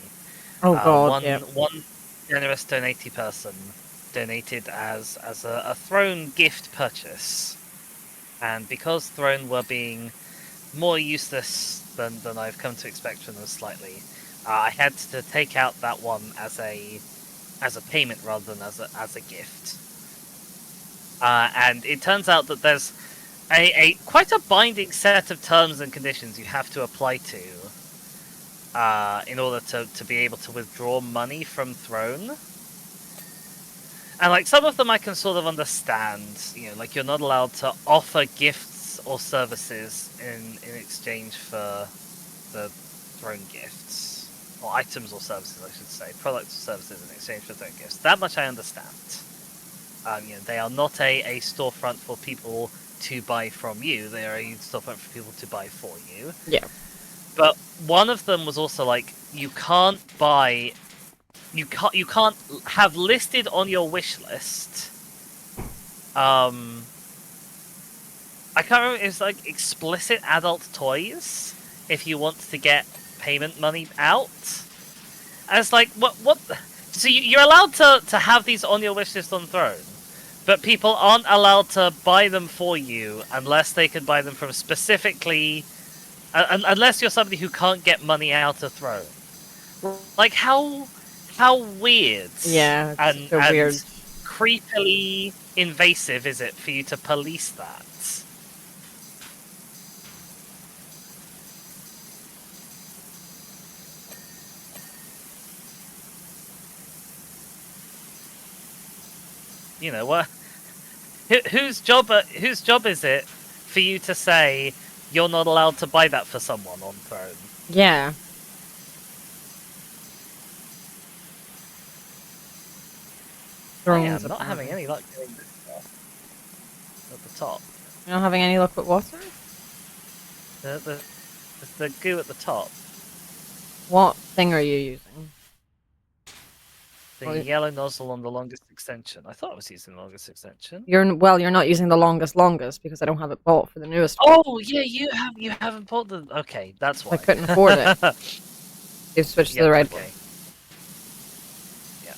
oh god, one generous donatee person donated as a Throne gift purchase, and because Throne were being more useless than I've come to expect from them slightly, I had to take out that one as a payment rather than as a gift. And it turns out that there's a quite a binding set of terms and conditions you have to apply to in order to be able to withdraw money from Throne. And some of them I can sort of understand. You're not allowed to offer gifts or services in exchange for the Throne gifts, or items or services, I should say, products or services in exchange for Throne gifts. That much I understand. They are not a storefront for people to buy from you. They are a storefront for people to buy for you. Yeah. But one of them was also you can't buy. You can't have listed on your wish list. I can't remember. It's explicit adult toys if you want to get payment money out. And it's what? So you're allowed to have these on your wish list on Throne, but people aren't allowed to buy them for you unless they can buy them from specifically, unless you're somebody who can't get money out of Throne. How weird? Yeah, and weird. creepily invasive is it for you to police that? What? Whose job is it for you to say you're not allowed to buy that for someone on Throne? Yeah. I am not having any luck getting this stuff at the top. You're not having any luck with water? The goo at the top. What thing are you using? The yellow nozzle on the longest extension. I thought I was using the longest extension. You're not using the longest because I don't have it bought for the newest one. Oh yeah, you haven't bought the. Okay, that's why. I couldn't afford it. You've switched to the red one. Yeah.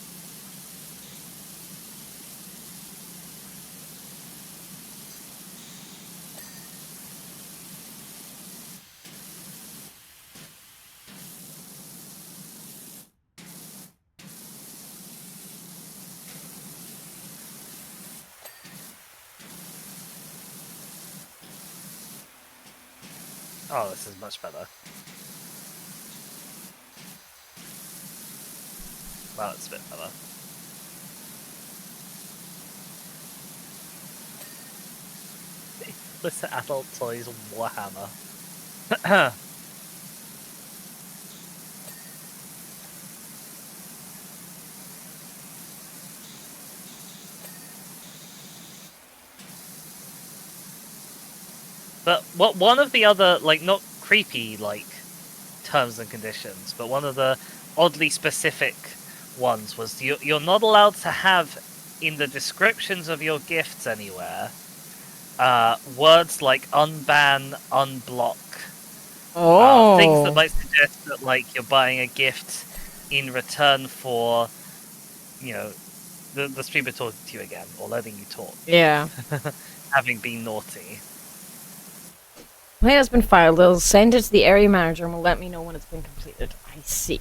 Oh, this is much better. Well, it's a bit better. Listen to Adult Toys Warhammer. But what one of the other, like, not creepy, like, terms and conditions, but one of the oddly specific ones was you're not allowed to have in the descriptions of your gifts anywhere words like unban, unblock. Things that might suggest that, like, you're buying a gift in return for, you know, the streamer talking to you again, or letting you talk. Yeah. Having been naughty. Plan has been filed. They'll send it to the area manager and will let me know when it's been completed. I see.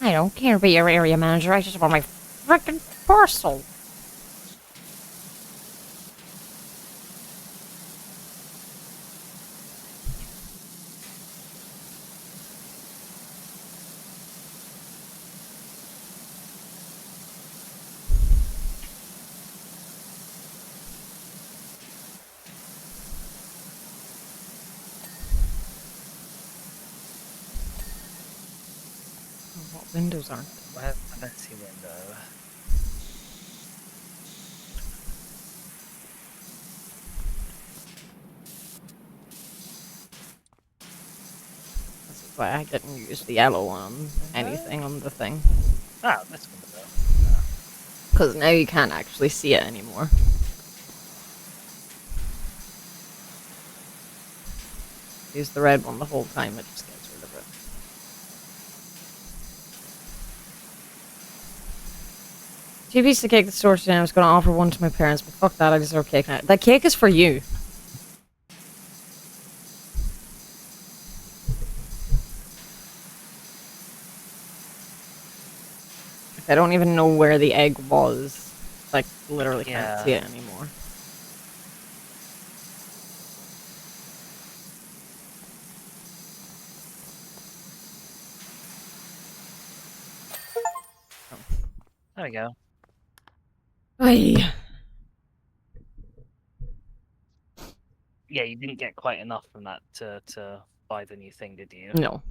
I don't care about your area manager. I just want my frickin' parcel. Windows aren't. Where's the fancy window? This is why I didn't use the yellow on anything on the thing. Ah, this window. Because now you can't actually see it anymore. Use the red one the whole time, it just gets rid of it. She piece the cake at the store today. I was going to offer one to my parents, but fuck that, I deserve cake now. That cake is for you. I don't even know where the egg was. Like, literally can't see it anymore. There we go. Aye. Yeah, you didn't get quite enough from that to buy the new thing, did you? No.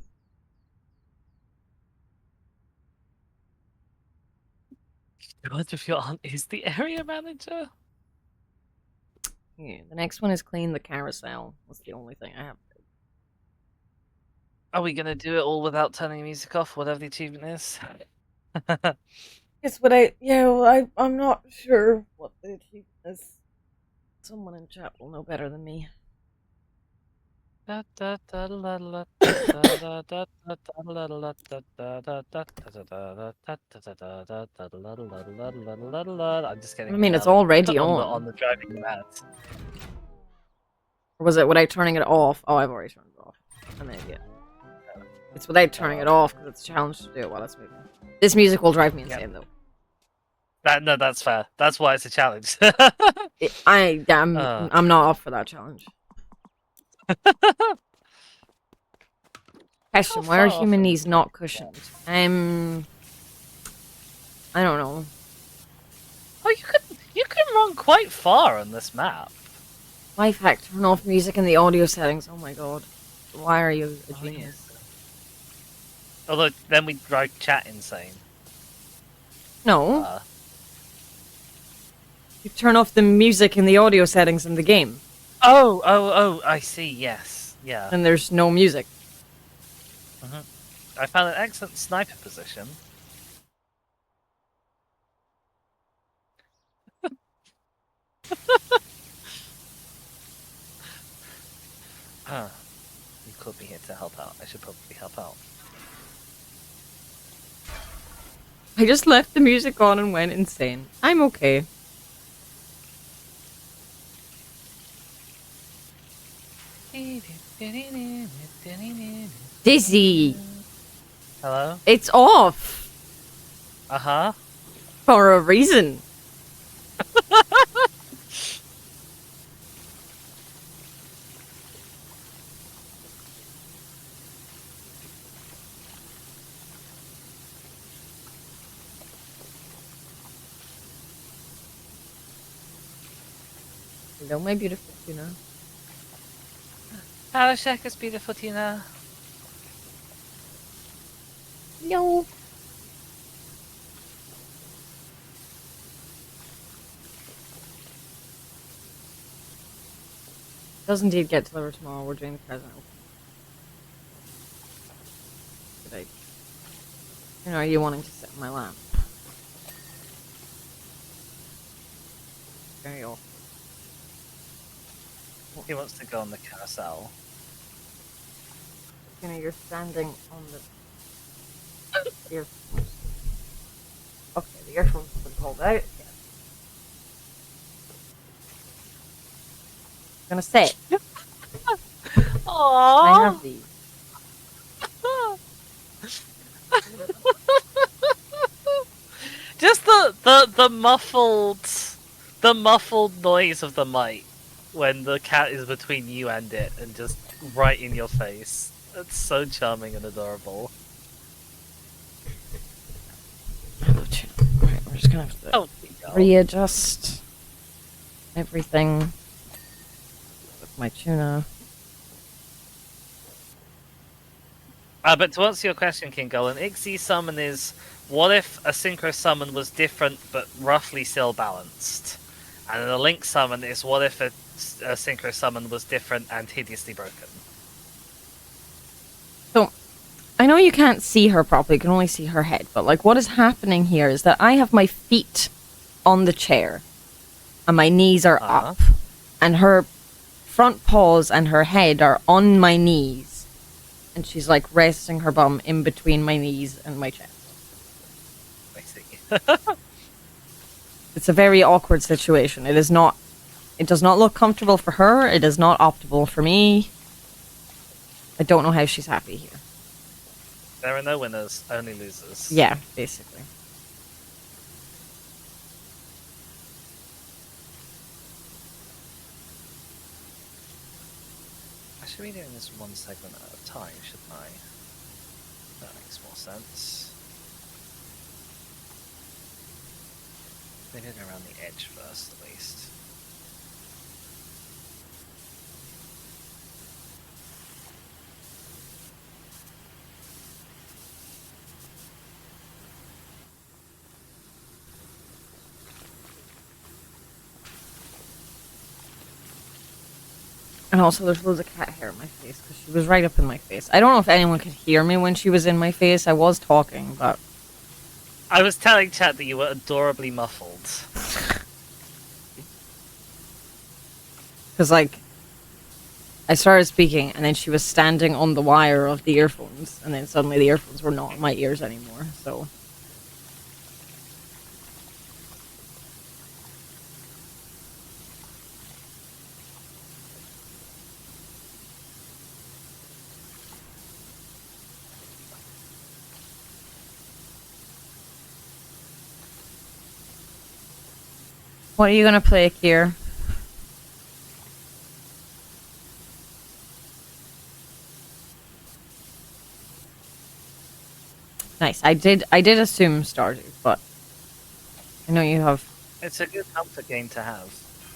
What if your aunt is the area manager? Yeah, the next one is clean the carousel. That's the only thing I have. Are we gonna do it all without turning the music off, whatever the achievement is? Guess what I'm not sure what the achievement is. Someone in chat will know better than me. I'm just getting. I mean, it's already on the driving mat. Or was it without turning it off? Oh, I've already turned it off. I'm an idiot. It's without turning it off because it's a challenge to do it while it's moving. This music will drive me insane, though. No, that's fair. That's why it's a challenge. I'm not up for that challenge. Question: why are human knees not cushioned? I don't know. Oh, you can run quite far on this map. Life hack: turn off music in the audio settings. Oh my god, why are you a genius? Although then we drive chat insane. No. You turn off the music in the audio settings in the game. Oh, I see, yes. Yeah. and there's no music. I found an excellent sniper position. Huh. You could be here to help out. I should probably help out. I just left the music on and went insane. I'm okay. Dizzy! Hello? It's off! Uh-huh. For a reason. Hello, my beautiful tuna. Hello, Shaka's beautiful Tina. Yo. Does indeed get delivered tomorrow. We're doing the present. Good idea. You know, are you wanting to sit in my lap? Very awkward. He wants to go on the carousel. You know, you're standing on the earphones. Okay, the earphones have been pulled out. Yeah. I'm gonna sit. Aww. I have these. Just the muffled noise of the mic when the cat is between you and it and just right in your face. It's so charming and adorable. Alright, we're just gonna have to readjust everything with my tuna. But to answer your question, King Gull, an Ixie summon is what if a synchro summon was different but roughly still balanced? And a Link summon is what if a synchro summon was different and hideously broken? So, I know you can't see her properly, you can only see her head, but like what is happening here is that I have my feet on the chair and my knees are up, and her front paws and her head are on my knees. And she's like resting her bum in between my knees and my chest. I see. It's a very awkward situation. It does not look comfortable for her. It is not optimal for me. I don't know how she's happy here. There are no winners, only losers. Yeah, basically. I should be doing this one segment at a time, shouldn't I? That makes more sense. Maybe go around the edge first, at least. And also, there's loads of cat hair in my face because she was right up in my face. I don't know if anyone could hear me when she was in my face. I was talking, but I was telling chat that you were adorably muffled. because like I started speaking, and then she was standing on the wire of the earphones, and then suddenly the earphones were not in my ears anymore. So. What are you gonna play, Kier? Nice. I did assume Stardew, but I know you have It's a good comfort game to have.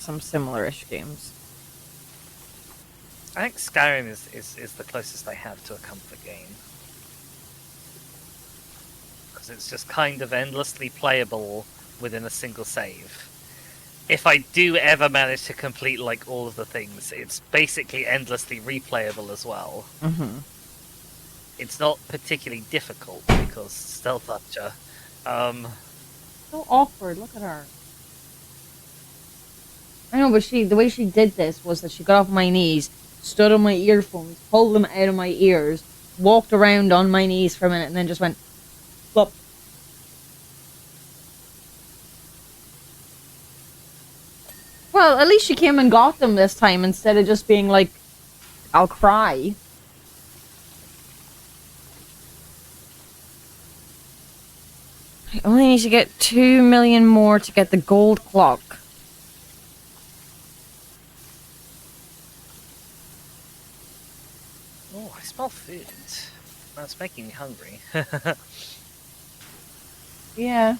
some similar-ish games. I think Skyrim is the closest I have to a comfort game. Because it's just kind of endlessly playable within a single save. if I do ever manage to complete like all of the things, it's basically endlessly replayable as well. Mm-hmm. It's not particularly difficult because Stealth Archer. So awkward. Look at her. I know, but the way she did this was that she got off my knees, stood on my earphones, pulled them out of my ears, walked around on my knees for a minute, and then just went flop. Well, at least she came and got them this time instead of just being like, I'll cry. I only need to get 2 million more to get the gold clock. Oh, I smell food. That's making me hungry. Yeah.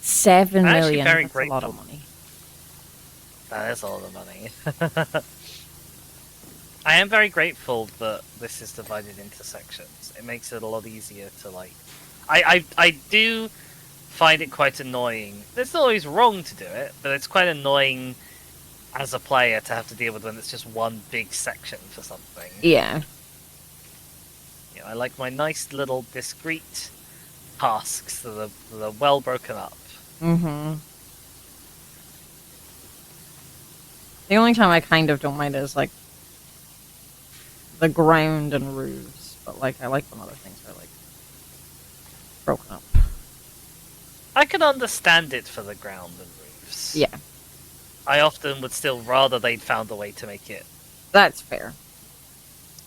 $7 I'm actually million. very That's a lot grateful. of money. That is a lot of money. I am very grateful that this is divided into sections. It makes it a lot easier to like. I do find it quite annoying. It's not always wrong to do it, but it's quite annoying as a player to have to deal with when it's just one big section for something. Yeah. You know, I like my nice little discrete tasks that are well broken up. Mm-hmm. The only time I kind of don't mind is like the ground and roofs, but like I like when other things are like broken up. I can understand it for the ground and roofs. Yeah, I often would still rather they'd found a way to make it that's fair.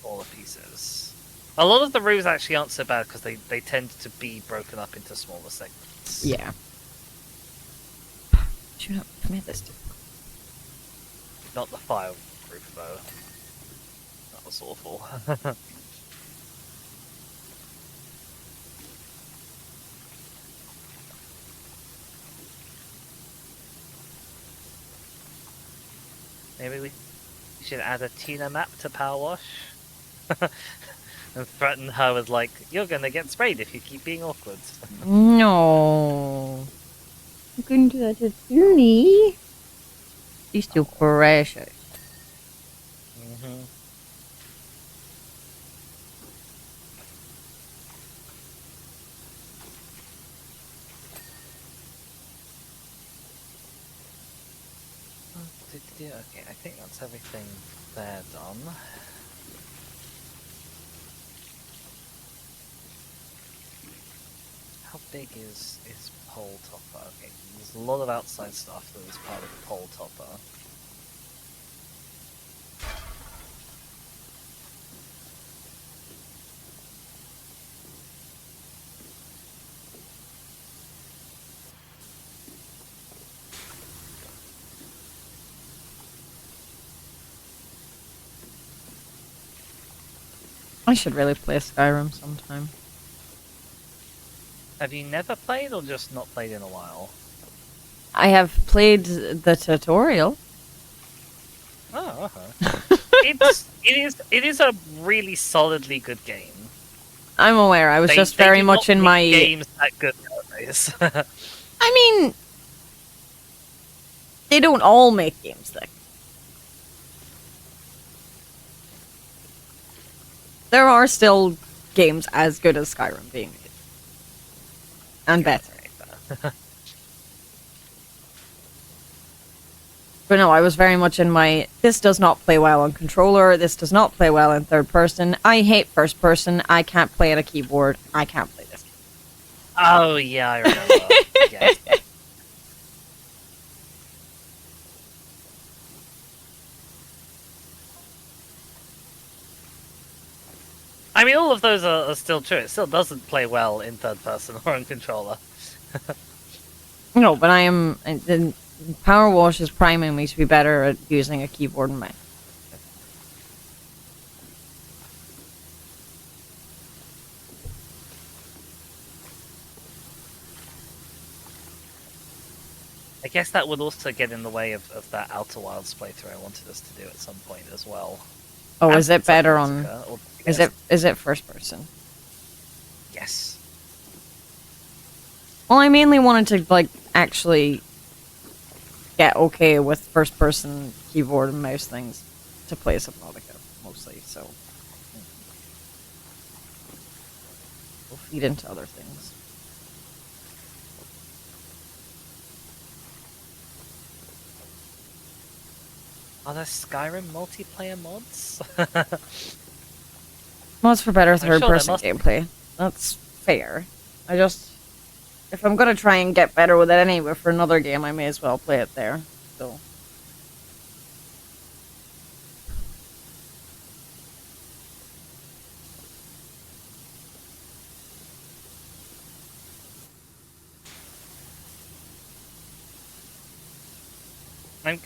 smaller pieces. A lot of the roofs actually aren't so bad because they tend to be broken up into smaller segments. Yeah. Should not commit this to. Not the fire roof though. That was awful. Maybe we should add a Tina map to Powerwash and threaten her with like, "You're gonna get sprayed if you keep being awkward." No. You couldn't do that to Toonie. She's too precious. Mm-hmm. Okay, I think that's everything there done. How big is pole topper? Okay, there's a lot of outside stuff that is part of the pole topper. I should really play Skyrim sometime. Have you never played or just not played in a while? I have played the tutorial. Oh, okay. it is a really solidly good game. I'm aware. I was They just very do much not in make my games that good nowadays. I mean, they don't all make games that. There are still games as good as Skyrim being made. And better. But no, I was very much in my, this does not play well on controller, this does not play well in third person, I hate first person, I can't play at a keyboard, I can't play this game. Oh, yeah, I remember. Yes. I mean, all of those are still true. It still doesn't play well in third person or on controller. No, but I am, Powerwash is priming me to be better at using a keyboard and mouse. I guess that would also get in the way of that Outer Wilds playthrough I wanted us to do at some point as well. Oh, And is it better on, Subnautica, or- is it first person? Yes. Well, I mainly wanted to, like, actually get okay with first person keyboard and mouse things to play Subnautica, mostly, so we'll feed into other things. Are there Skyrim multiplayer mods? Mods for better sure third there person must be. gameplay. That's fair. I just, if I'm gonna try and get better with it anyway for another game, I may as well play it there. So.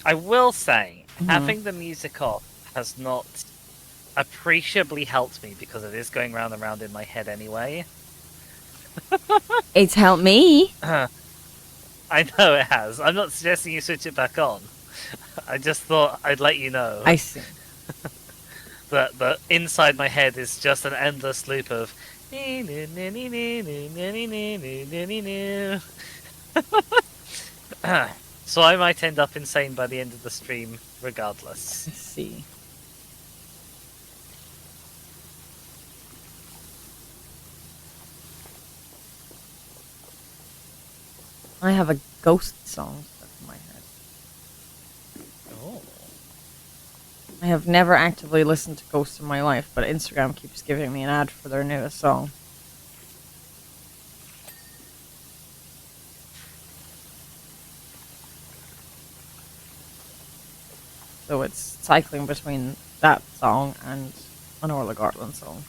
I will say, Mhm. having the music off has not appreciably helped me because it is going round and round in my head anyway. It's helped me. I know it has. I'm not suggesting you switch it back on. I just thought I'd let you know I see. that inside my head is just an endless loop of. So I might end up insane by the end of the stream, regardless. I see. I have a ghost song stuck in my head. Oh. I have never actively listened to Ghost in my life, but Instagram keeps giving me an ad for their newest song. So it's cycling between that song and an Orla Gartland song.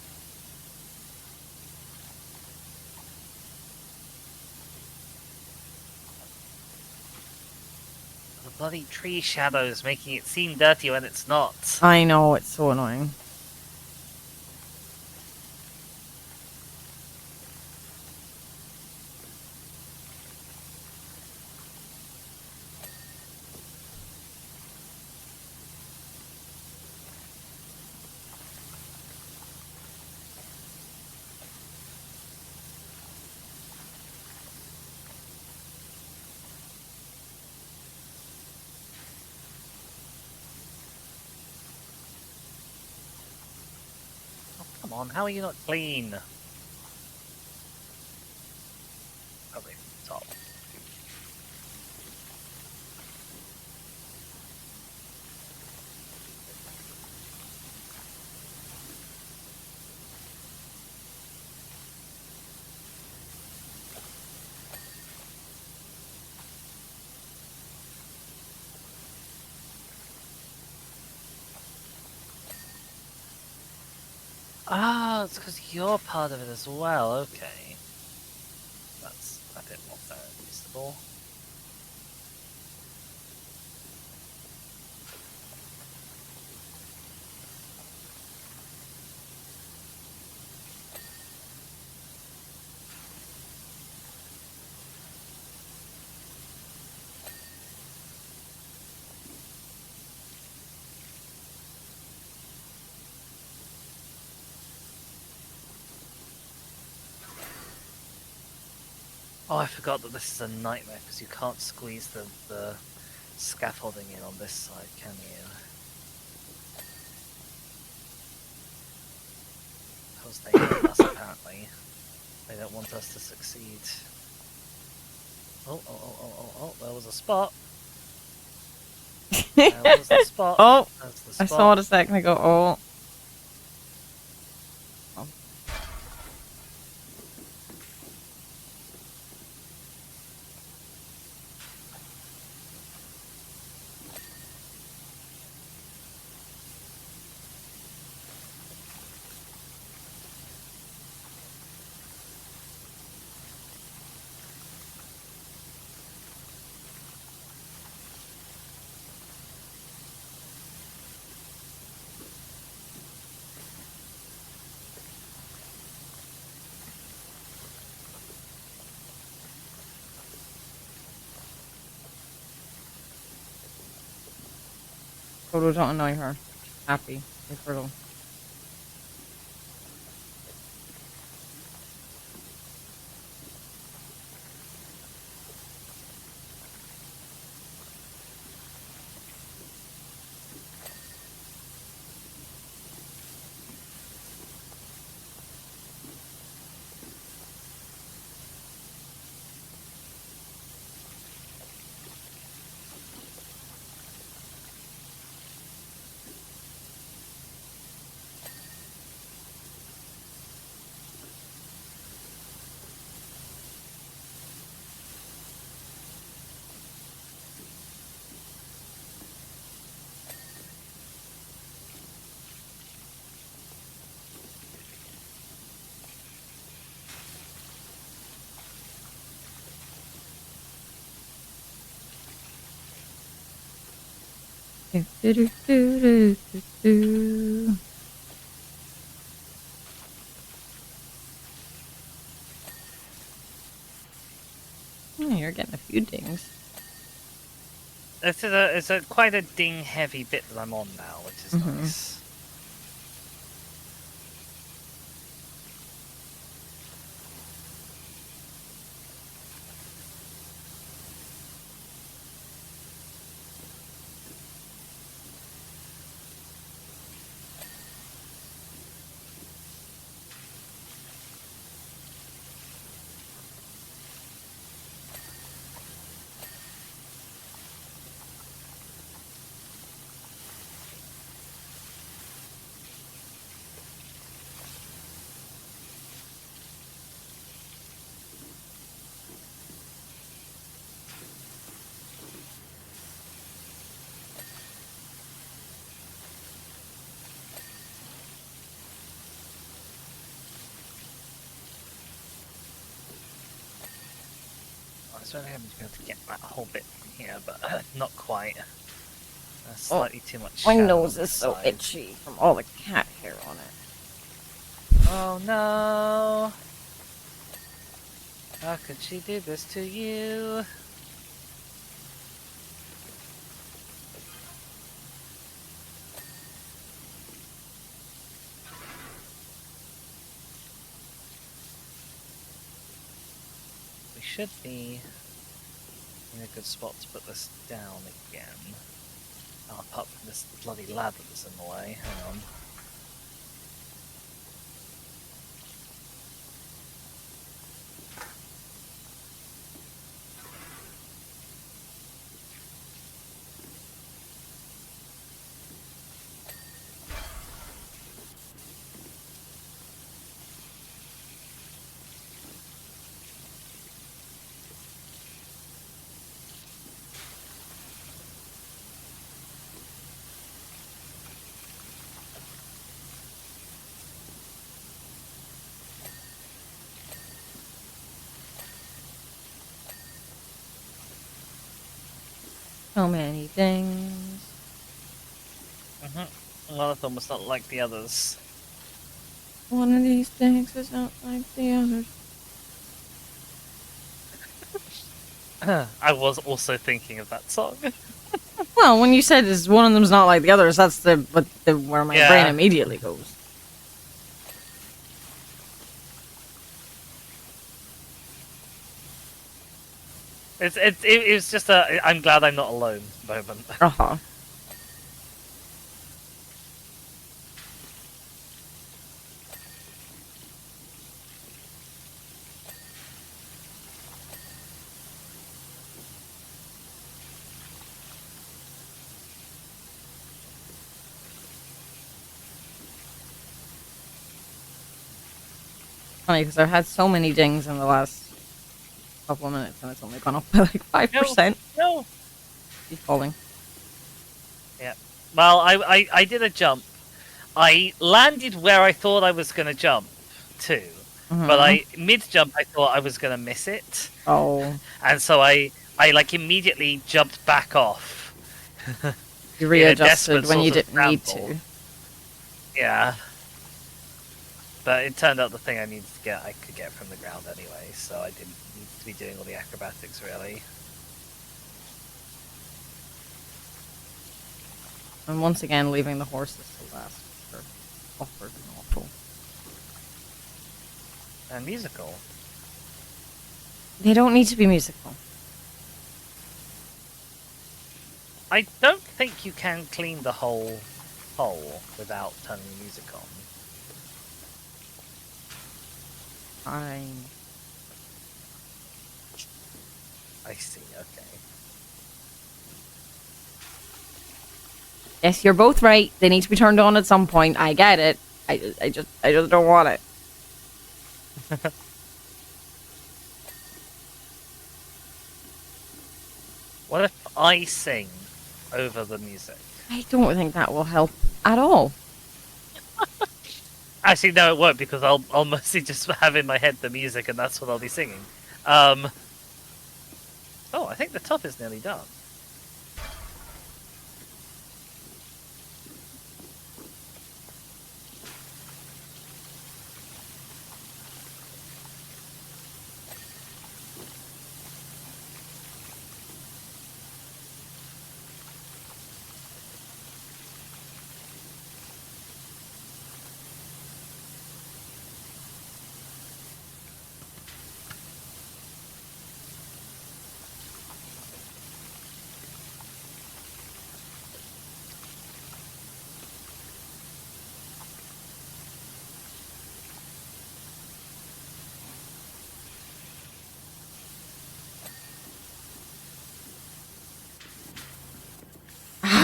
The bloody tree shadows making it seem dirty when it's not. I know, it's so annoying. Come on, how are you not clean? Probably top. Ah, it's because you're part of it as well. Okay, that's a bit more fair and reasonable. Oh, I forgot that this is a nightmare because you can't squeeze the scaffolding in on this side, can you? Because they hate us, apparently. They don't want us to succeed. Oh, there was a spot. That was the spot. Oh, That's the I spot. saw it a second ago. Oh. Frodo, don't annoy her. Happy. Hey, Frodo. Do, do, do, do, do, do. You're getting a few dings. It's a quite a ding heavy bit that I'm on now, which is nice. I was really hoping to be able to get that whole bit from here, but not quite. That's slightly too much. My shadow nose on is this so side. itchy from all the cat hair on it. Oh no! How could she do this to you? We should be in a good spot to put this down again. Oh, apart from this bloody ladder that's in the way. Hang on. So many things. One of them was not like the others. One of these things is not like the others. I was also thinking of that song. Well, when you said is one of them's not like the others, that's where my brain immediately goes. It was just a I'm glad I'm not alone moment. Uh-huh. Funny because I've had so many dings in the last couple of minutes, and it's only gone up by like 5%. No. Keep falling. Yeah. Well, I did a jump. I landed where I thought I was going to jump to, but mid-jump I thought I was going to miss it. Oh. And so I like immediately jumped back off. You readjusted when you didn't need to. Yeah. But it turned out the thing I needed to get, I could get from the ground anyway, so I didn't need to be doing all the acrobatics, really. And once again, leaving the horses to last are awkward and awful. And musical. They don't need to be musical. I don't think you can clean the whole hole without turning the music on. Fine. I see, okay. Yes, you're both right. They need to be turned on at some point. I get it. I just don't want it. What if I sing over the music? I don't think that will help at all. Actually, no, it won't, because I'll mostly just have in my head the music, and that's what I'll be singing. Oh, I think the top is nearly done.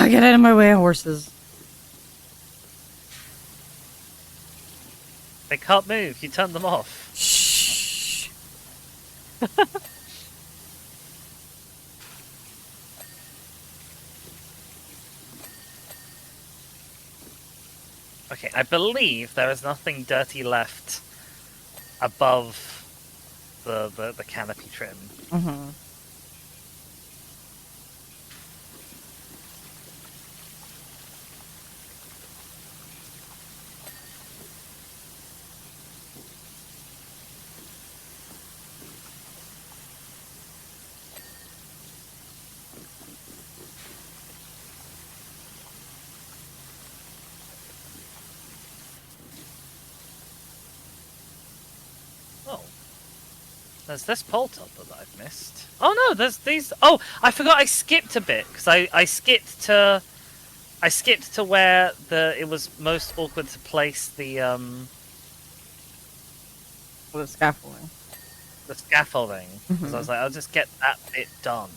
Get out of my way, horses. They can't move. You turn them off. Shh. Okay, I believe there is nothing dirty left above the canopy trim. Mm-hmm. Oh. There's this pole topper that I've missed. Oh no, there's these... Oh, I forgot I skipped a bit, because I skipped to... I skipped to where it was most awkward to place the scaffolding. The scaffolding. Because I was like, I'll just get that bit done.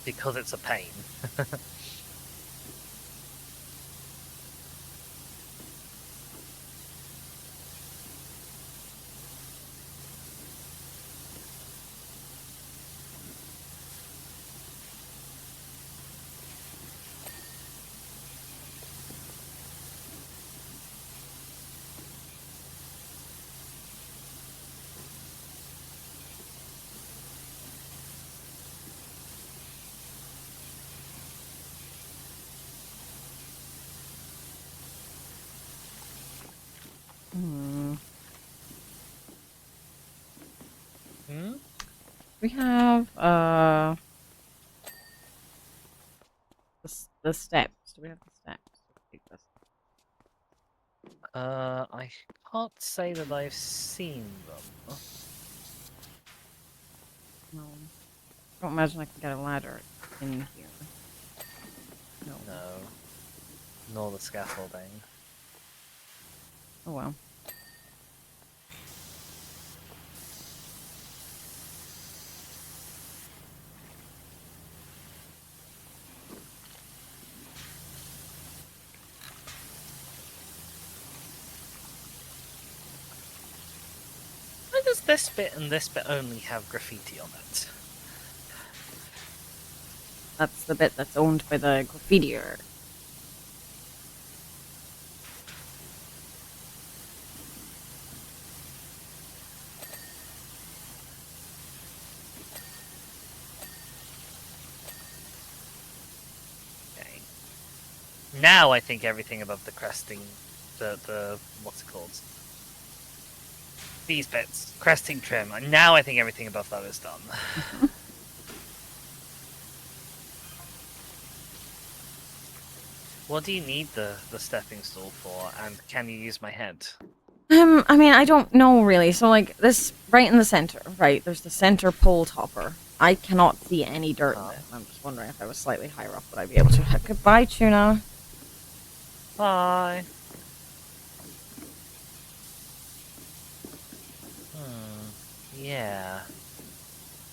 Because it's a pain. We have the steps. Do we have the steps? I can't say that I've seen them. No. I don't imagine I can get a ladder in here. No. No. Nor the scaffolding. Oh well. this bit and this bit only have graffiti on it? That's the bit that's owned by the graffitier. Okay. Now I think everything above the cresting, the what's it called? These bits, cresting trim. Now I think everything above that is done. What do you need the stepping stool for, and can you use my head? I mean, I don't know really. So, like, this right in the center, right? There's the center pole topper. I cannot see any dirt in it. I'm just wondering if I was slightly higher up, would I be able to? Goodbye, Tuna. Bye. Yeah.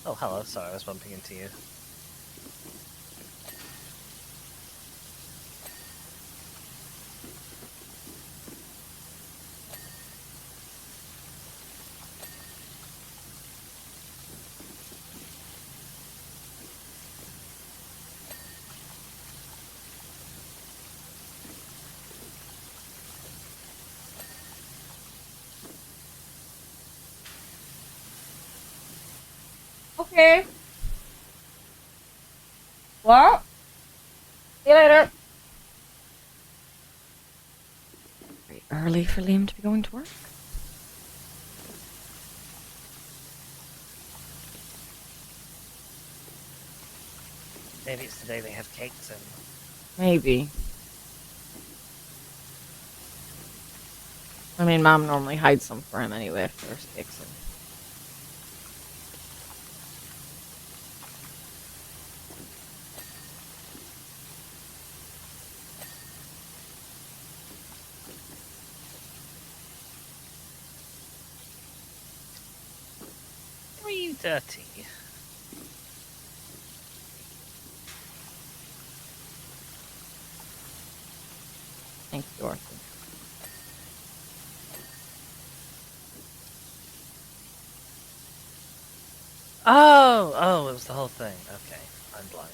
Oh, hello. Sorry, I was bumping into you. Okay. Well, see you later. Very early for Liam to be going to work. Maybe it's the day they have cakes in. Maybe. I mean, Mom normally hides some for him anyway if there's cakes in. Are you dirty? Thank you, Arthur. Oh, it was the whole thing. Okay, I'm blind.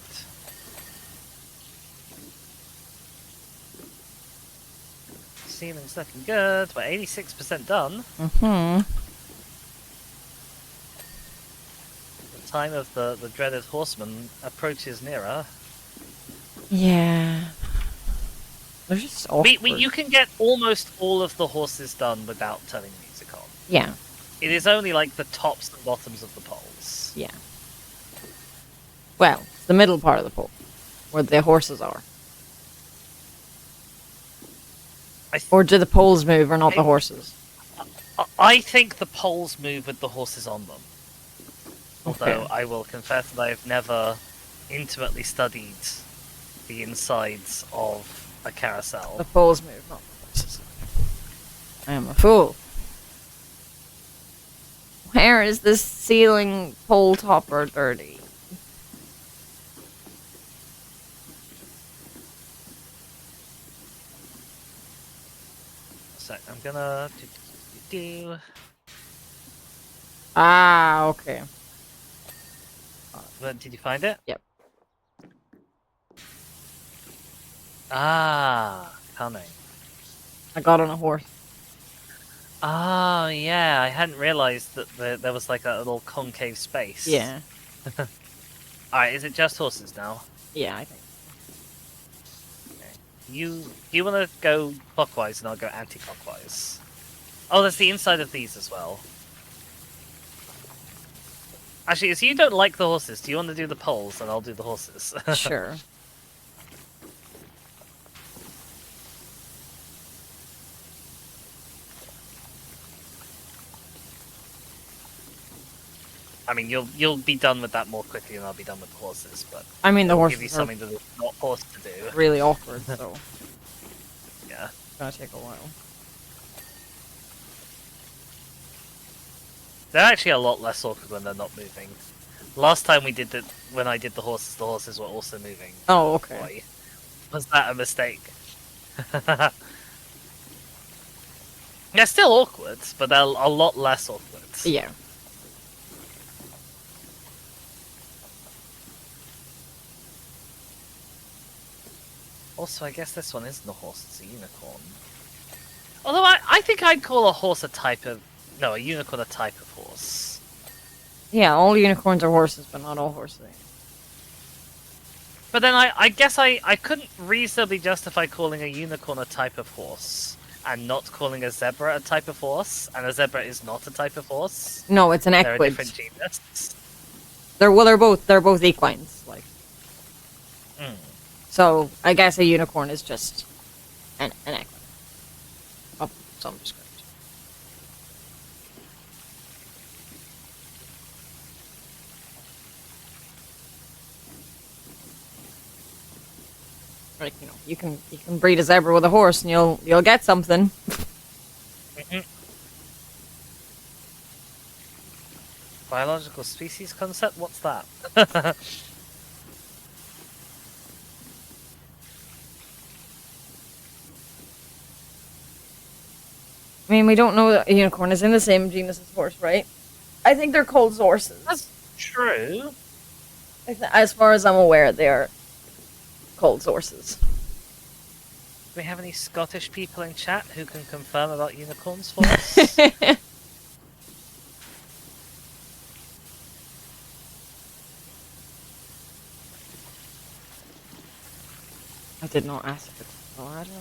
Ceiling's looking good. We're 86% done. Mm-hmm. The time of the dreaded horseman approaches nearer. Yeah. They're just awkward. You can get almost all of the horses done without turning the music on. Yeah. It is only like the tops and bottoms of the poles. Yeah. Well, it's the middle part of the pole, where the horses are. Or do the poles move, or not the horses? I think the poles move with the horses on them. Okay. Although I will confess that I've never intimately studied the insides of a carousel. The poles move, not the horses. I am a fool. Where is this ceiling pole topper dirty? So I'm gonna do. Ah, okay. Did you find it? Yep. Ah, coming. I got on a horse. Oh, yeah, I hadn't realised that there was like a little concave space. Yeah. Alright, is it just horses now? Yeah, I think. Do you want to go clockwise and I'll go anti-clockwise? Oh, there's the inside of these as well. Actually, if you don't like the horses, do you want to do the poles and I'll do the horses? Sure. I mean, you'll be done with that more quickly than I'll be done with the horses, but I mean, the it'll horses give you are something to not horse to do. really awkward, so Yeah. it's gonna take a while. They're actually a lot less awkward when they're not moving. Last time we did it, when I did the horses were also moving. Oh, okay. Boy, was that a mistake? They're still awkward, but they're a lot less awkward. Yeah. Also, I guess this one isn't a horse, it's a unicorn. Although I think I'd call a horse a type of... No, a unicorn a type of horse. Yeah, all unicorns are horses, but not all horses. But then I guess I couldn't reasonably justify calling a unicorn a type of horse and not calling a zebra a type of horse, and a zebra is not a type of horse. No, it's an They're a equid. different genus. They're both equines, like. So I guess a unicorn is just an equine of some description. Like, you know, you can breed a zebra with a horse and you'll get something. Biological species concept? What's that? I mean, we don't know that a unicorn is in the same genus as horse, right? I think they're called horses. That's true. As far as I'm aware, they are called horses. Do we have any Scottish people in chat who can confirm about unicorns for us? I did not ask it. Oh, I don't know.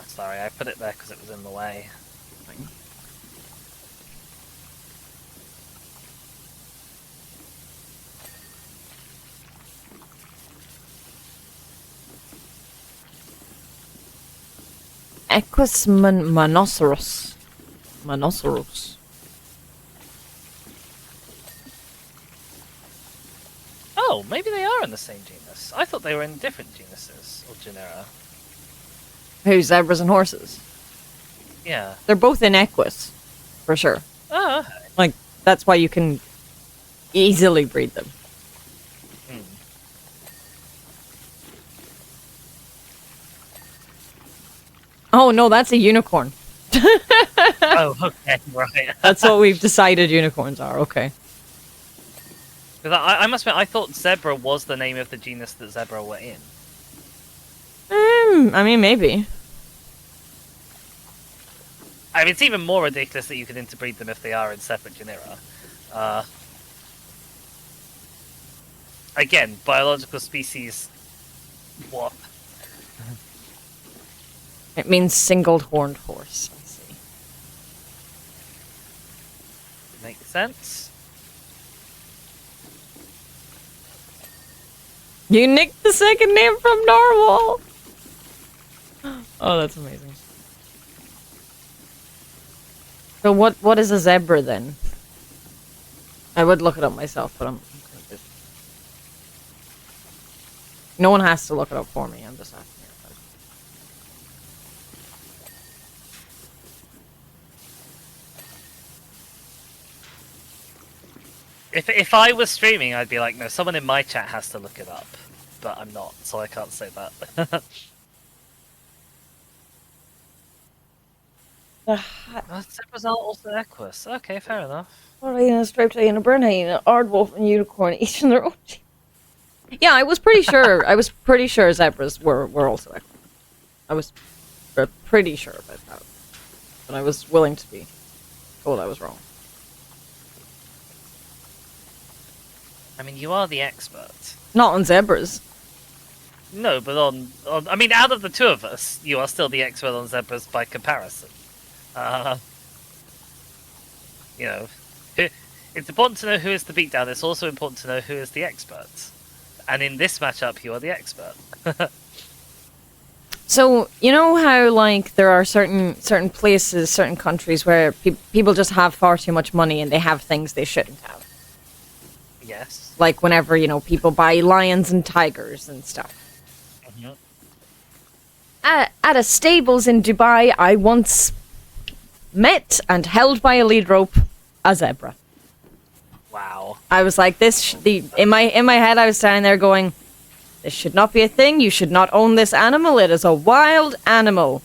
Sorry, I put it there because it was in the way. Fine. Equus monoceros. Monoceros. Oh, maybe they are in the same genus. I thought they were in different genuses or genera. Who, zebras and horses? Yeah. They're both in equus, for sure. Oh, okay. Like, that's why you can easily breed them. Oh, no, that's a unicorn. Oh, okay, right. That's what we've decided unicorns are, okay. Because I must admit, I thought zebra was the name of the genus that zebra were in. I mean, maybe. I mean, it's even more ridiculous that you could interbreed them if they are in separate genera. Again, biological species... What? It means single-horned horse, I see. Makes sense. You nicked the second name from Narwhal! Oh, that's amazing. So what is a zebra then? I would look it up myself, but I'm kind of busy. No one has to look it up for me, I'm just asking you. If I was streaming, I'd be like, no, someone in my chat has to look it up. But I'm not, so I can't say that. Zebras are also equus. Okay, fair enough. Hyena, striped hyena, burn hyena, aardwolf, and unicorn, each in their own. Yeah, I was pretty sure. I was pretty sure zebras were also equus. I was pretty sure about that, but I was willing to be told I was wrong. I mean, you are the expert. Not on zebras. No, but on I mean, out of the two of us, you are still the expert on zebras by comparison. You know, it's important to know who is the beatdown. It's also important to know who is the expert. And in this matchup, you are the expert. So, you know how, like, there are certain places, certain countries where people just have far too much money and they have things they shouldn't have? Yes. Like, whenever, you know, people buy lions and tigers and stuff. Mm-hmm. At a stables in Dubai, I once met and held by a lead rope a zebra. Wow. I was like, in my head, I was standing there going, this should not be a thing. You should not own this animal. It is a wild animal.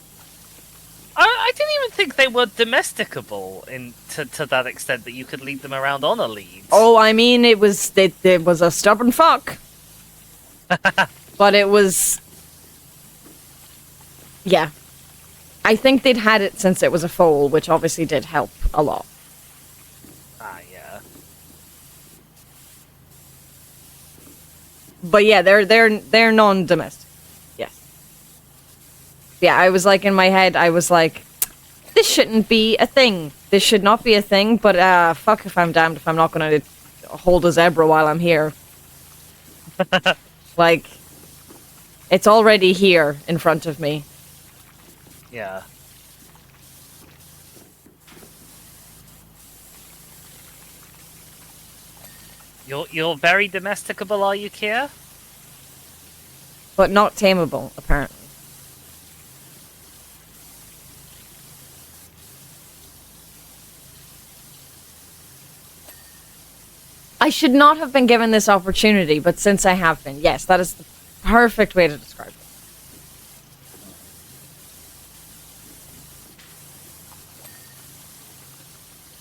I I didn't even think they were domesticable to that extent that you could lead them around on a lead. Oh, I mean, it was a stubborn fuck. But it was... Yeah. I think they'd had it since it was a foal, which obviously did help a lot. Ah, yeah. But yeah, they're non-domestic. Yes. Yeah, I was like, in my head, I was like, this shouldn't be a thing. This should not be a thing, but fuck if I'm damned if I'm not gonna hold a zebra while I'm here. Like, it's already here in front of me. Yeah. You're very domesticable, are you, Kia? But not tameable, apparently. I should not have been given this opportunity, but since I have been, yes, that is the perfect way to describe it.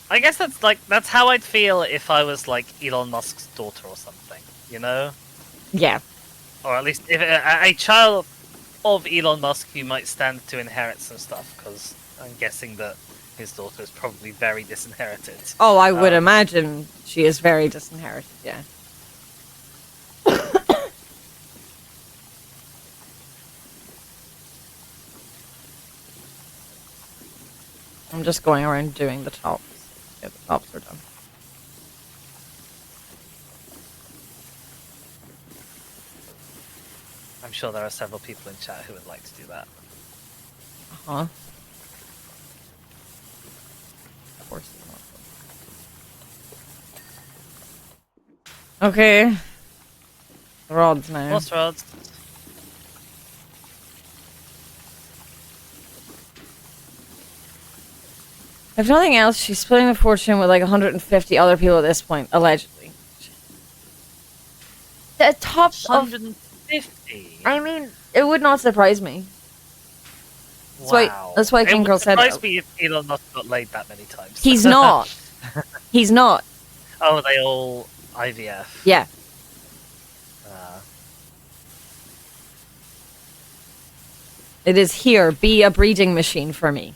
I guess that's how I'd feel if I was like Elon Musk's daughter or something, you know? Yeah. Or at least if a child of Elon Musk who might stand to inherit some stuff, because I'm guessing that his daughter is probably very disinherited. Oh, I would imagine she is very disinherited, yeah. I'm just going around doing the tops. Yeah, the tops are done. I'm sure there are several people in chat who would like to do that. Uh-huh. Of course not. Okay. The rods now. Lost rods. If nothing else, she's splitting the fortune with like 150 other people at this point, allegedly. The top 150? I mean, it would not surprise me. Wow. That's why King Girl said it. It would surprise me if Elon Musk got laid that many times. He's not. He's not. Oh, they all IVF. Yeah. It is here. Be a breeding machine for me.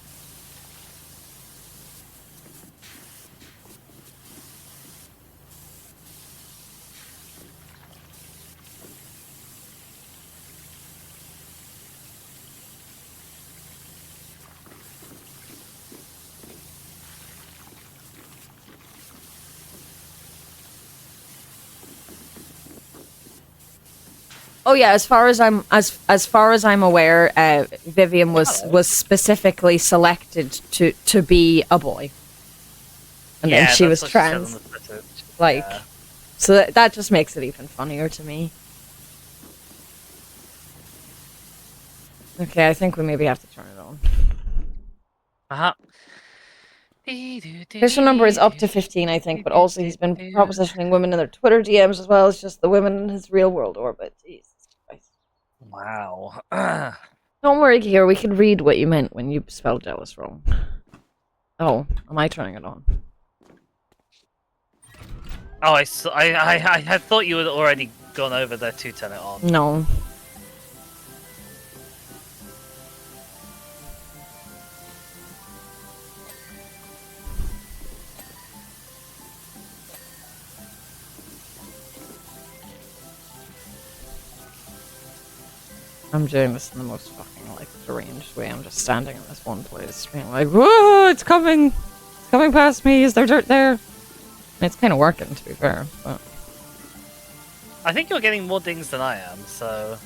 Oh yeah, as far as I'm aware, Vivian was specifically selected to be a boy, and then she was trans. Like, yeah. So that just makes it even funnier to me. Okay, I think we maybe have to turn it on. Uh-huh. Official number is up to 15, I think, but also he's been propositioning women in their Twitter DMs as well as just the women in his real world orbit. Jesus Christ. Wow. Don't worry, here, we can read what you meant when you spelled jealous wrong. Oh, am I turning it on? Oh, I had thought you had already gone over there to turn it on. No. I'm doing this in the most fucking, like, deranged way. I'm just standing in this one place, being like, whoa, it's coming! It's coming past me, is there dirt there? And it's kind of working, to be fair, but... I think you're getting more dings than I am, so...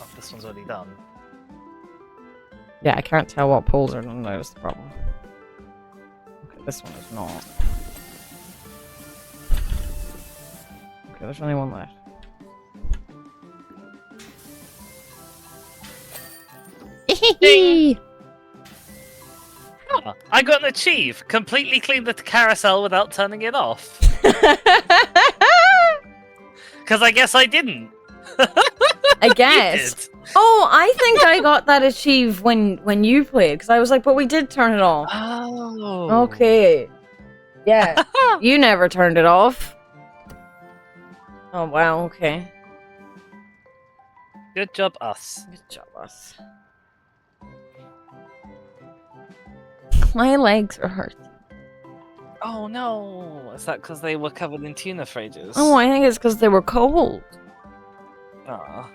Oh, this one's already done. Yeah, I can't tell what poles are done, that is the problem. Okay, this one is not. Okay, there's only one left. Ding! Oh, I got an achieve! Completely clean the carousel without turning it off. Because I guess I didn't. I guess. Oh, I think I got that achieved when you played, because I was like, but we did turn it off. Oh. Okay. Yeah. You never turned it off. Oh, wow, okay. Good job, us. Good job, us. My legs are hurting. Oh no! Is that because they were covered in tuna for ages? Oh, I think it's because they were cold. Aw.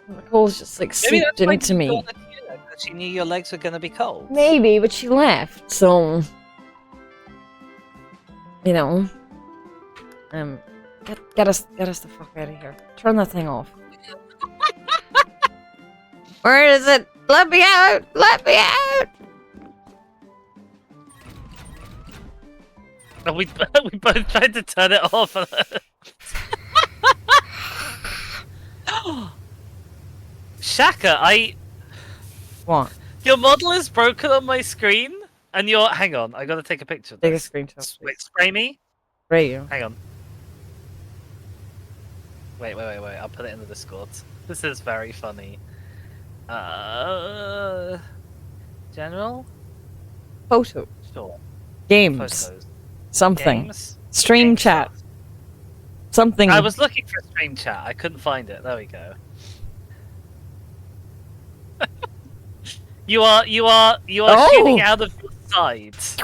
The cold's just like Maybe seeped that's why into you me. got the tuna, because she knew your legs were gonna be cold. Maybe, but she left, so you know. Get us the fuck out of here. Turn that thing off. Where is it? Let me out! Let me out! And we both tried to turn it off. Shaka, What? your model is broken on my screen, and you're. Hang on, I gotta take a picture of Take a this. screenshot. Wait, spray me. Right, you. Hang on. Wait. I'll put it in the Discord. This is very funny. General? Photo. Sure. Games. Photos. Something. Games. Stream Game chat. stuff. Something. I was looking for stream chat. I couldn't find it. There we go. You are shooting out of your sides.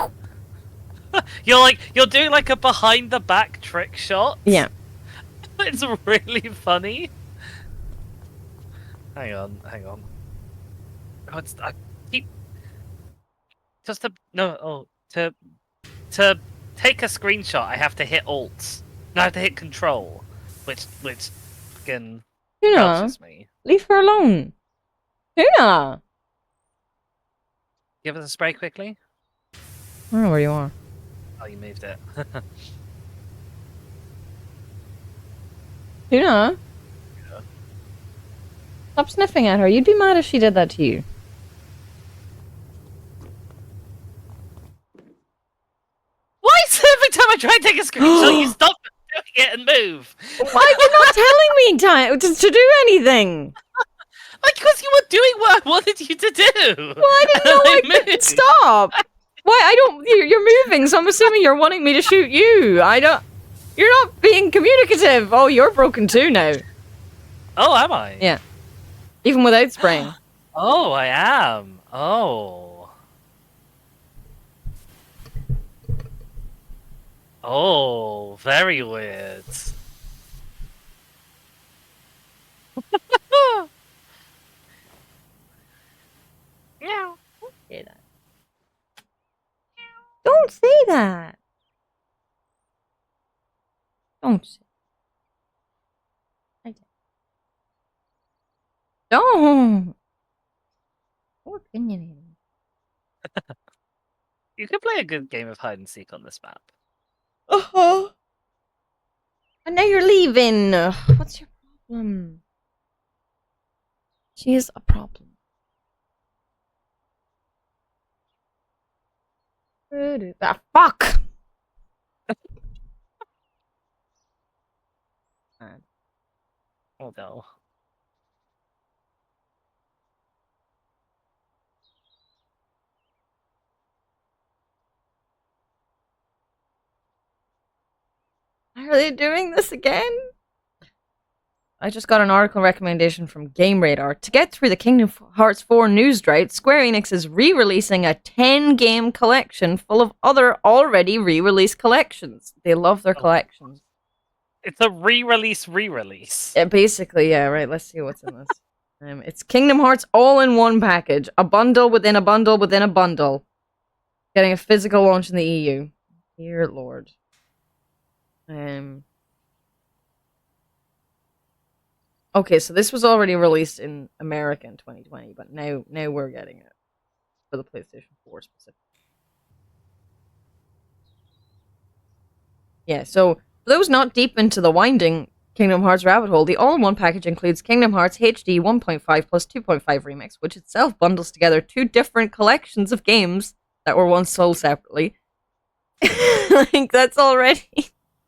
You're doing like a behind the back trick shot. Yeah. It's really funny. Hang on. Oh, I keep just to no. Oh, to take a screenshot, I have to hit Alt. No, I have to hit Control, which fucking Tuna, crouches me. leave her alone. Tuna. Give us a spray quickly. I don't know where you are. Oh, you moved it. Tuna. Yeah. Stop sniffing at her. You'd be mad if she did that to you. Why is it every time I try to take a screenshot, you stop doing it and move? Why are you not telling me to do anything? Because you were doing what I wanted you to do. Well, I didn't know I could stop. Why? I don't. You're moving, so I'm assuming you're wanting me to shoot you. I don't. You're not being communicative. Oh, you're broken too now. Oh, am I? Yeah. Even without spraying. Oh, I am. Oh. Oh, very weird. Yeah. Say that. Don't say that. Don't say. I don't. So opinionated. You could play a good game of hide and seek on this map. Uh-huh. And now you're leaving. What's your problem? She is a problem. Ah, fuck! Oh no. Are they doing this again? I just got an article recommendation from Game Radar. To get through the Kingdom Hearts 4 news drought, Square Enix is re-releasing a 10-game collection full of other already re-released collections. They love their collections. It's a re-release. Yeah, basically, yeah, right. Let's see what's in this. It's Kingdom Hearts all-in-one package. A bundle within a bundle within a bundle. Getting a physical launch in the EU. Dear Lord. Okay, so this was already released in America in 2020, but now we're getting it for the PlayStation 4 specifically. Yeah, so for those not deep into the winding Kingdom Hearts rabbit hole, the all-in-one package includes Kingdom Hearts HD 1.5 plus 2.5 Remix, which itself bundles together two different collections of games that were once sold separately. Like, that's already...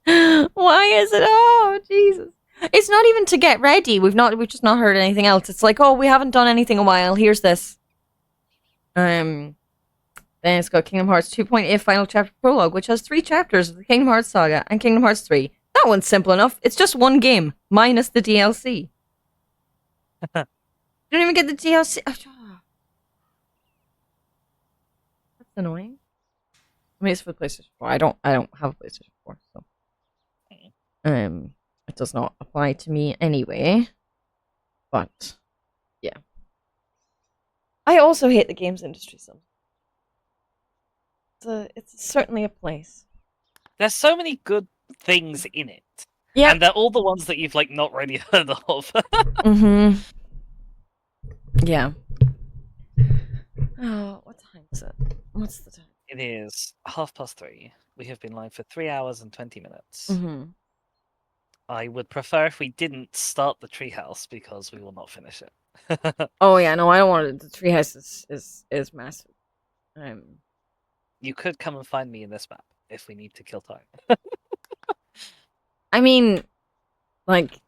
Why is it? Oh, Jesus. It's not even to get ready. We've just not heard anything else. It's like, oh, we haven't done anything in a while. Here's this. Then it's got Kingdom Hearts 2.8 Final Chapter Prologue, which has 3 chapters of the Kingdom Hearts saga, and Kingdom Hearts 3. That one's simple enough. It's just one game, minus the DLC. You don't even get the DLC. That's annoying. I mean, it's for the PlayStation 4. I don't have a PlayStation 4, so it does not apply to me anyway. But yeah, I also hate the games industry. It's certainly a place. There's so many good things in it. Yeah, and they're all the ones that you've like not really heard of. Yeah. Oh, what time is it? What's the time? It is 3:30. We have been live for 3 hours and 20 minutes. I would prefer if we didn't start the treehouse because we will not finish it. Oh yeah, no, I don't want it. The treehouse is massive. You could come and find me in this map if we need to kill time. I mean, like,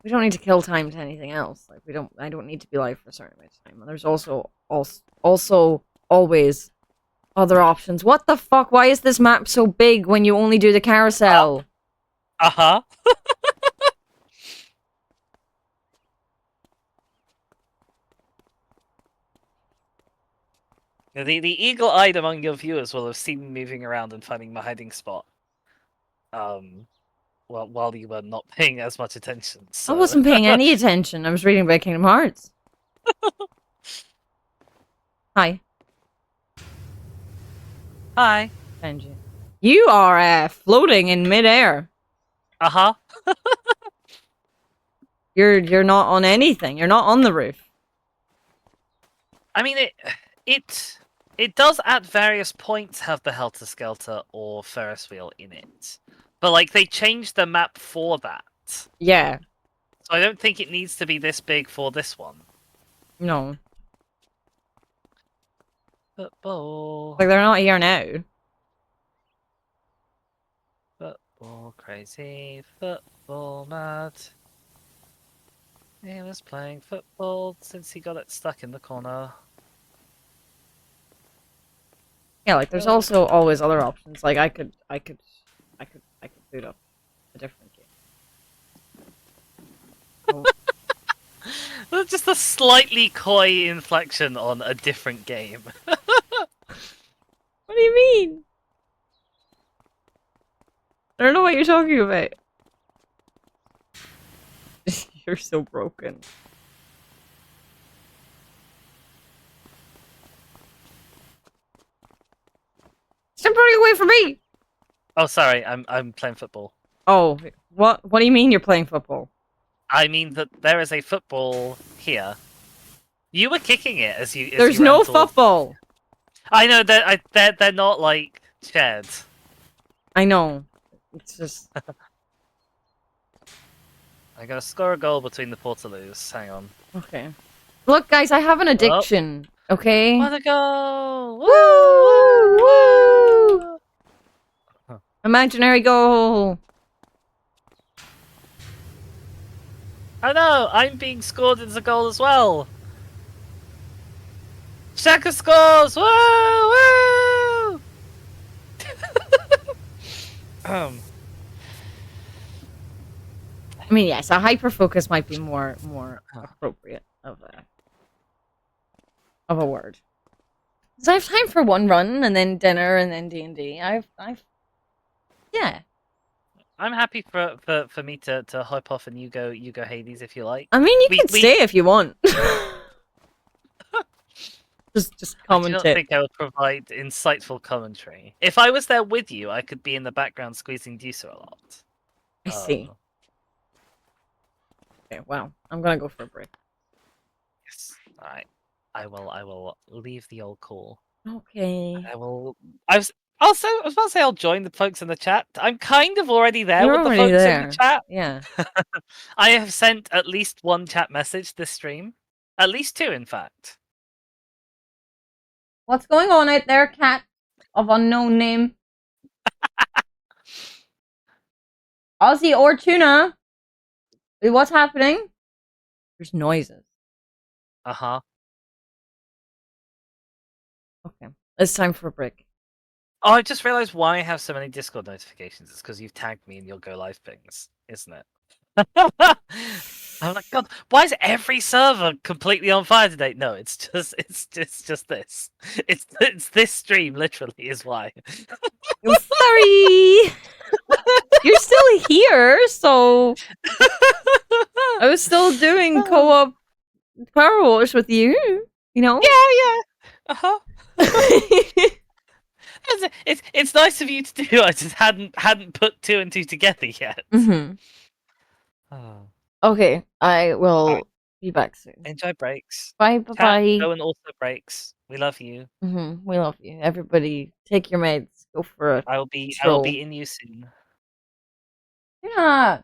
we don't need to kill time to anything else. Like, I don't need to be live for a certain amount of time. And there's also always other options. What the fuck? Why is this map so big when you only do the carousel? Uh-huh. The eagle-eyed among your viewers will have seen me moving around and finding my hiding spot. Well, while you were not paying as much attention. So. I wasn't paying any attention. I was reading about Kingdom Hearts. Hi. Hi. Benji. You are floating in midair. Uh-huh. You're not on anything. You're not on the roof. I mean, it does at various points have the Helter Skelter or Ferris wheel in it. But, like, they changed the map for that. Yeah. So I don't think it needs to be this big for this one. No. Football. Like, they're not here now. Football crazy. Football mad. He was playing football since he got it stuck in the corner. Yeah, like, there's also always other options. Like, I could boot up a different game. Oh. Just a slightly coy inflection on a different game. What do you mean? I don't know what you're talking about. You're so broken. Stop running away from me! Oh, sorry, I'm playing football. Oh, what do you mean you're playing football? I mean that there is a football here. You were kicking it as you. There's no football. I know that they're not like shared. I know. It's just. I'm gonna score a goal between the Portaloos. Hang on. Okay. Look, guys, I have an addiction. Okay. What a goal! Woo! Woo! Huh. Imaginary goal. Oh no! I'm being scored as a goal as well. Shaka scores! Woo! Woo! I mean, yes, a hyper focus might be more appropriate of a word. Because I have time for one run and then dinner and then D&D. Yeah. I'm happy for me to hop off and you go Hades if you like. I mean, you can stay if you want. just commentate. I don't think I would provide insightful commentary. If I was there with you, I could be in the background squeezing Deucer a lot. I see. Okay, well, I'm gonna go for a break. Yes. Alright. I will leave the old call. Okay. I was about to say I'll join the folks in the chat. I'm kind of already there You're with the already folks there. in the chat. Yeah. I have sent at least one chat message this stream. At least 2, in fact. What's going on out there, cat of unknown name? Aussie or tuna? What's happening? There's noises. Uh-huh. Okay. It's time for a break. Oh, I just realized why I have so many Discord notifications. It's because you've tagged me in your Go Live pings, isn't it? I'm like, God, why is every server completely on fire today? No, it's just this. It's this stream literally is why. Sorry! You're still here, so I was still doing co-op Powerwash with you, you know? Yeah. Uh-huh. It's nice of you to do. I just hadn't put two and two together yet. Mm-hmm. Oh. Okay, I will be back soon. Enjoy breaks. Bye, bye. Go and also breaks. We love you. Mm-hmm. We love you. Everybody, take your meds. Go for it. I will be in you soon. Yeah.